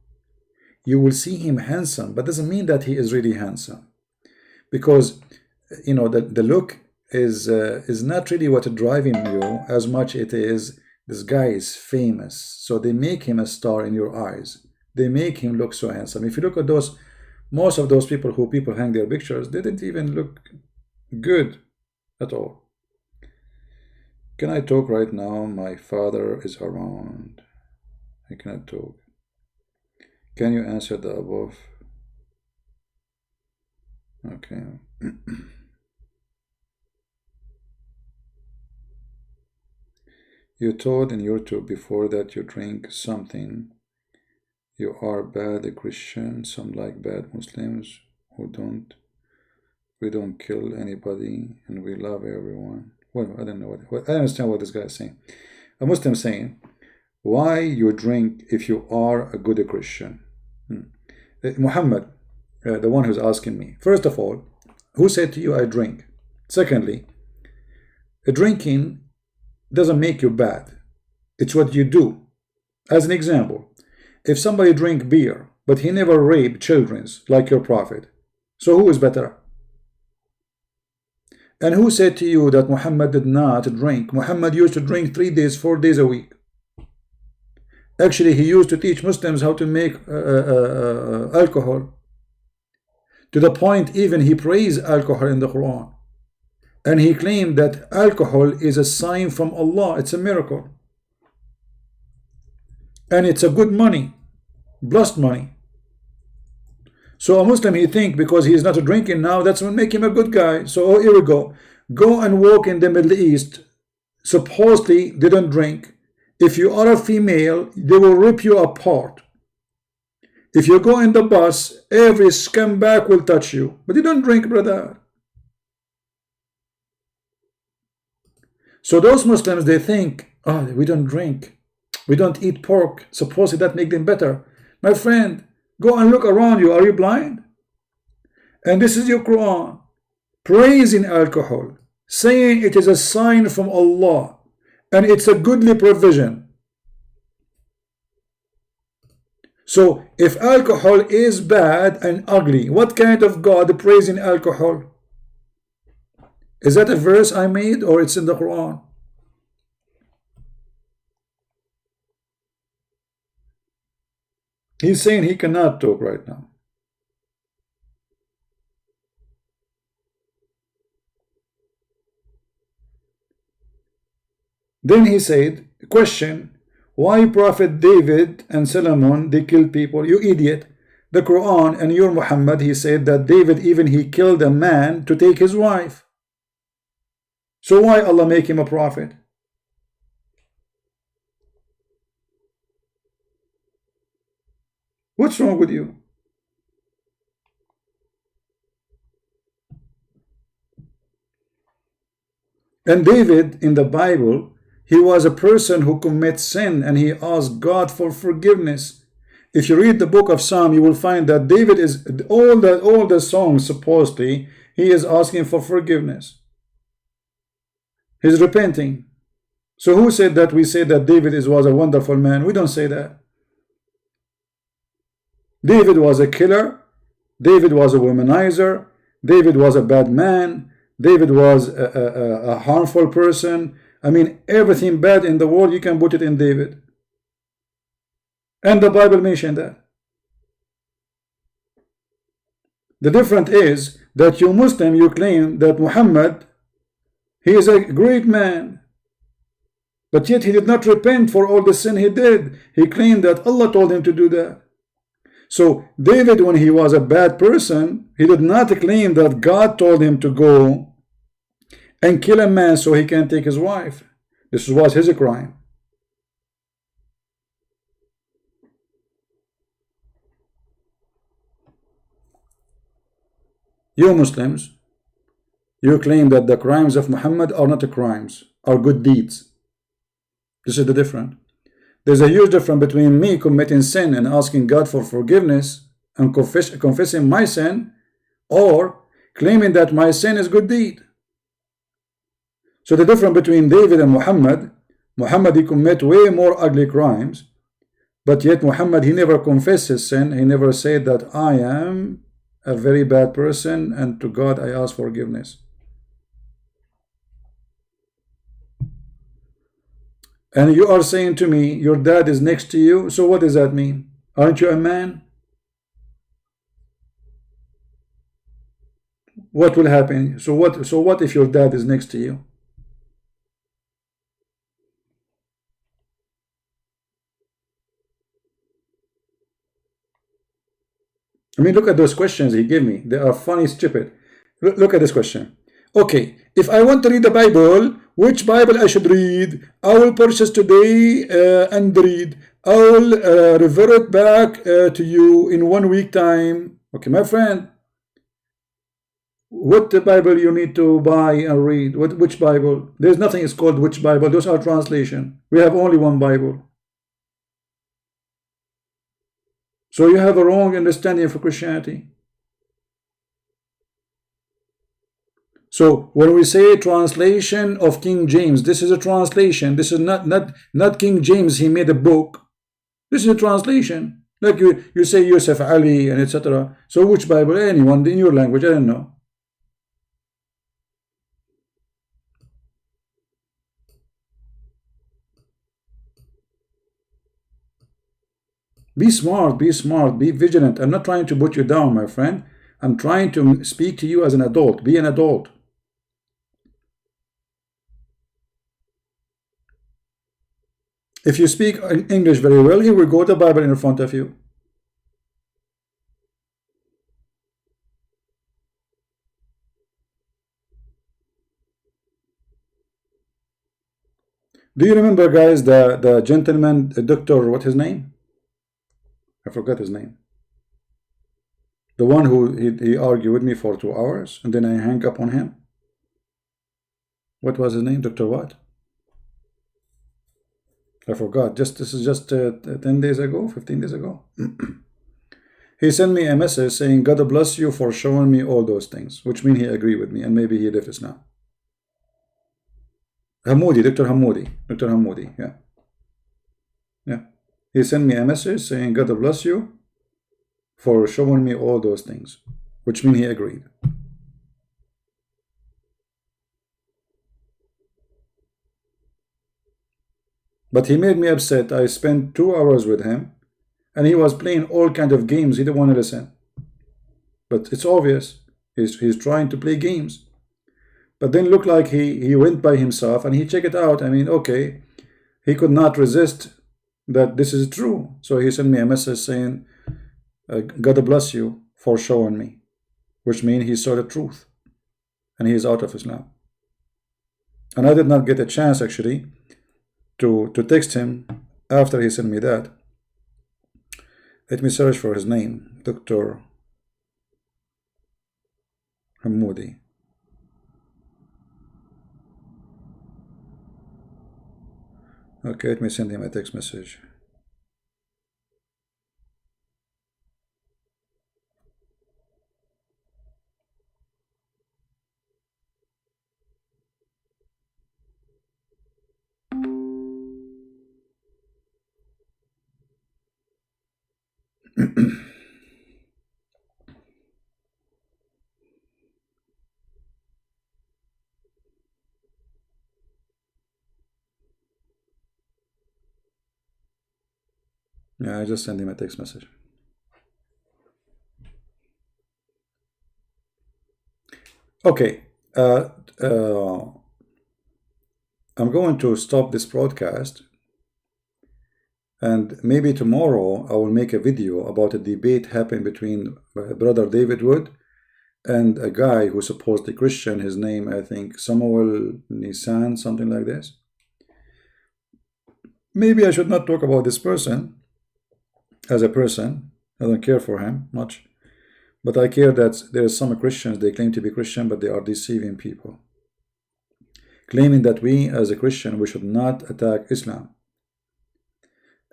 you will see him handsome, but doesn't mean that he is really handsome. Because, you know, the look is not really what driving you as much it is this guy is famous, so they make him a star in your eyes. They make him look so handsome. If you look at most of those people who hang their pictures, they didn't even look good at all. Can I talk right now? My father is around. I cannot talk. Can you answer the above? Okay. You told in YouTube before that you drink something. You are bad Christian, some like bad Muslims who we don't kill anybody and we love everyone. Well, I don't know what I understand what this guy is saying. A Muslim saying, why you drink if you are a good Christian? Muhammad, the one who's asking me. First of all, who said to you I drink? Secondly, drinking doesn't make you bad. It's what you do. As an example, if somebody drink beer, but he never raped children like your prophet, so who is better? And who said to you that Muhammad did not drink? Muhammad used to drink 3 days, 4 days a week. Actually, he used to teach Muslims how to make alcohol. To the point even he praised alcohol in the Quran. and he claimed that alcohol is a sign from Allah. It's a miracle. And it's a good money, blessed money. So a Muslim, he think because he is not drinking now, that's what make him a good guy. So here we go. Go and walk in the Middle East. Supposedly they don't drink. If you are a female, they will rip you apart. If you go in the bus, every scumbag will touch you. But you don't drink, brother. So those Muslims, they think, oh, we don't drink. We don't eat pork. Supposedly that make them better. My friend, go and look around you. Are you blind? And this is your Quran. Praising alcohol. Saying it is a sign from Allah. And it's a goodly provision. So if alcohol is bad and ugly, what kind of God praising alcohol? Is that a verse I made or it's in the Quran? He's saying he cannot talk right now. Then he said, question, why Prophet David and Solomon, they killed people? You idiot. The Quran and your Muhammad, he said that David even he killed a man to take his wife. So why Allah make him a prophet? What's wrong with you? And David in the Bible, he was a person who commits sin and he asked God for forgiveness. If you read the book of Psalm, you will find that David is all the songs supposedly he is asking for forgiveness. He's repenting. So who said that we say that David was a wonderful man? We don't say that. David was a killer. David was a womanizer. David was a bad man. David was a harmful person. I mean, everything bad in the world, you can put it in David. And the Bible mentioned that. The difference is that you Muslim, you claim that Muhammad, he is a great man. But yet he did not repent for all the sin he did. He claimed that Allah told him to do that. So David, when he was a bad person, he did not claim that God told him to go and kill a man so he can take his wife. This was his crime. You Muslims, you claim that the crimes of Muhammad are not crimes, are good deeds. This is the difference. There's a huge difference between me committing sin and asking God for forgiveness and confessing my sin, or claiming that my sin is good deed. So the difference between David and Muhammad, Muhammad he commit way more ugly crimes, but yet Muhammad he never confessed his sin. He never said that I am a very bad person and to God I ask forgiveness. And you are saying to me, your dad is next to you. So what does that mean? Aren't you a man? What will happen? So what if your dad is next to you? I mean, look at those questions he gave me. They are funny, stupid. Look at this question. Okay, if I want to read the Bible, which Bible I should read? I will purchase today and read. I will revert back to you in 1 week time. Okay, my friend, what the Bible you need to buy and read? Which Bible? There's nothing is called which Bible. Those are translation. We have only one Bible. So you have a wrong understanding of Christianity. So when we say translation of King James, this is a translation. This is not King James. He made a book. This is a translation. Like you say Yusuf Ali and etc. So which Bible? Anyone in your language? I don't know. Be smart, be vigilant. I'm not trying to put you down, my friend. I'm trying to speak to you as an adult. Be an adult. If you speak English very well, he will go to the Bible in front of you. Do you remember, guys, the gentleman, the doctor, what his name? I forgot his name. The one who he argued with me for 2 hours and then I hang up on him. What was his name? Dr. what? I forgot. This is just 10 days ago, 15 days ago. He sent me a message saying, God bless you for showing me all those things, which means he agreed with me and maybe he left us now. Hamoudi, Dr. Hamoudi. Dr. Hamoudi, yeah. Yeah. He sent me a message saying, God bless you for showing me all those things, which means he agreed. But he made me upset. I spent 2 hours with him and he was playing all kinds of games. He didn't want to listen. But it's obvious. He's trying to play games. But then looked like he went by himself and he checked it out. I mean, okay, he could not resist that this is true. So he sent me a message saying, God bless you for showing me, which means he saw the truth and he is out of Islam. And I did not get a chance actually to text him after he sent me that. Let me search for his name, Dr. Hamoudi. Okay, let me send him a text message. Yeah, I just sent him a text message. Okay, I'm going to stop this broadcast and maybe tomorrow I will make a video about a debate happened between brother David Wood and a guy who's supposedly Christian. His name, I think, Samuel Nisan, something like this. Maybe I should not talk about this person as a person. I don't care for him much. But I care that there are some Christians, they claim to be Christian, but they are deceiving people. Claiming that we as a Christian, we should not attack Islam.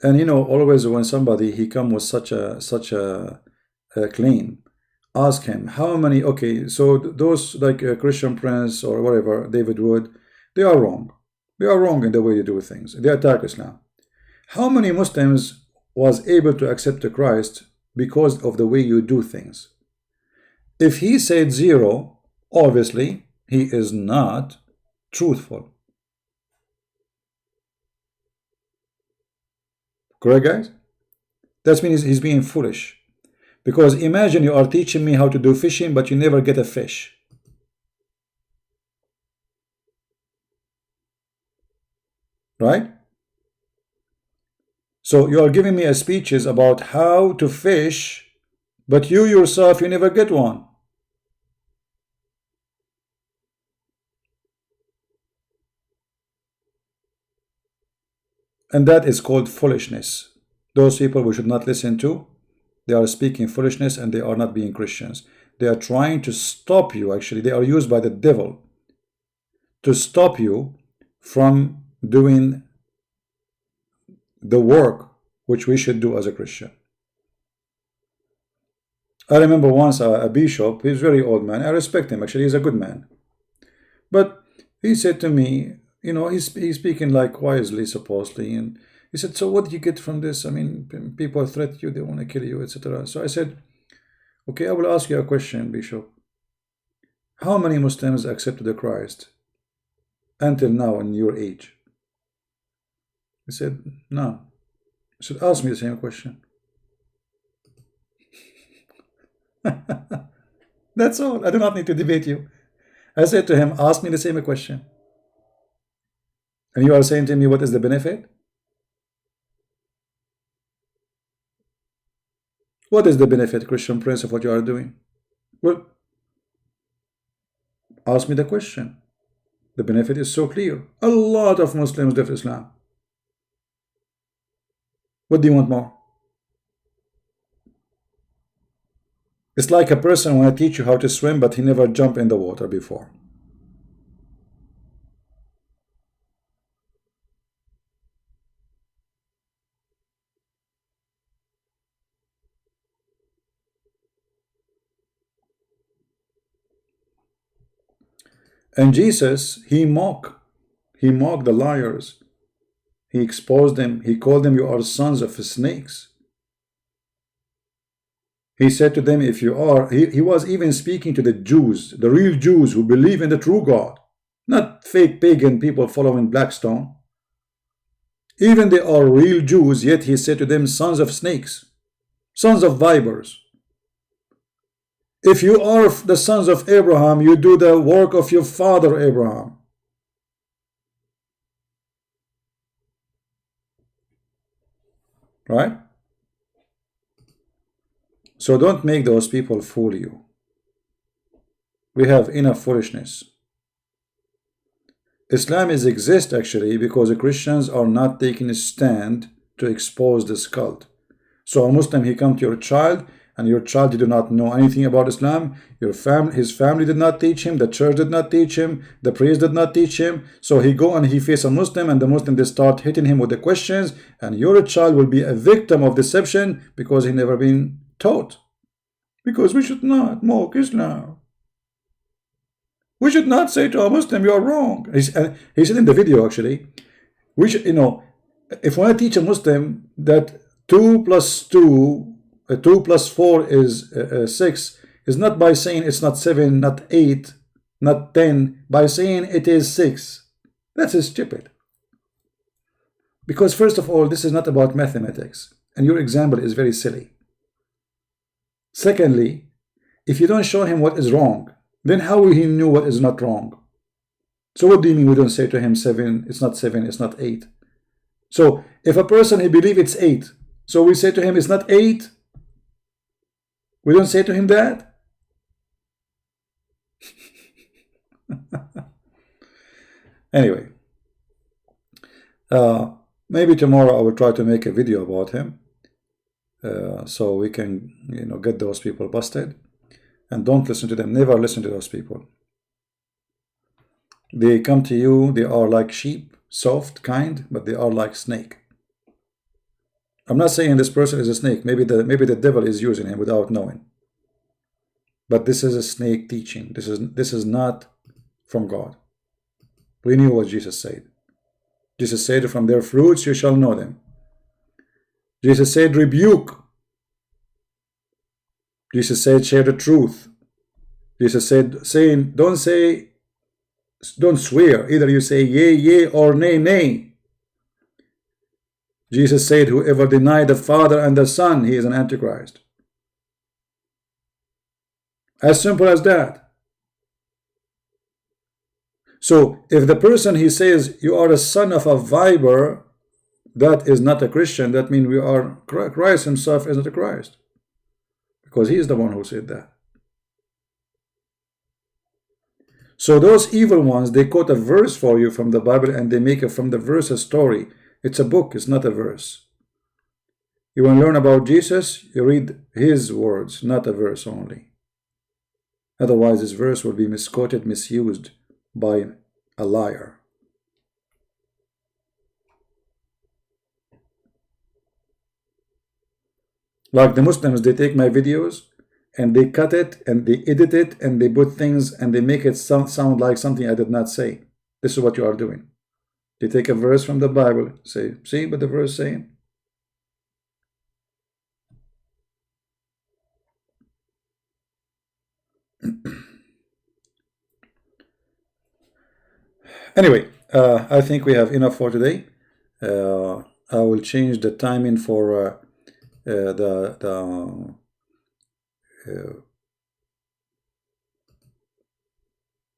And you know, always when somebody, he come with such a claim, ask him, how many, okay, so those like Christian Prince or whatever, David Wood, they are wrong. They are wrong in the way they do things. They attack Islam. How many Muslims was able to accept Christ because of the way you do things? If he said 0, obviously he is not truthful. Correct, guys? That means he's being foolish. Because imagine you are teaching me how to do fishing, but you never get a fish. Right? So you are giving me a speeches about how to fish, but you yourself, you never get one. And that is called foolishness. Those people we should not listen to. They are speaking foolishness and they are not being Christians. They are trying to stop you, actually. They are used by the devil to stop you from doing the work which we should do as a Christian. I remember once a bishop, he's a very old man. I respect him, actually. He's a good man. But he said to me, you know, he's speaking like wisely, supposedly, and he said, so what do you get from this? I mean, people threat you, they want to kill you, etc. So I said, okay, I will ask you a question, Bishop. How many Muslims accepted the Christ until now in your age? He said, no. I said, ask me the same question. That's all. I do not need to debate you. I said to him, ask me the same question. And you are saying to me, what is the benefit? What is the benefit, Christian Prince, of what you are doing? Well, ask me the question. The benefit is so clear. A lot of Muslims left Islam. What do you want more? It's like a person want to teach you how to swim, but he never jumped in the water before. And Jesus, he mocked the liars. He exposed them. He called them, you are sons of snakes. He said to them, if you are, he was even speaking to the Jews, the real Jews who believe in the true God, not fake pagan people following Blackstone. Even they are real Jews, yet he said to them, sons of snakes, sons of vipers. If you are the sons of Abraham, you do the work of your father Abraham. Right? So don't make those people fool you. We have enough foolishness. Islam exists actually because Christians are not taking a stand to expose this cult. So a Muslim, he come to your child, and your child did not know anything about Islam. His family did not teach him. The church did not teach him. The priest did not teach him. So he go and he face a Muslim, and the Muslim, they start hitting him with the questions, and your child will be a victim of deception because he never been taught. Because we should not mock Islam. We should not say to a Muslim, you are wrong. He said in the video actually, we should, if we want to teach a Muslim that 2 plus 4 is 6, is not by saying it's not 7, not 8, not 10, by saying it is 6. That's stupid. Because first of all, this is not about mathematics, and your example is very silly. Secondly, if you don't show him what is wrong, then how will he know what is not wrong? So what do you mean we don't say to him 7, it's not 7, it's not 8? So if a person, he believes it's 8, so we say to him it's not 8? We don't say to him that? Anyway, maybe tomorrow I will try to make a video about him, so we can get those people busted. And don't listen to them. Never listen to those people. They come to you, they are like sheep, soft, kind, but they are like snake. I'm not saying this person is a snake. Maybe the devil is using him without knowing. But this is a snake teaching. This is not from God. We knew what Jesus said. Jesus said, from their fruits you shall know them. Jesus said, rebuke. Jesus said, share the truth. Jesus said, don't swear. Either you say yea, yea, or nay, nay. Jesus said, whoever denied the Father and the Son, he is an Antichrist. As simple as that. So if the person, he says, you are a son of a viper, that is not a Christian. That means Christ himself is not a Christ. Because he is the one who said that. So those evil ones, they quote a verse for you from the Bible, and they make it from the verse a story. It's a book, it's not a verse. You want to learn about Jesus, you read his words, not a verse only. Otherwise, this verse will be misquoted, misused by a liar. Like the Muslims, they take my videos and they cut it and they edit it and they put things and they make it sound like something I did not say. This is what you are doing. They take a verse from the Bible, say, see what the verse saying? Anyway, I think we have enough for today. I will change the timing for the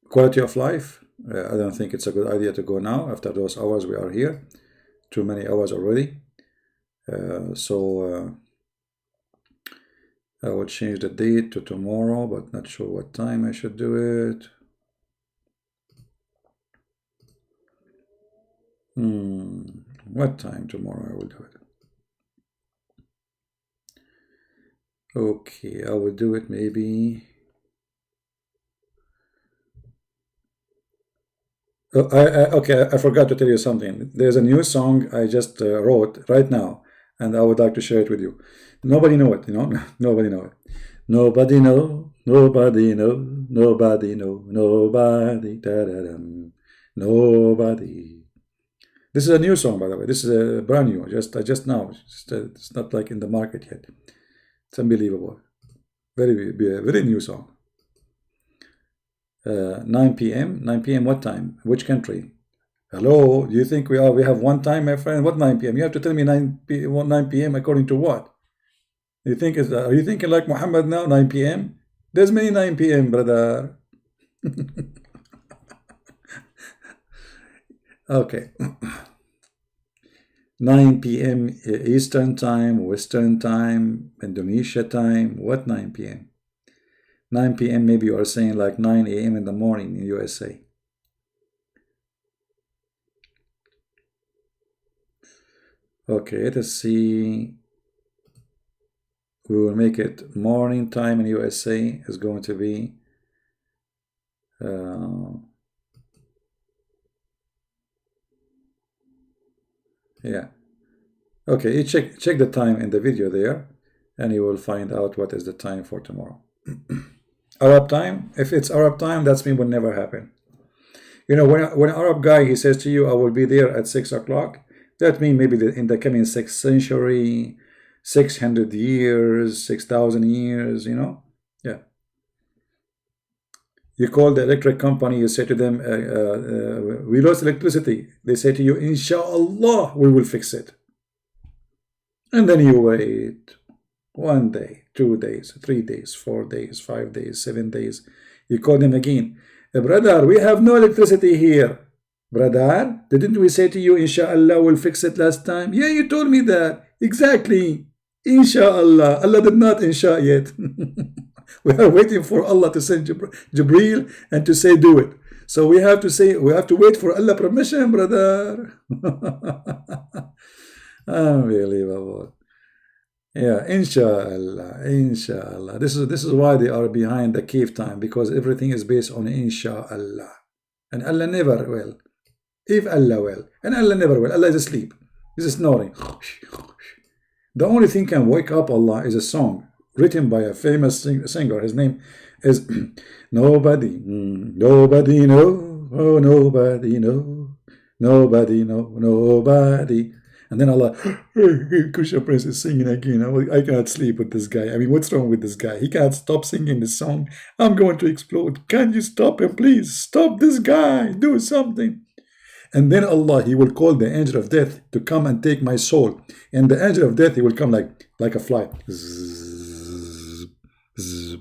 quality of life. I don't think it's a good idea to go now after those hours we are here. Too many hours already. So I will change the date to tomorrow, but not sure what time I should do it. What time tomorrow I will do it? Okay, I will do it maybe. Oh, okay, I forgot to tell you something. There's a new song I just wrote right now, and I would like to share it with you. Nobody know it, you know? Nobody know it. Nobody know, nobody know, nobody know, nobody, da-da-dum, nobody. This is a new song, by the way. This is a brand new, just now. It's not like in the market yet. It's unbelievable. Very new song. 9 p.m. 9 p.m. What time? Which country? Hello? Do you think we have one time, my friend? What 9 p.m.? You have to tell me 9 p.m. according to what? Are you thinking like Muhammad now? 9 p.m. There's many 9 p.m. brother. Okay. 9 p.m. Eastern time, Western time, Indonesia time. What 9 p.m.? 9 p.m. maybe you are saying like 9 a.m. in the morning in USA. Okay, let us see. We will make it morning time in USA is going to be yeah. Okay, you check the time in the video there, and you will find out what is the time for tomorrow. Arab time. If it's Arab time, that's mean will never happen. You know, when an Arab guy he says to you, "I will be there at 6 o'clock," that means maybe in the coming 6th century, 600 years, 6,000 years. You know, yeah. You call the electric company, you say to them, "We lost electricity." They say to you, "Inshallah, we will fix it." And then you wait 1 day, 2 days, 3 days, 4 days, 5 days, 7 days. You call them again. Brother, we have no electricity here. Brother, didn't we say to you, inshallah, we'll fix it last time? Yeah, you told me that. Exactly. Inshallah. Allah did not insha yet. We are waiting for Allah to send Jibreel and to say do it. So we have to wait for Allah permission, brother. Unbelievable. Yeah, inshallah. This is why they are behind the cave time, because everything is based on inshallah. And Allah never will. If Allah will. And Allah never will. Allah is asleep. He's snoring. The only thing can wake up Allah is a song written by a famous singer. His name is Nobody know, oh nobody know, nobody know, nobody. And then Allah, Kusha Prince is singing again. I cannot sleep with this guy. I mean, what's wrong with this guy? He can't stop singing this song. I'm going to explode. Can you stop him, please? Stop this guy. Do something. And then Allah, he will call the angel of death to come and take my soul. And the angel of death, he will come like a fly. Zzz, zzz,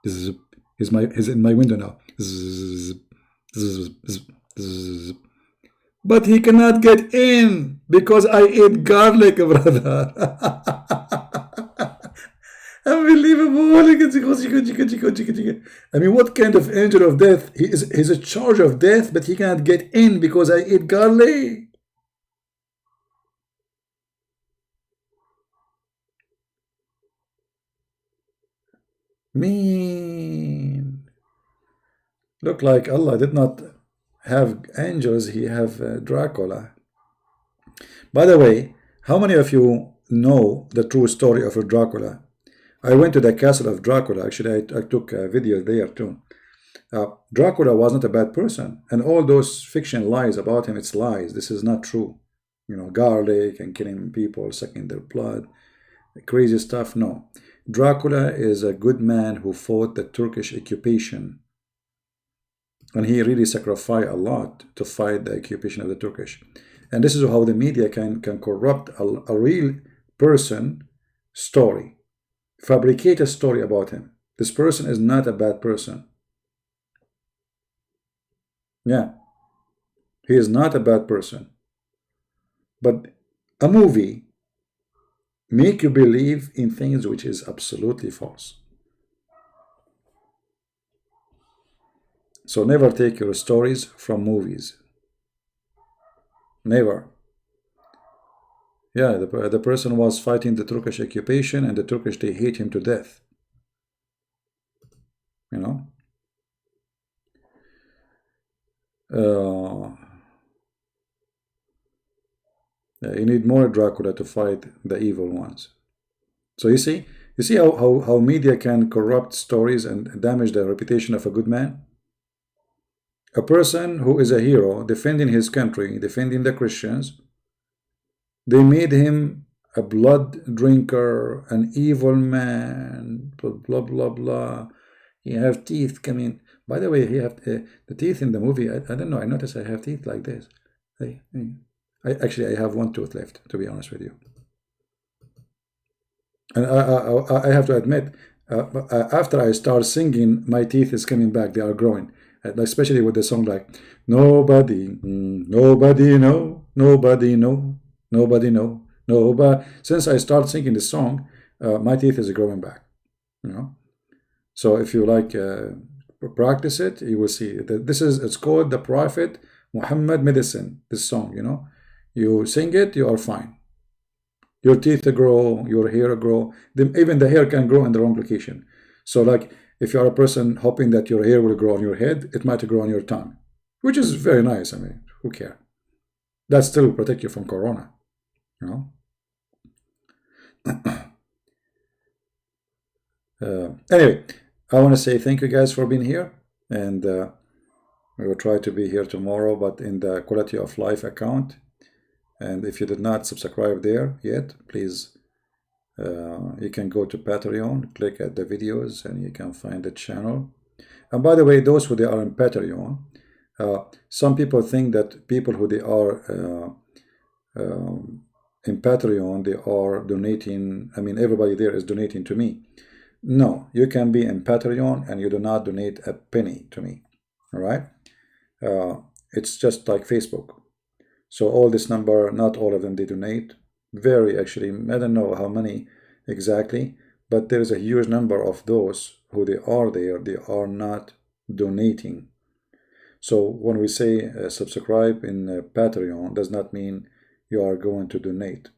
zzz. He's in my window now. Zzz, zzz, zzz, zzz. But he cannot get in because I ate garlic, brother. Unbelievable. I mean, what kind of angel of death? He's a charge of death, but he cannot get in because I ate garlic. Mean. Look like Allah did not have angels, he have Dracula. By the way, how many of you know the true story of Dracula? I went to the castle of Dracula. Actually, I took a video there too. Dracula was not a bad person, and all those fiction lies about him, it's lies. This is not true. You know, garlic and killing people, sucking their blood, crazy stuff. No, Dracula is a good man who fought the Turkish occupation. And he really sacrificed a lot to fight the occupation of the Turkish. And this is how the media can corrupt a real person story. Fabricate a story about him. This person is not a bad person. Yeah. He is not a bad person. But a movie make you believe in things which is absolutely false. So never take your stories from movies. Never. Yeah, the person was fighting the Turkish occupation, and the Turkish, they hate him to death. You know? You need more Dracula to fight the evil ones. So you see how media can corrupt stories and damage the reputation of a good man? A person who is a hero, defending his country, defending the Christians, they made him a blood drinker, an evil man, blah, blah, blah, blah. He have teeth coming. By the way, he have the teeth in the movie. I don't know. I notice I have teeth like this. I have one tooth left, to be honest with you. And I have to admit, after I start singing, my teeth is coming back. They are growing, especially with the song like "Nobody, nobody know, nobody know, nobody know, nobody." Since I start singing this song, my teeth is growing back. You know, so if you like practice it, you will see that it's called the Prophet Muhammad medicine. This song, you know, you sing it, you are fine. Your teeth grow, your hair grow. Even the hair can grow in the wrong location. So like if you are a person hoping that your hair will grow on your head, it might grow on your tongue, which is very nice. I mean, who cares? That still will protect you from corona, you know? Anyway, I want to say thank you guys for being here, and we will try to be here tomorrow, but in the quality of life account. And if you did not subscribe there yet, please, you can go to Patreon, click at the videos, and you can find the channel. And by the way, those who they are in Patreon, some people think that people who they are in Patreon, they are donating. I mean, everybody there is donating to me. No, you can be in Patreon and you do not donate a penny to me. All right? It's just like Facebook. So all this number, not all of them, they donate. Very, actually, I don't know how many exactly, but there is a huge number of those who they are there, they are not donating. So when we say subscribe in Patreon, does not mean you are going to donate.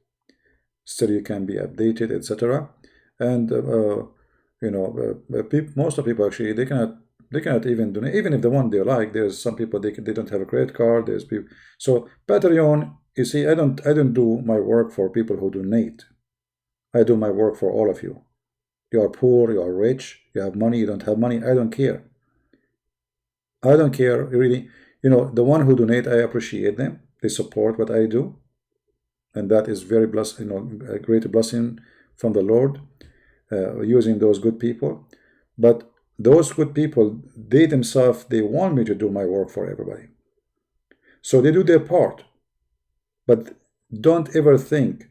Still, you can be updated, etc. And you know, most of people actually they cannot even donate, even if the one they like. There's some people they don't have a credit card. There's people. So Patreon, you see, I don't do my work for people who donate. I do my work for all of you. You are poor, you are rich, you have money, you don't have money. I don't care. I don't care really. You know, the one who donate, I appreciate them. They support what I do, and that is very blessed. You know, a great blessing from the Lord, using those good people. But those good people, they themselves, they want me to do my work for everybody. So they do their part. But don't ever think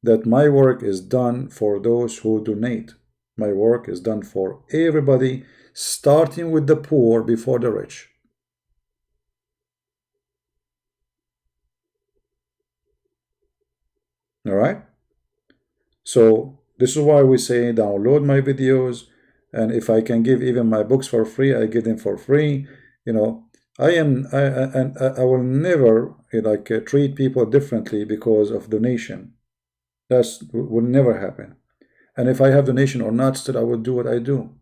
that my work is done for those who donate. My work is done for everybody, starting with the poor before the rich. All right? So this is why we say download my videos. And if I can give even my books for free, I give them for free. You know, I will never like treat people differently because of donation. That will never happen. And if I have donation or not, still I will do what I do.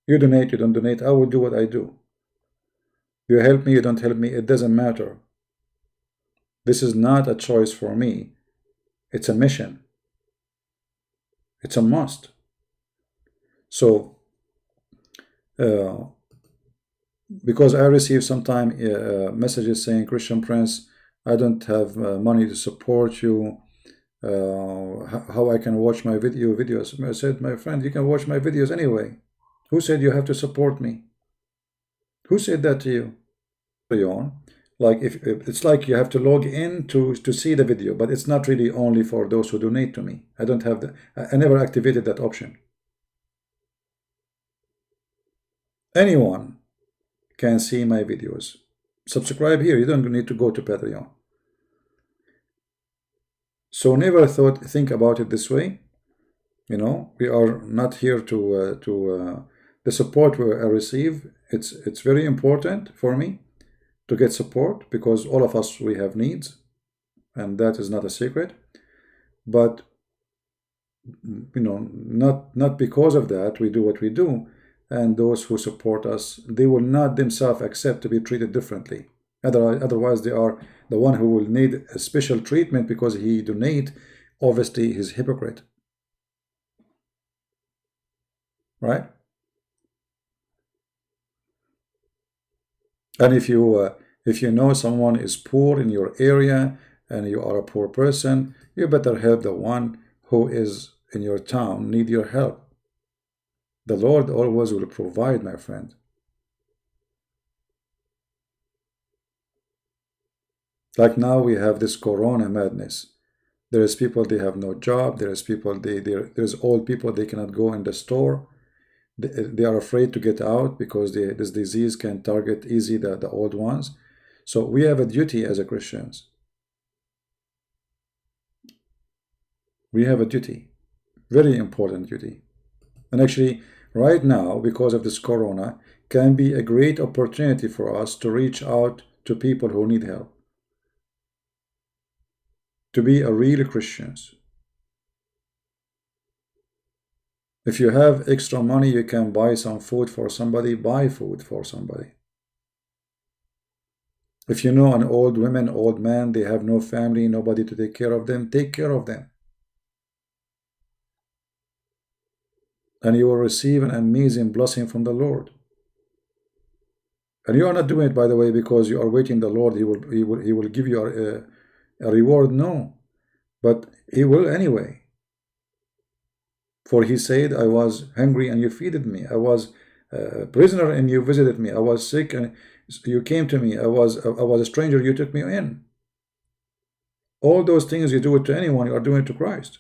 You donate, you don't donate, I will do what I do. You help me, you don't help me, it doesn't matter. This is not a choice for me. It's a mission. It's a must. So, because I receive sometimes messages saying, Christian Prince, I don't have money to support you. How I can watch my videos? I said, my friend, you can watch my videos anyway. Who said you have to support me? Who said that to you? Like if it's like you have to log in to see the video, but it's not really only for those who donate to me. I don't have I never activated that option. Anyone can see my videos. Subscribe here. You don't need to go to Patreon. So never think about it this way. We are not here to the support I receive. It's very important for me to get support, because all of us, we have needs, and that is not a secret. But not because of that we do what we do. And those who support us, they will not themselves accept to be treated differently. Otherwise they are the one who will need a special treatment because he donate. Obviously he's hypocrite, right? And if you know someone is poor in your area and you are a poor person, you better help the one who is in your town need your help. The Lord always will provide, my friend. Like now we have this corona madness. There is people, they have no job. There is people, there's old people, they cannot go in the store. They are afraid to get out because this disease can target easy the old ones. So we have a duty as a Christians. We have a duty, very important duty. And actually, right now, because of this corona, can be a great opportunity for us to reach out to people who need help, to be a real Christians. If you have extra money, you can buy some food for somebody, buy food for somebody. If you know an old woman, old man, they have no family, nobody to take care of them, take care of them. And you will receive an amazing blessing from the Lord. And you are not doing it, by the way, because you are waiting the Lord, he will give you a reward. No, but he will anyway. For he said, I was hungry and you feeded me. I was a prisoner and you visited me. I was sick and you came to me. I was a stranger, you took me in. All those things you do it to anyone, you are doing it to Christ.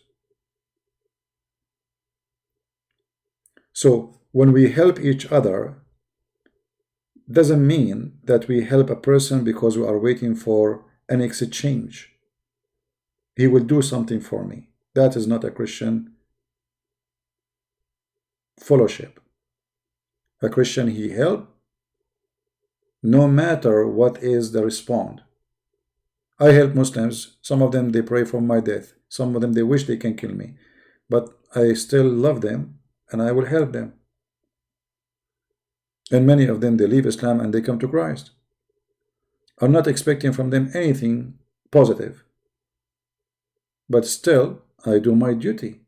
So when we help each other, doesn't mean that we help a person because we are waiting for an exchange. He will do something for me. That is not a Christian fellowship. A Christian, he help no matter what is the response. I help Muslims. Some of them, they pray for my death. Some of them, they wish they can kill me. But I still love them and I will help them. And many of them, they leave Islam and they come to Christ. I'm not expecting from them anything positive. But still, I do my duty.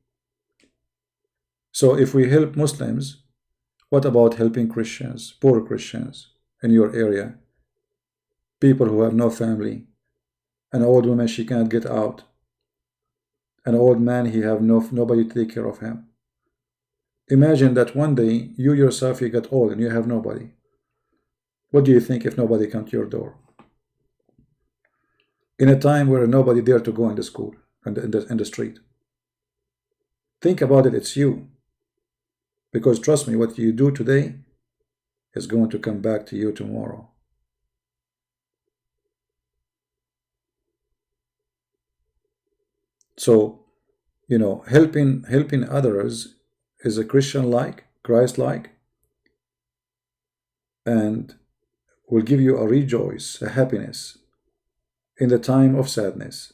So if we help Muslims, what about helping Christians, poor Christians in your area? People who have no family. An old woman, she cannot get out. An old man, he have nobody to take care of him. Imagine that one day, you yourself, you get old and you have nobody. What do you think if nobody comes to your door? In a time where nobody dare to go in the school and in the street. Think about it, it's you. Because trust me, what you do today is going to come back to you tomorrow. So, helping others is a Christian-like, Christ-like, and will give you a rejoice, a happiness in the time of sadness.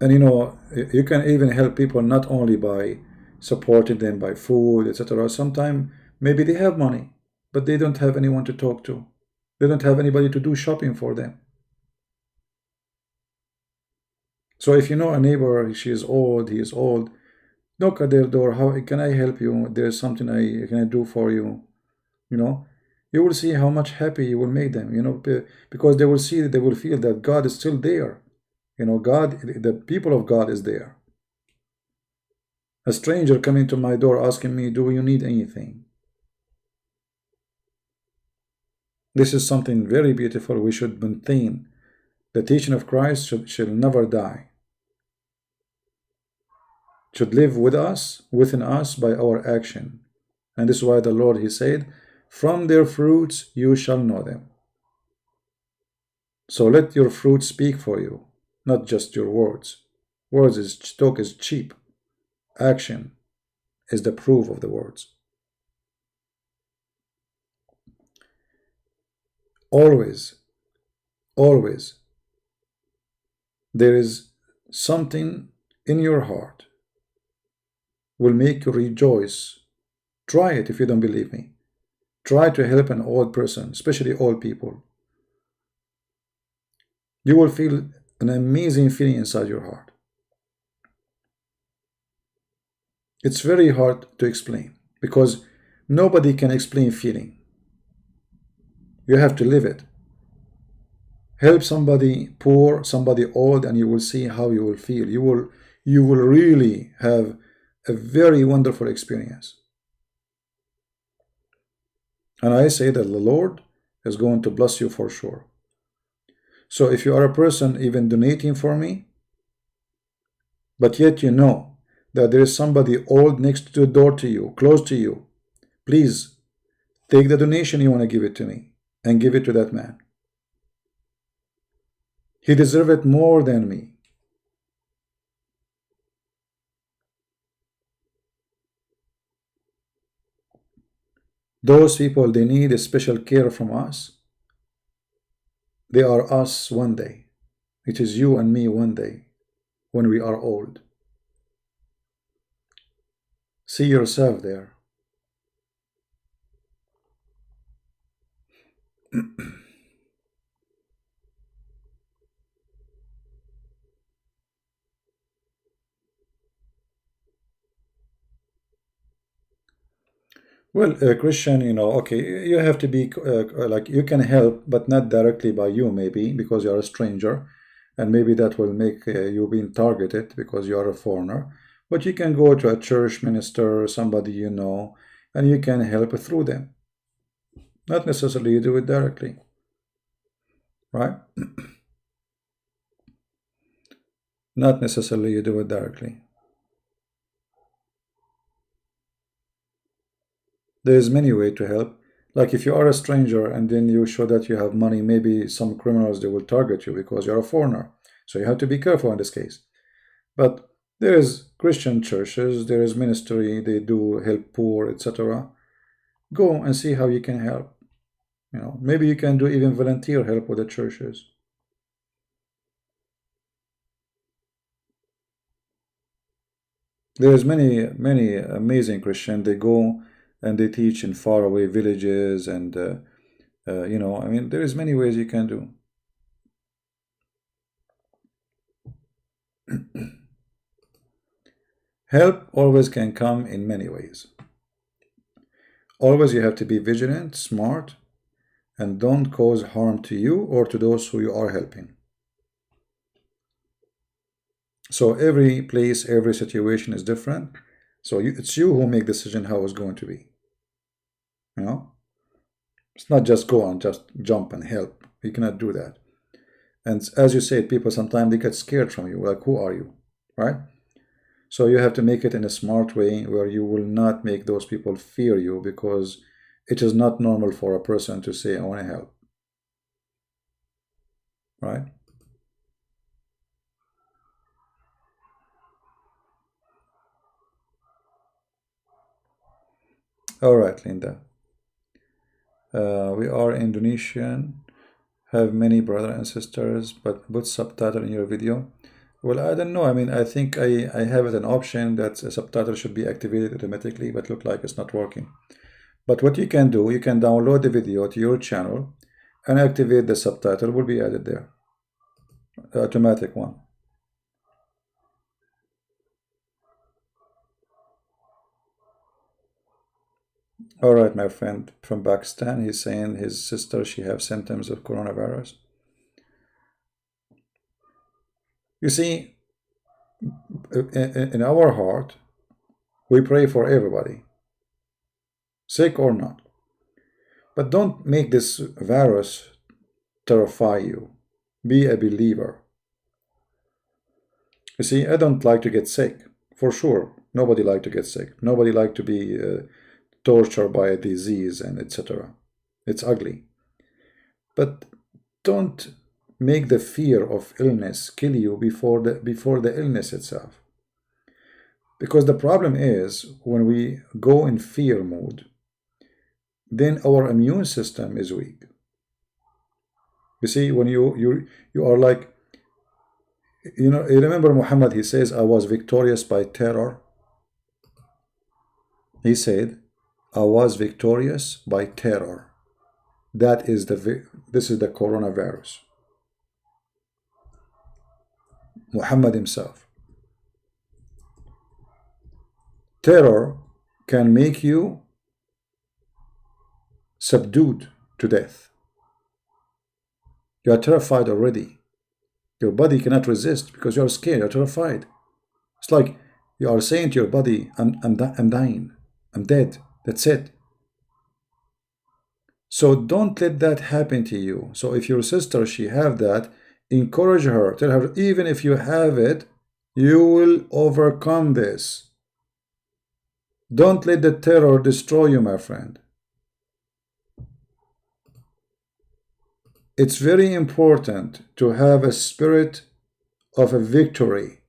And you can even help people not only by supporting them by food, etc. Sometimes maybe they have money, but they don't have anyone to talk to. They don't have anybody to do shopping for them. So if you know a neighbor, she is old, he is old, knock at their door. How can I help you? There's something I can do for you. You will see how much happy you will make them. Because they will see, they will feel that God is still there. God, the people of God is there. A stranger coming to my door asking me, do you need anything? This is something very beautiful. We should maintain. The teaching of Christ shall never die. Should live with us, within us, by our action. And this is why the Lord, he said, from their fruits you shall know them. So let your fruit speak for you. not just your words. Talk is cheap. Action is the proof of the words. Always, always, there is something in your heart will make you rejoice. Try it if you don't believe me. Try to help an old person, especially old people. You will feel an amazing feeling inside your heart. It's very hard to explain because nobody can explain feeling. You have to live it. Help somebody poor, somebody old, and you will see how you will feel. You will really have a very wonderful experience. And I say that the Lord is going to bless you for sure. So if you are a person even donating for me, but yet you know that there is somebody old next to the door to you, close to you, please take the donation you want to give it to me and give it to that man. He deserves it more than me. Those people, they need a special care from us. They are us one day. It is you and me one day when we are old. See yourself there. Well, Christian, okay, you have to be like you can help, but not directly by you, maybe because you are a stranger, and maybe that will make you being targeted because you are a foreigner. But you can go to a church minister, somebody you know, and you can help through them. Not necessarily you do it directly, right? Not necessarily you do it directly. There is many ways to help. Like if you are a stranger and then you show that you have money, maybe some criminals, they will target you because you're a foreigner. So you have to be careful in this case. But there is Christian churches, there is ministry, they do help poor, etc. Go and see how you can help. Maybe you can do even volunteer help with the churches. There's many amazing Christians. They go and they teach in faraway villages, and I mean, there is many ways you can do. Help always can come in many ways. Always you have to be vigilant, smart, and don't cause harm to you or to those who you are helping. So every place, every situation is different. So it's you who make the decision how it's going to be. It's not just go and just jump and help. You cannot do that. And as you said, people sometimes they get scared from you. Like, who are you? Right? So you have to make it in a smart way where you will not make those people fear you, because it is not normal for a person to say, I want to help. Right? All right, Linda. We are Indonesian, have many brothers and sisters, but put subtitle in your video. Well, I don't know. I mean, I think I have it an option that a subtitle should be activated automatically, but look like it's not working. But what you can do, you can download the video to your channel and activate the subtitle, will be added there. The automatic one. All right, my friend from Pakistan, he's saying his sister, she have symptoms of coronavirus. You see, in our heart, we pray for everybody, sick or not. But don't make this virus terrify you. Be a believer. You see, I don't like to get sick, for sure. Nobody like to get sick. Nobody like to be tortured by a disease and etc. It's ugly. But don't make the fear of illness kill you before the illness itself. Because the problem is, when we go in fear mode, then our immune system is weak. You see, when you are like, you remember Muhammad, he says, I was victorious by terror. He said, I was victorious by terror. This is the coronavirus. Muhammad himself. Terror can make you subdued to death. You are terrified already. Your body cannot resist because you are scared, you are terrified. It's like you are saying to your body, I'm dying, I'm dead, that's it. So don't let that happen to you. So if your sister, she have that, encourage her, tell her, even if you have it, you will overcome this. Don't let the terror destroy you, my friend. It's very important to have a spirit of a victory,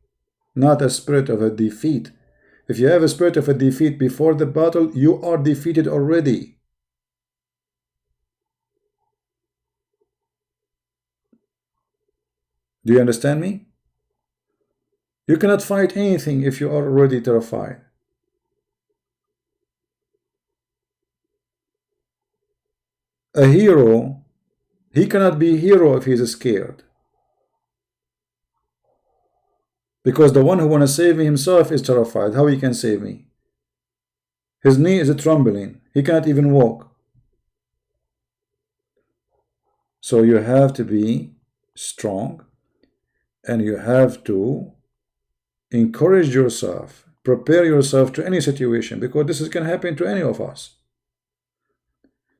not a spirit of a defeat. If you have a spirit of a defeat before the battle, you are defeated already. Do you understand me? You cannot fight anything if you are already terrified. A hero, he cannot be a hero if he is scared. Because the one who wants to save me himself is terrified. How he can save me? His knee is trembling. He cannot even walk. So you have to be strong, and you have to encourage yourself, prepare yourself to any situation, because this can happen to any of us.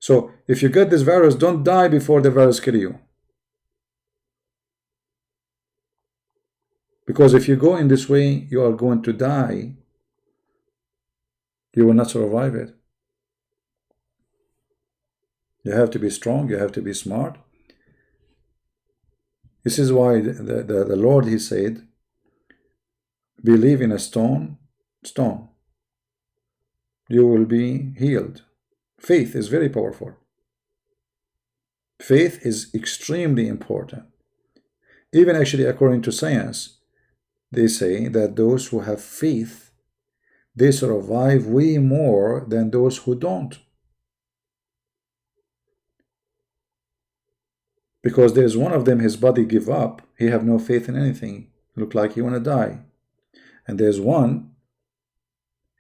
So if you get this virus, don't die before the virus kills you. Because if you go in this way, you are going to die. You will not survive it. You have to be strong, you have to be smart. This is why the Lord, he said, believe in a stone, you will be healed. Faith is very powerful. Faith is extremely important. Even actually, according to science, they say that those who have faith, they survive way more than those who don't. Because there's one of them, his body give up, he have no faith in anything, look like he want to die. And there's one,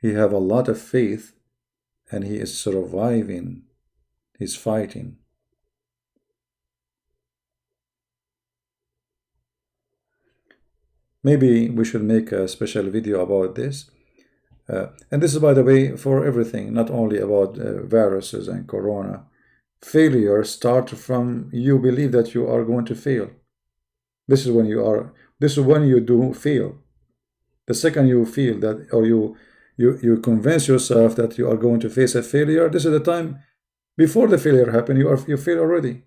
he have a lot of faith, and he is surviving, he's fighting. Maybe we should make a special video about this. And this is, by the way, for everything, not only about viruses and corona. Failure starts from you believe that you are going to fail. This is when you do fail. The second you feel that, or you convince yourself that you are going to face a failure, this is the time before the failure happens, you fail already.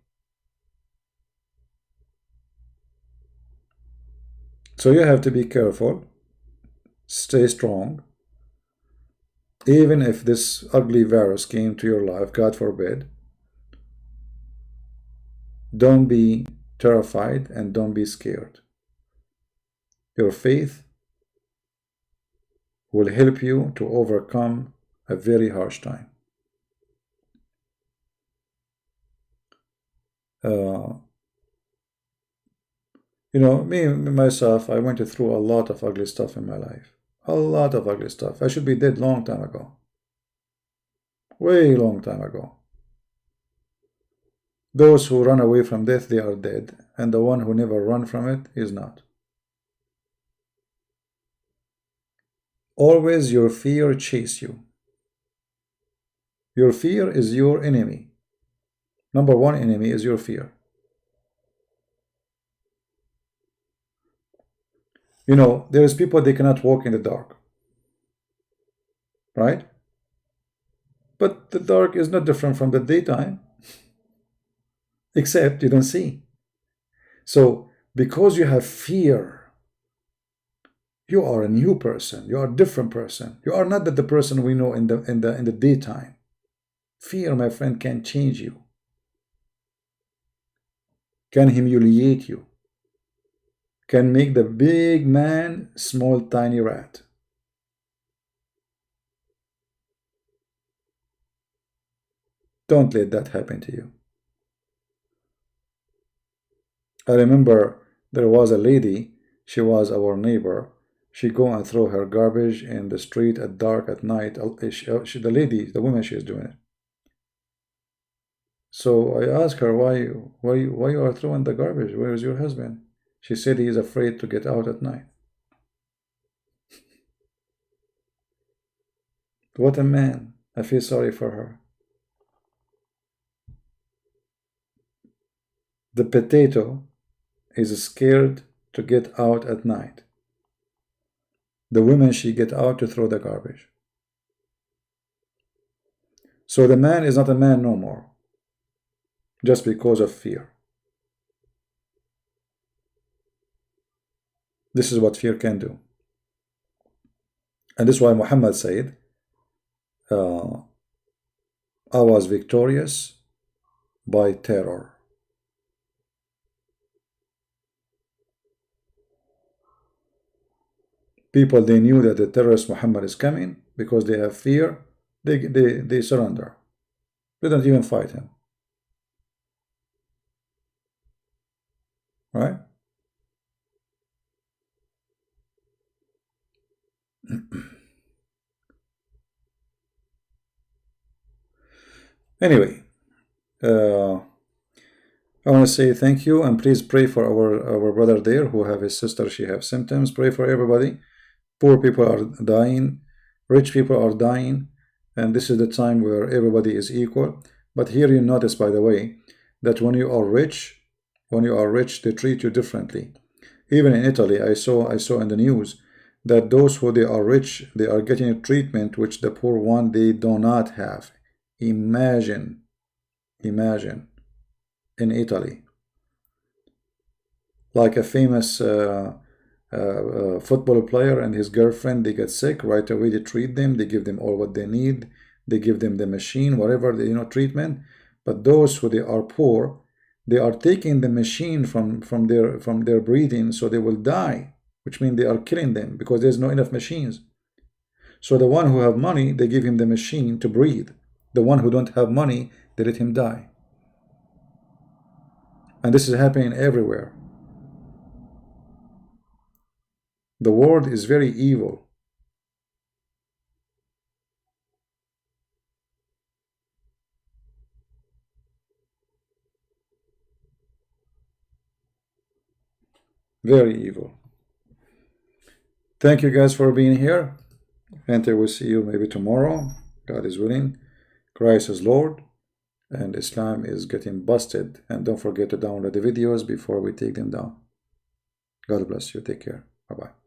So you have to be careful, stay strong. Even if this ugly virus came to your life, God forbid, don't be terrified and don't be scared. Your faith will help you to overcome a very harsh time. Me myself, I went through a lot of ugly stuff in my life. A lot of ugly stuff. I should be dead long time ago. Way long time ago. Those who run away from death, they are dead. And the one who never run from it is not. Always your fear chase you. Your fear is your enemy. Number one enemy is your fear. There's people, they cannot walk in the dark. Right? But the dark is not different from the daytime. Except you don't see. So because you have fear, you are a new person. You are a different person. You are not the person we know in the daytime. Fear, my friend, can change you, can humiliate you, can make the big man small tiny rat. Don't let that happen to you. I remember there was a lady, she was our neighbor. She go and throw her garbage in the street at dark at night. The lady, the woman, she is doing it. So I asked her, why you are throwing the garbage? Where is your husband? She said he is afraid to get out at night. What a man. I feel sorry for her. The potato is scared to get out at night. The woman, she get out to throw the garbage. So the man is not a man no more, just because of fear. This is what fear can do. And this is why Muhammad said, I was victorious by terror. People, they knew that the terrorist Muhammad is coming because they have fear. They surrender. They don't even fight him. Right? Anyway, I want to say thank you, and please pray for our brother there who have his sister, she have symptoms. Pray for everybody. Poor people are dying, rich people are dying, and this is the time where everybody is equal. But here you notice, by the way, that when you are rich, they treat you differently. Even in Italy, I saw in the news that those who they are rich, they are getting a treatment which the poor one, they do not have. Imagine in Italy, like a famous football player and his girlfriend, they get sick right away, they treat them, they give them all what they need, they give them the machine, whatever, treatment. But those who they are poor, they are taking the machine from their breathing, so they will die, which means they are killing them because there's no enough machines. So the one who have money, they give him the machine to breathe. The one who don't have money, they let him die. And this is happening everywhere. The world is very evil. Very evil. Thank you guys for being here. And I will see you maybe tomorrow. God is willing. Christ is Lord. And Islam is getting busted. And don't forget to download the videos before we take them down. God bless you. Take care. Bye-bye.